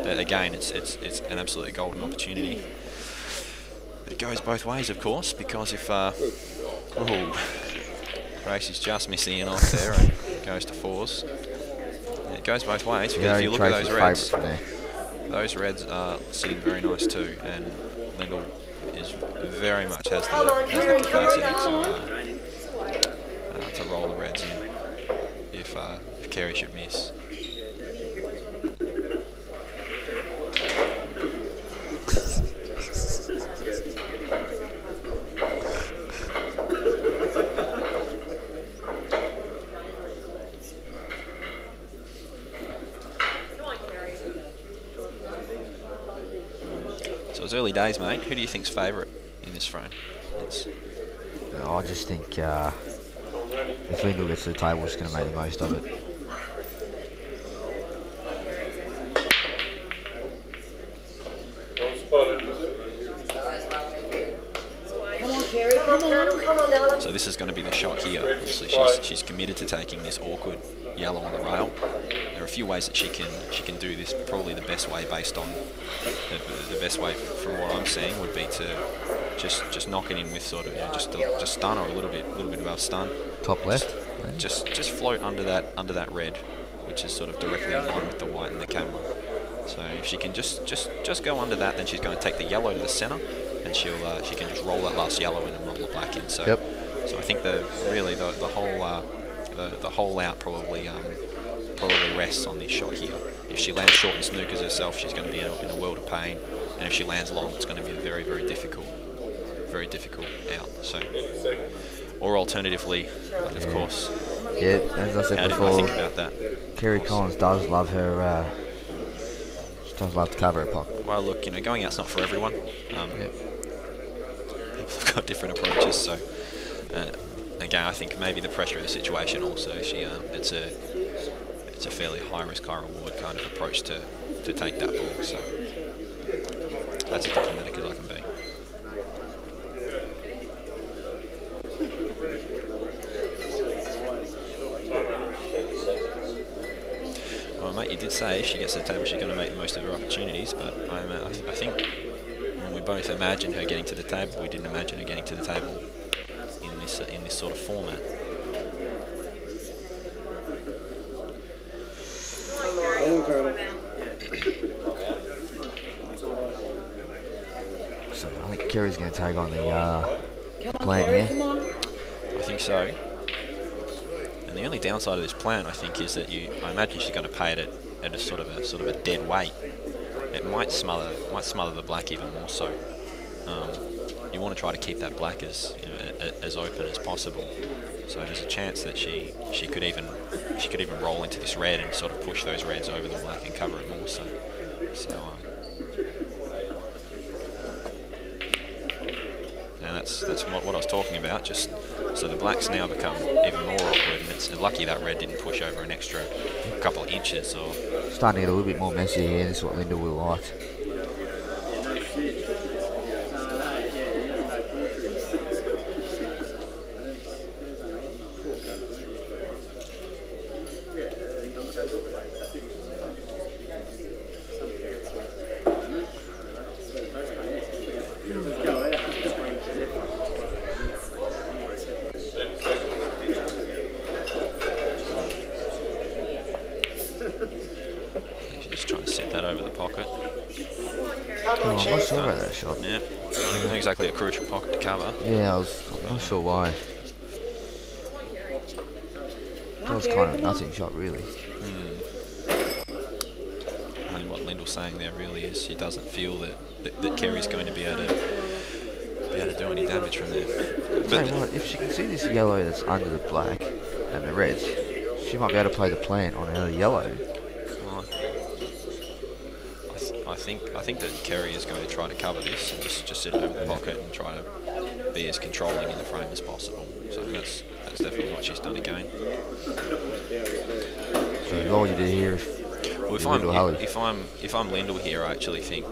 But again, it's an absolutely golden opportunity. It goes both ways, of course, because if Tracy's just missing in off there and goes to 4s. It goes both ways because if you look at those reds are sitting very nice too, and Lyndall is very much has the capacity to roll the reds in if Kerri should miss. it's early days, mate. Who do you think's favourite in this frame? I just think if Lyndall gets to the table, it's going to make the most of it. Come on, Kerri. Come on, Delahunty. So this is going to be the shot here. Obviously, she's committed to taking this awkward yellow on the rail. There are a few ways that she can do this. Probably the best way, based on the best way from what I'm seeing, would be to just knock it in with sort of just stun, or a little bit above stun. Top left. Just float under that red, which is sort of directly in line with the white in the camera. So if she can just go under that, then she's going to take the yellow to the centre, and she can just roll that last yellow in and roll the black in. So so I think the whole out probably rests on this shot here. If she lands short and snookers herself, she's going to be in a world of pain, and if she lands long, it's going to be a very, very difficult out. So, or alternatively, but of course, yeah, as I said before, how do you think about that? Kerri Collins does love her. She does love to cover her pocket. Well, look, going out's not for everyone. People have got different approaches. So, again, I think maybe the pressure of the situation also. It's a fairly high risk, high reward kind of approach to take that ball. So that's as diplomatic as I can be. Well, mate, you did say if she gets to the table, she's going to make the most of her opportunities. But I think when we both imagined her getting to the table, we didn't imagine her getting to the table in this sort of format. So I think Kerri's going to take on the plant here. I think so. And the only downside of this plan, I think, is that I imagine she's going to pay it at a sort of a dead weight. It might smother the black even more so. You want to try to keep that black as open as possible. So there's a chance that she could even roll into this red and sort of push those reds over the black and cover it more so. And that's what I was talking about. Just so the black's now become even more awkward, and it's lucky that red didn't push over an extra couple of inches. Or starting to get a little bit more messy here. This is what Lyndall will like. I'm not sure about that shot. Yeah, not exactly a crucial pocket to cover. Yeah, I'm not sure why. That was kind of a nothing shot, really. Only what Lyndall's saying there really is she doesn't feel that Kerri's going to be able to do any damage from there. But what, if she can see this yellow that's under the black and the reds, she might be able to play the plant on her yellow. I think that Kerri is going to try to cover this and just sit it over the pocket and try to be as controlling in the frame as possible. So that's definitely what she's done again. So all you do here is if I'm Lyndall here, I actually think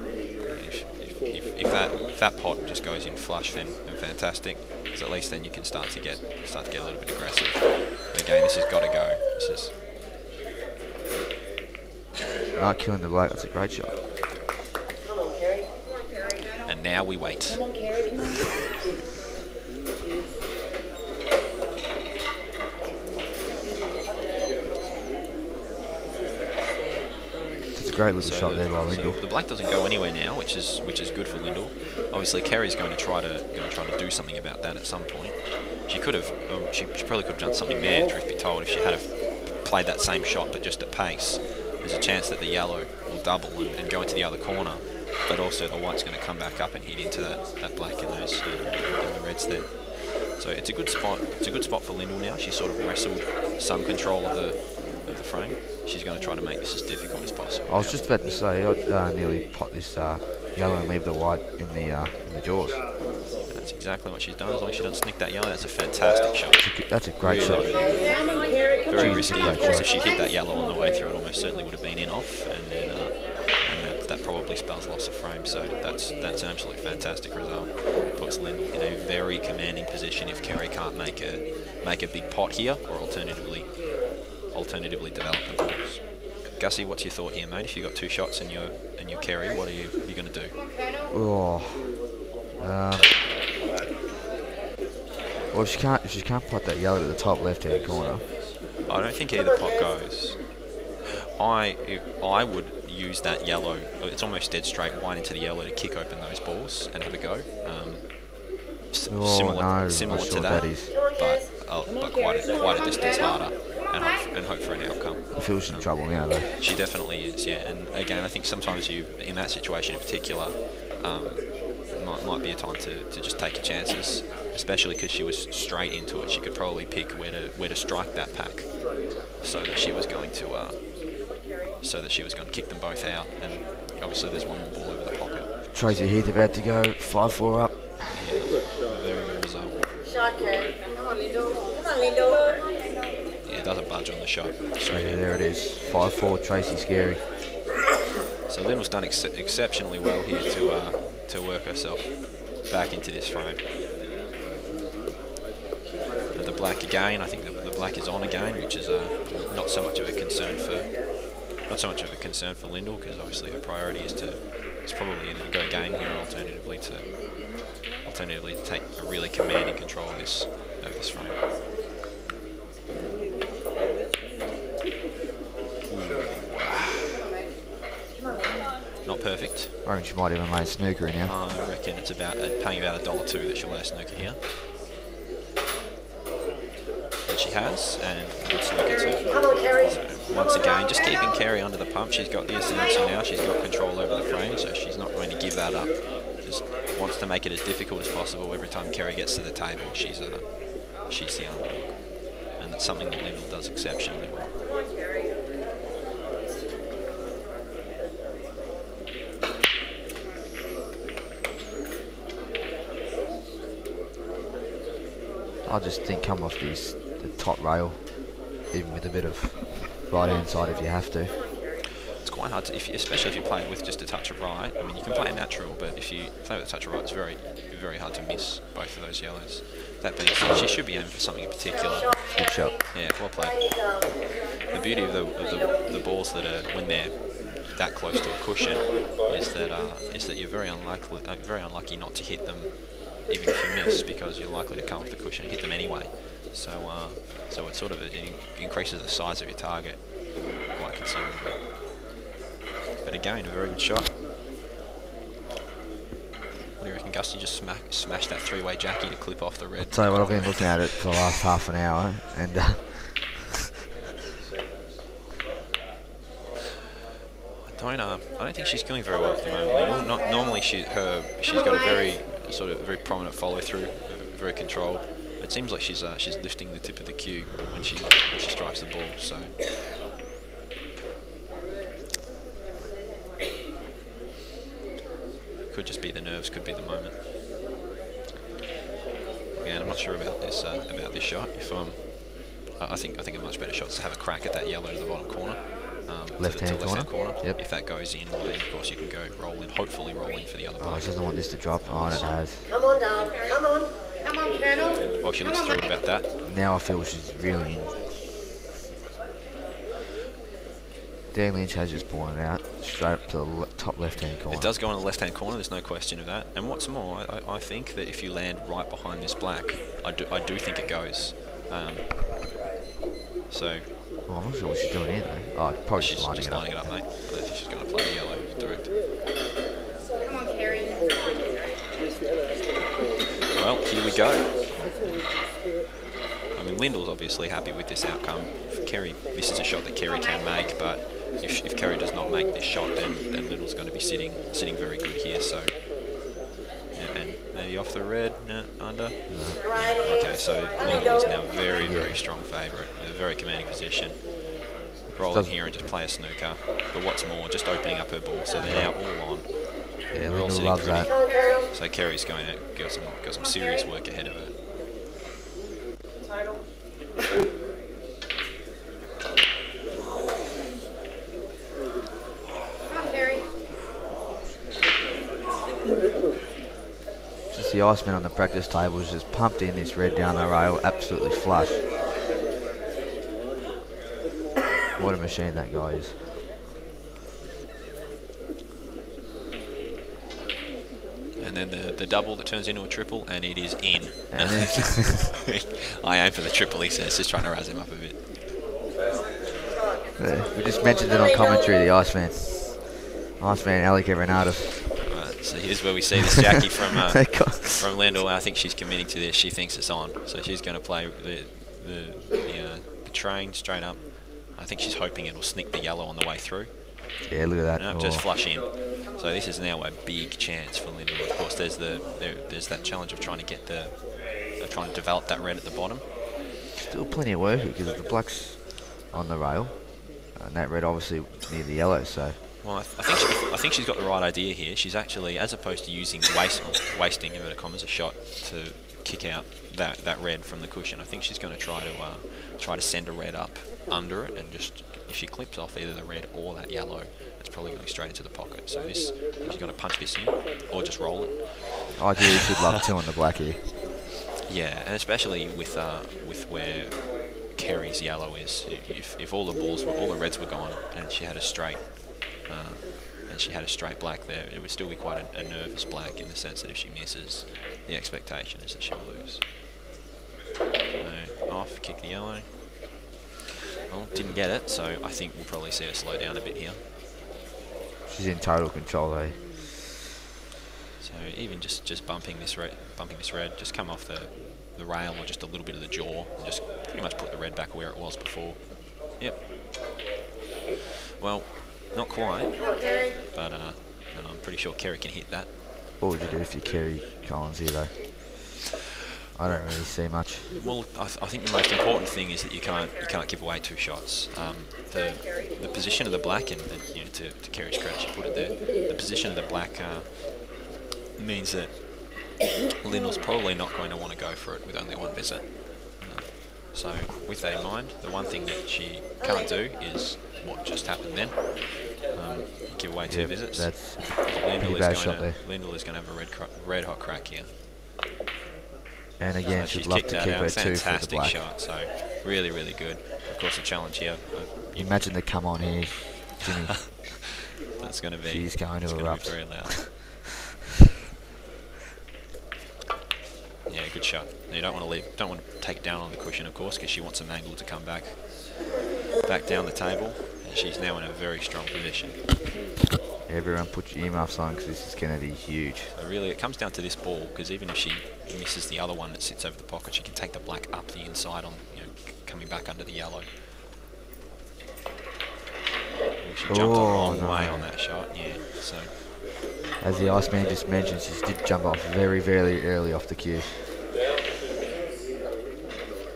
if that pot just goes in flush, then fantastic. Because at least then you can start to get a little bit aggressive. But again, this has got to go. This is not killing the black. That's a great shot. And now we wait. Come on, Kerri. Come on. It's a great little shot there by Lyndall. The black doesn't go anywhere now, which is good for Lyndall. Obviously, Kerri's going to try to do something about that at some point. She could have, she probably could have done something there, truth be told, if she had have played that same shot but just at pace. There's a chance that the yellow will double and go into the other corner. But also the white's going to come back up and hit into that black and those and the reds there. So it's a good spot. It's a good spot for Lyndall now. She's sort of wrestled some control of the frame. she's going to try to make this as difficult as possible. I was just about to say, I'd nearly pot this yellow and leave the white in the jaws. That's exactly what she's done. As long as she doesn't snick that yellow, that's a fantastic shot. That's a great shot. Very risky. If she hit that yellow on the way through, it almost certainly would have been in off, and then that probably spells loss of frame. So that's an absolutely fantastic result. Puts Lyndall in a very commanding position if Kerri can't make a big pot here, or alternatively develop the balls. Gussie, what's your thought here, mate? If you've got 2 shots and you're Kerri, what are you going to do? Oh. Well, if she can't pot that yellow to the top left-hand corner. I don't think either pot goes. I would use that yellow. It's almost dead straight white into the yellow to kick open those balls and have a go. Similar to that, but quite a distance harder, and hope for an outcome. I feel she's in trouble now, though. She definitely is, yeah. And again, I think sometimes in that situation in particular, might be a time to just take your chances, especially because she was straight into it. She could probably pick where to strike that pack, so that she was going to kick them both out. And obviously, there's one more ball over the pocket. Tracy Heath about to go 5-4 up. Yeah, very good result. Shot, Kerri. Come on, Lyndall. Come on, Lyndall. Yeah, doesn't budge on the shot. Yeah, there it is. 5-4, Tracy Scary. So Lyndall's done exceptionally well here to work herself back into this frame. And the black again, I think the black is on again, which is not so much of a concern for Lyndall, because obviously her priority is probably either to go game here or alternatively to take a really commanding control of this frame. Not perfect. I reckon she might even lay a snooker in now. I reckon it's paying about $1.02 that she'll lay a snooker here. And she has, and good snooker too. Come on, Kerri. So once again, just keeping Kerri under the pump. She's got the ascendancy now. She's got control over the frame, so she's not going to give that up. Just wants to make it as difficult as possible. Every time Kerri gets to the table, she's the underdog, and that's something that Lyndall does exceptionally well. I just think come off the top rail, even with a bit of right hand side if you have to. It's quite hard to, especially if you play with just a touch of right. I mean, you can play natural, but if you play with a touch of right, it's very, very hard to miss both of those yellows. That being said, she should be aiming for something in particular. Good shot. Yeah, well played. The beauty of the balls that are when they're that close to a cushion is that you're very unlucky not to hit them, even if you miss, because you're likely to come off the cushion and hit them anyway. So it sort of increases the size of your target quite considerably. But again, a very good shot. What do you reckon, Gus? You just smash that 3-way Jackie to clip off the red. I'll tell you what, I've been looking at it for the last half an hour, and I don't think she's going very well at the moment. Normally she's got a very prominent follow through, very controlled. It seems like she's lifting the tip of the cue when she strikes the ball. So could just be the nerves, could be the moment. Again, I'm not sure about this shot. If I think a much better shot is to have a crack at that yellow to the bottom corner. Left-hand corner. Yep. If that goes in, then of course you can go hopefully roll in for the other she doesn't want this to drop. Oh, it has. Come on, darling. Come on. Come on, Colonel. Well, she looks thrilled about that. Now I feel she's really in. Dan Lynch has just pointed out straight up to the top left-hand corner. It does go on the left-hand corner. There's no question of that. And what's more, I think that if you land right behind this black, I do think it goes. So. Oh, I'm not sure what she's doing here though. Oh, probably she's lining just lining it up, mate. I don't think she's going to play yellow direct. Come on, Kerri. Well, here we go. I mean, Lyndall's obviously happy with this outcome. For Kerri, this is a shot that Kerri can make, but if Kerri does not make this shot, then Lyndall's going to be sitting very good here. So, and maybe off the red, no, under. No. Okay, so Lyndall is now very strong favourite, a very commanding position. roll in here and just play a snooker. But what's more, just opening up her ball, so they're now all on. Yeah, We're all Lyndall sitting loves pretty. that. So Kerri's going to got some serious work ahead of her. Come on, Kerri. Just the Iceman on the practice table has just pumped in this red down the rail, absolutely flush. What a machine that guy is. And then the double that turns into a triple, and it is in. And I aim for the triple, he says, just trying to razz him up a bit. we just mentioned it on commentary, the Iceman. Iceman, Alec Evernatus. Right, so here's where we see this Jackie from Lyndall. I think she's committing to this. She thinks it's on, so she's going to play the train straight up. I think she's hoping it'll sneak the yellow on the way through. Yeah, look at that. No, just flush in. So this is now a big chance for Lyndall. Of course, there's that challenge of trying to get trying to develop that red at the bottom. Still plenty of work because the black's on the rail, and that red obviously near the yellow. So. Well, I think she's got the right idea here. She's actually, as opposed to using wasting inverted commas a shot to kick out that red from the cushion, I think she's going to try to send a red up under it, and just if she clips off either the red or that yellow, it's probably going straight into the pocket. So this, she's going to punch this in or just roll it. Ideally, she'd love two on the black here. Yeah, and especially with where Kerri's yellow is. If all the reds were gone and she had a straight. And she had a straight black there, it would still be quite a nervous black, in the sense that if she misses, the expectation is that she'll lose. So off, kick the yellow. Well, didn't get it, so I think we'll probably see her slow down a bit here. She's in total control though. So even just bumping this red, just come off the rail or just a little bit of the jaw, and just pretty much put the red back where it was before. Yep. Well, not quite, but I'm pretty sure Kerri can hit that. What would you do if you Kerri Collins here though? I don't really see much. Well, I think the most important thing is that you can't give away two shots. The position of the black, and you know, to Kerri's credit, she put it there. The position of the black means that Lyndall's probably not going to want to go for it with only one visit. So with that in mind, the one thing that she can't do is what just happened then. Give away two visits. That's Lyndall bad shot there. Lyndall is going to have a red hot crack here. And again, So she'd love to keep her two for the Fantastic black. shot. So really, really good. Of course, the challenge here. Imagine the come on here, Jimmy. That's going to be. She's going to erupt. Be very loud. Yeah, good shot. You don't want to take it down on the cushion, of course, because she wants some angle to come back down the table, and she's now in a very strong position. Everyone put your earmuffs on because this is going to be huge. So really, it comes down to this ball, because even if she misses the other one that sits over the pocket, she can take the black up the inside on, coming back under the yellow. She jumped a long way on that shot, yeah. So. As the Iceman just mentioned, she did jump off very, very early off the cue.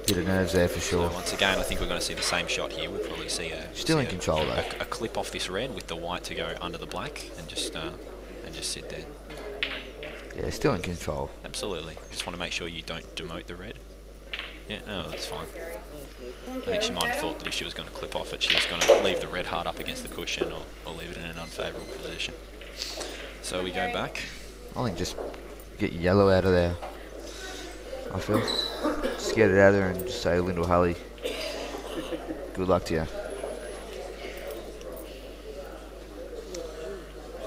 Bit of nerves there for sure. So once again, I think we're going to see the same shot here. We'll probably see still in control though. A clip off this red with the white to go under the black, and just sit there. Yeah, still in control. Absolutely. Just want to make sure you don't demote the red. Yeah, no, that's fine. I think she might have thought that if she was going to clip off it, she was going to leave the red hard up against the cushion, or leave it in an unfavourable position. So we go back. I think just get your yellow out of there, I feel. Just get it out of there and just say, Lyndall, Hulley, good luck to you.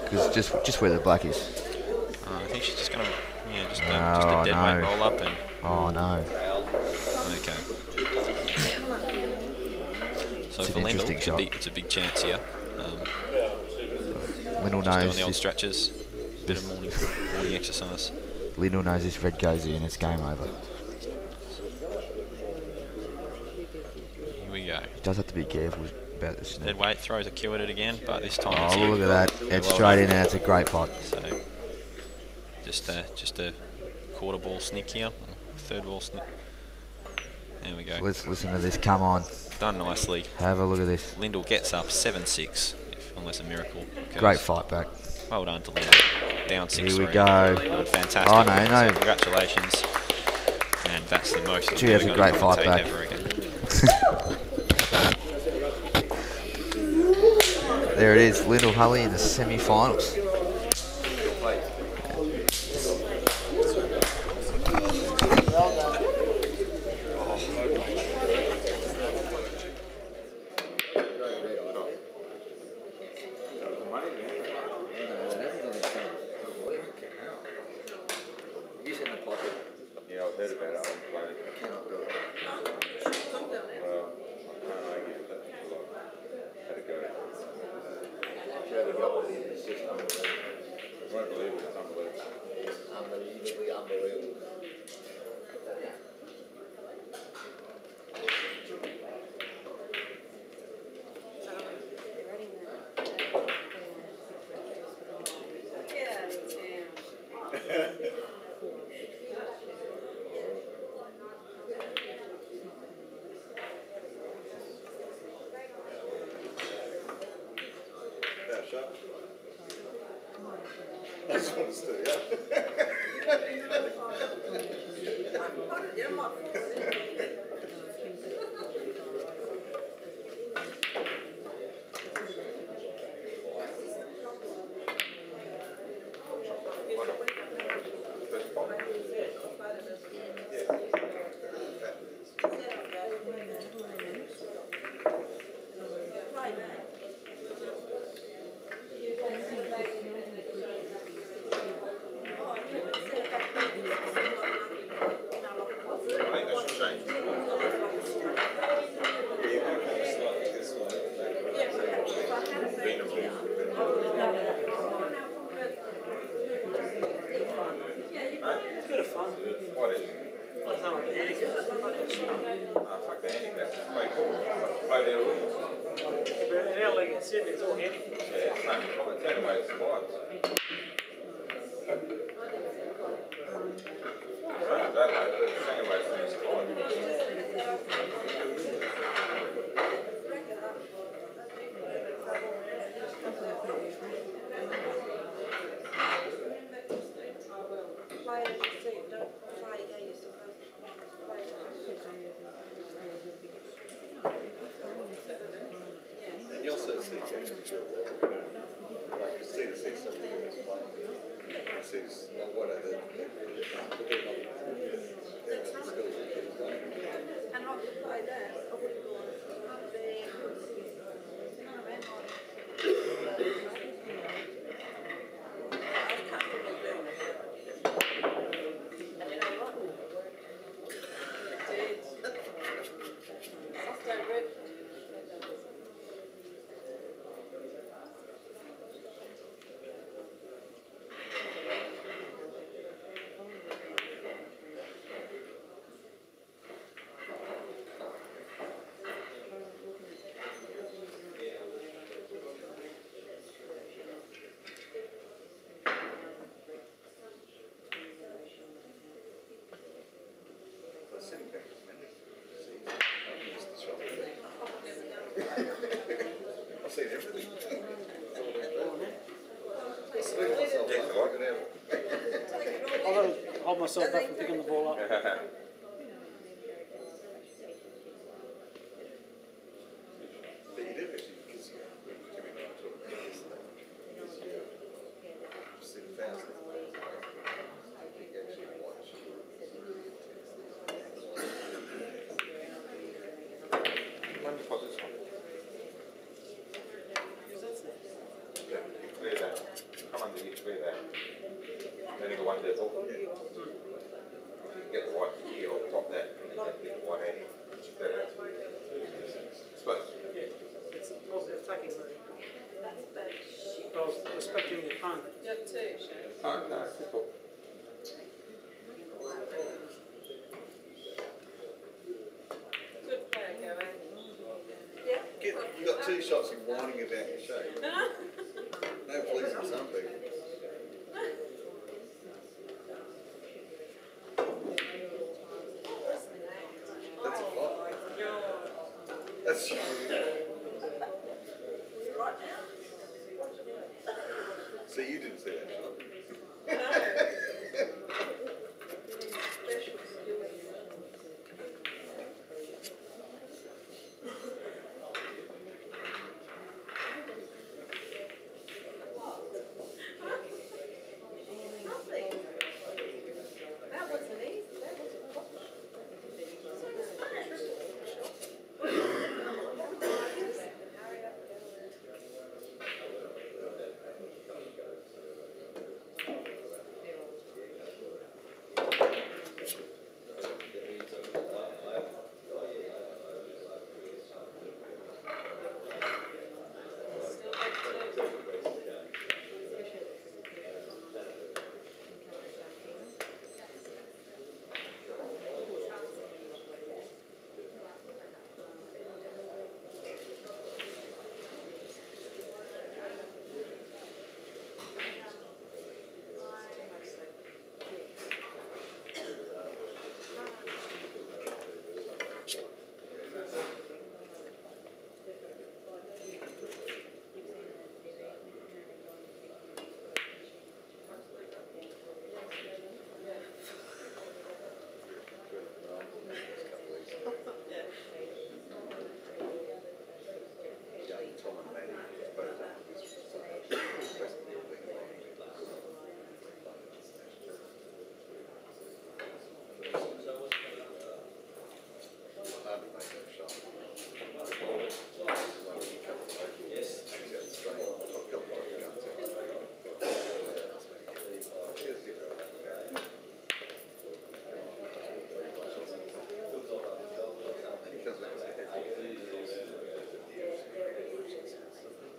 Because just where the black is. I think she's just going to, just a dead weight roll up and... Oh no. Okay. So for Lyndall, it's a big chance here. Lyndall just knows doing the old stretches, bit of morning exercise. Lyndall knows this red goes in, it's game over. Here we go. He does have to be careful about this. Dead weight, throws a cue at it again, but this time it's look at that. It's straight in and it's a great pot. So just a quarter ball snick here, third ball snick. There we go. Let's listen to this, come on. Done nicely. Have a look at this. Lyndall gets up 7-6, unless a miracle occurs. Great fight back. Well done to Lyndall. Down 6-3. Here we go. Fantastic. Oh, no, no. So congratulations. And that's the most Gee, that's a great fight back. ever again. There it is, Lyndall Hulley in the semi-finals. That's what it's doing, yeah. I've seen everything. I've got to hold myself back from picking the ball up. You got 2 shots in whining about your shape. No pleasing some people. That's a flop. So you didn't see that shot? That wasn't easy. That was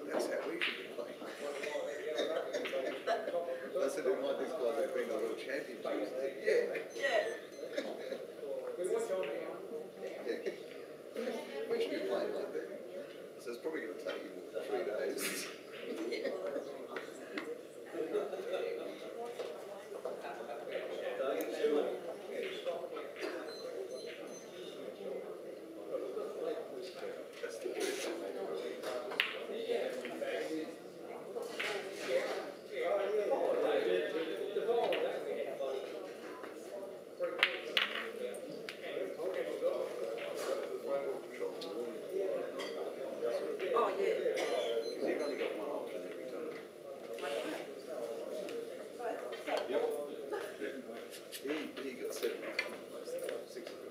That's how we should be playing. I said, it might this guy they've been a little champion. Yeah. We should be playing like that. So it's probably going to take you 3 days. That's the truth. Oh, yeah. Because you've only got one option every time. He got 7 options, 6 of them.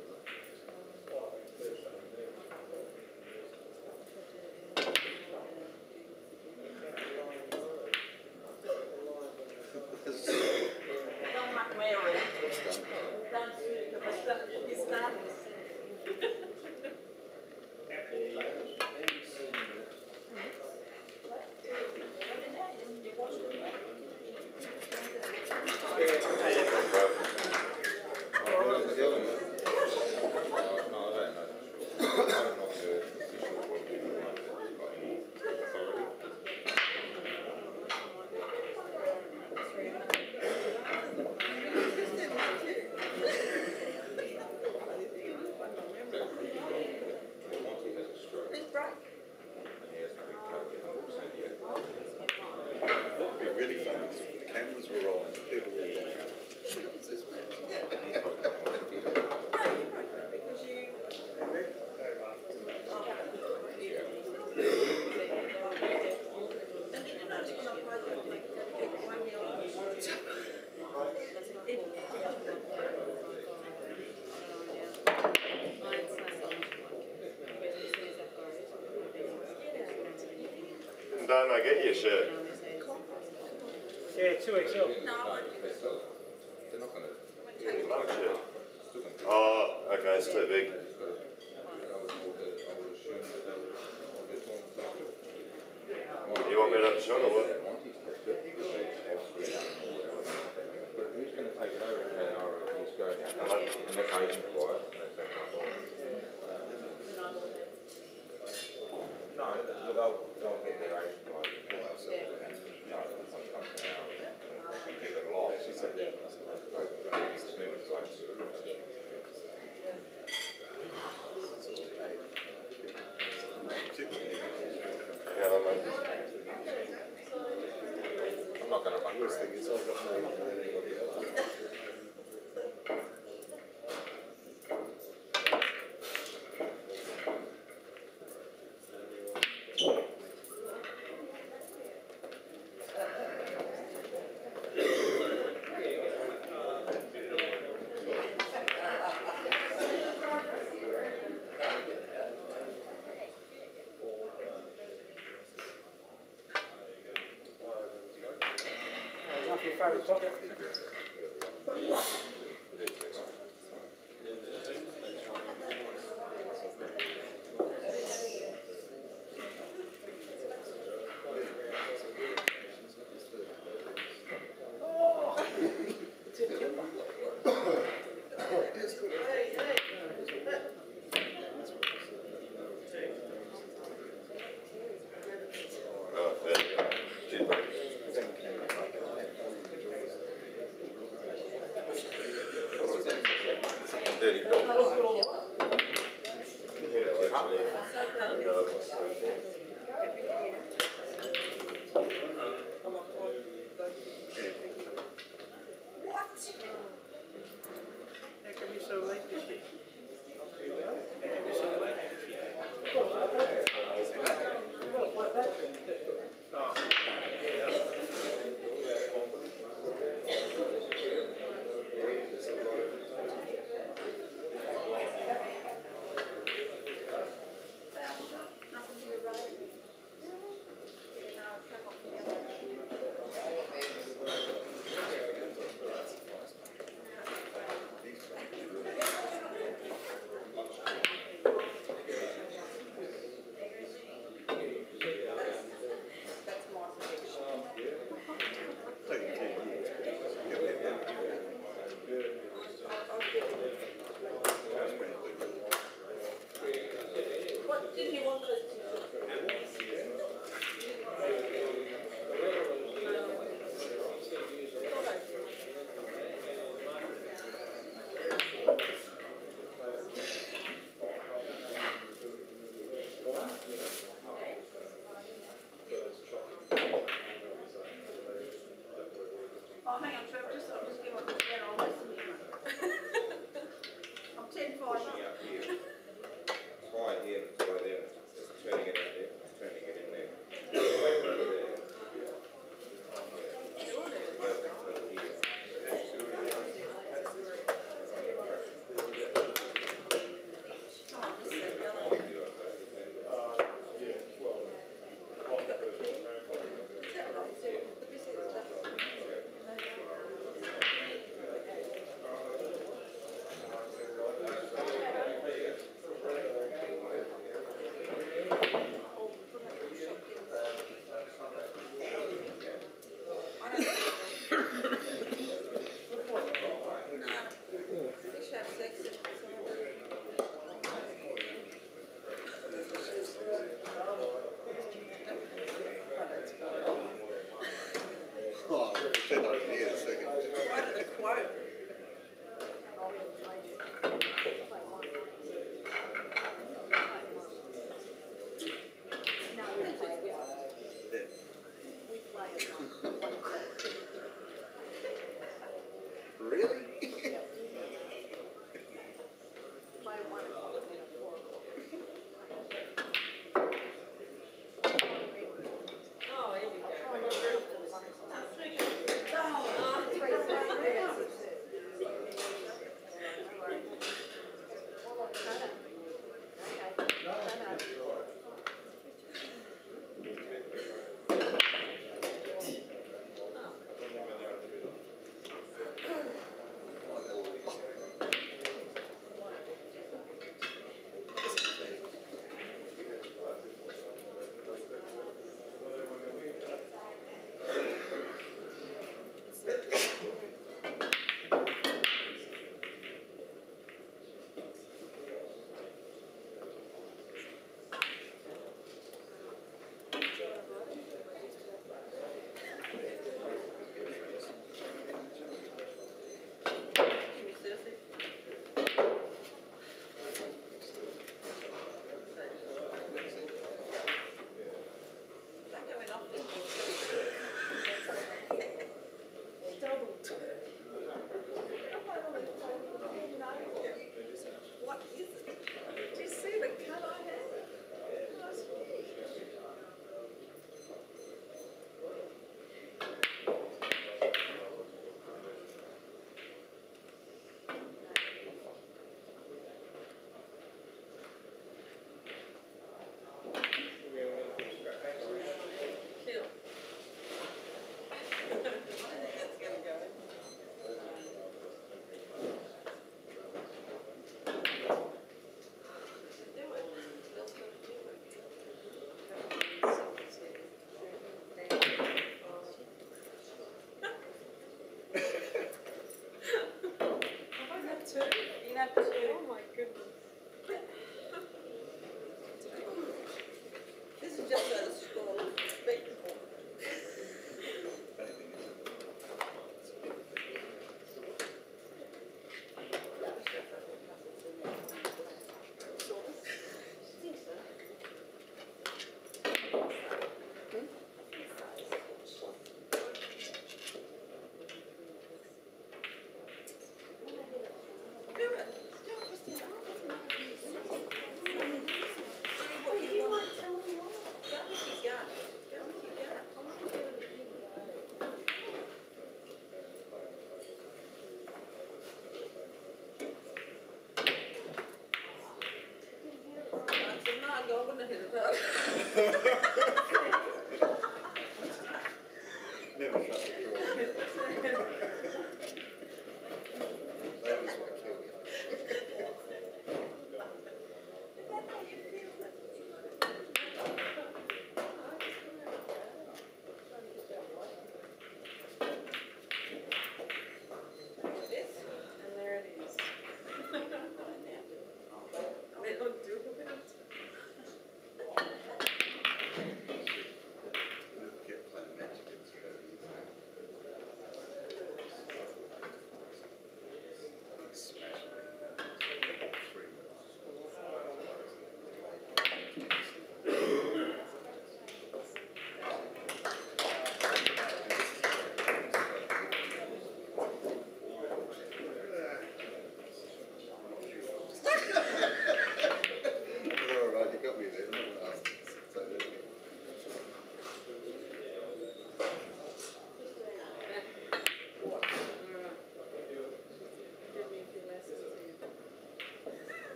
Don't like Mary. Don't shoot him. It's not. It'd be really fun if the cameras were rolling, people were going, what's this man? Don't I get your shirt? Yeah, 2XL. Long shirt. Oh, okay, it's too big. You want me to have a shot or what? Who's going to take it over in an hour if he's going unless agent for it? No, they'll get their agent for it. No, it's not going to an hour. We give it a lot. It's moving close. Yeah, I I'm not going to run Worst thing around. is I've got more than anybody else.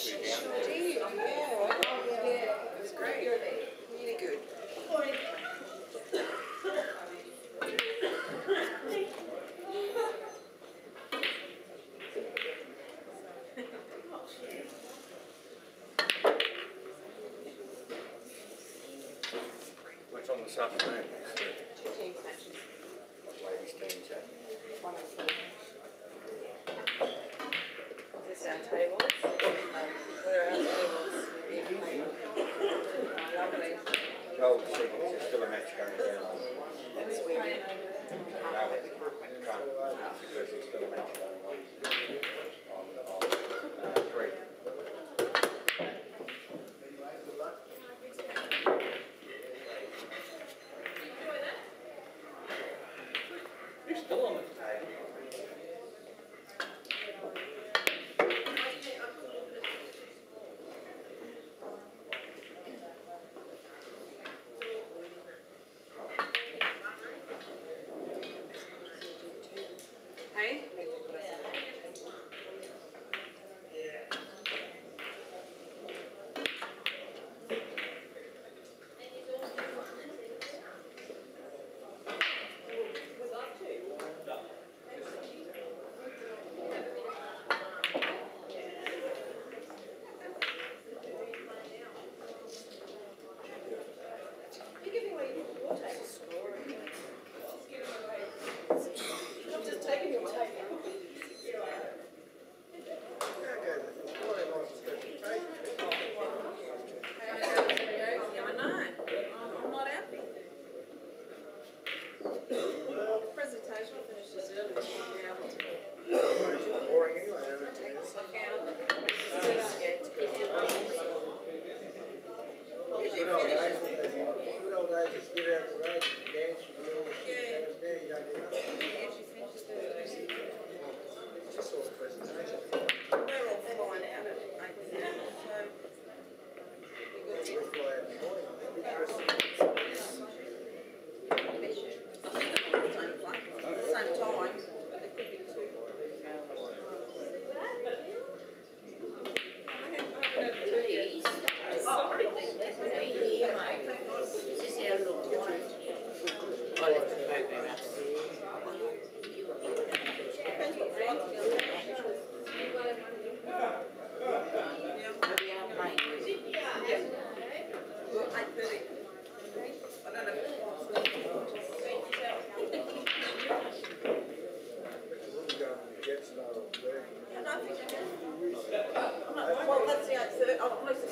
It was great. Really good. What's on this afternoon? Two team matches. Ladies' team chat. One of them. This is our tables. Where are our tables? Lovely. Gold signals, there's still a match going down. That's weird. No, because there's still a match going on 3. You're still on the table. Hey? You're giving away your table score. I'm just taking your table. Yeah, I know. I'm not happy. The presentation finishes early. I'll be able to. Boring anyway, Take this look out. Still scared to get out. Good old days, just get out the road, dance, you know, there, you don't do nothing. Just saw the presentation. We're all flying out at 8 now, so We fly out in the morning, I think. same time, but there could be two. Sorry. Well, that's the answer. I'll place it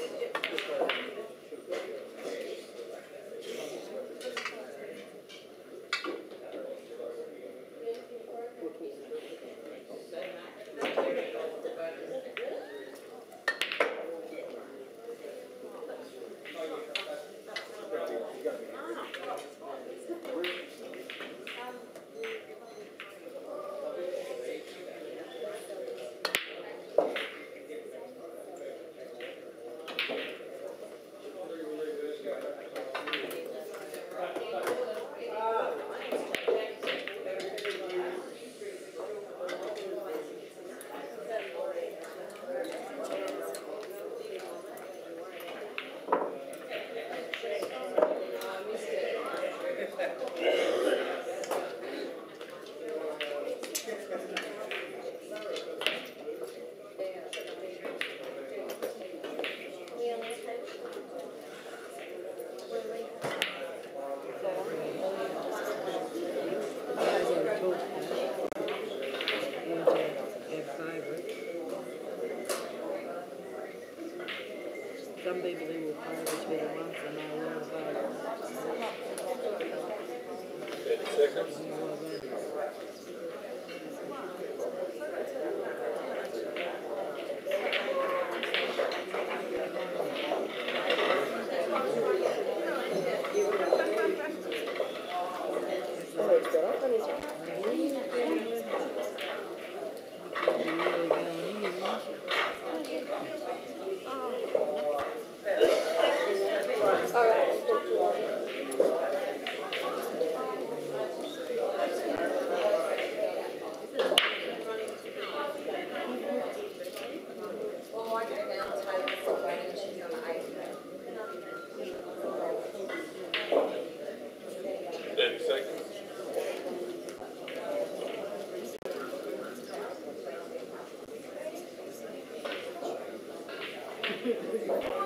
Some people who will pay each other once and they will vote. 30 seconds. Yeah.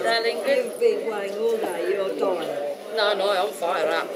Darling, good. You've been playing all day, you're tired. No, I'm fired up.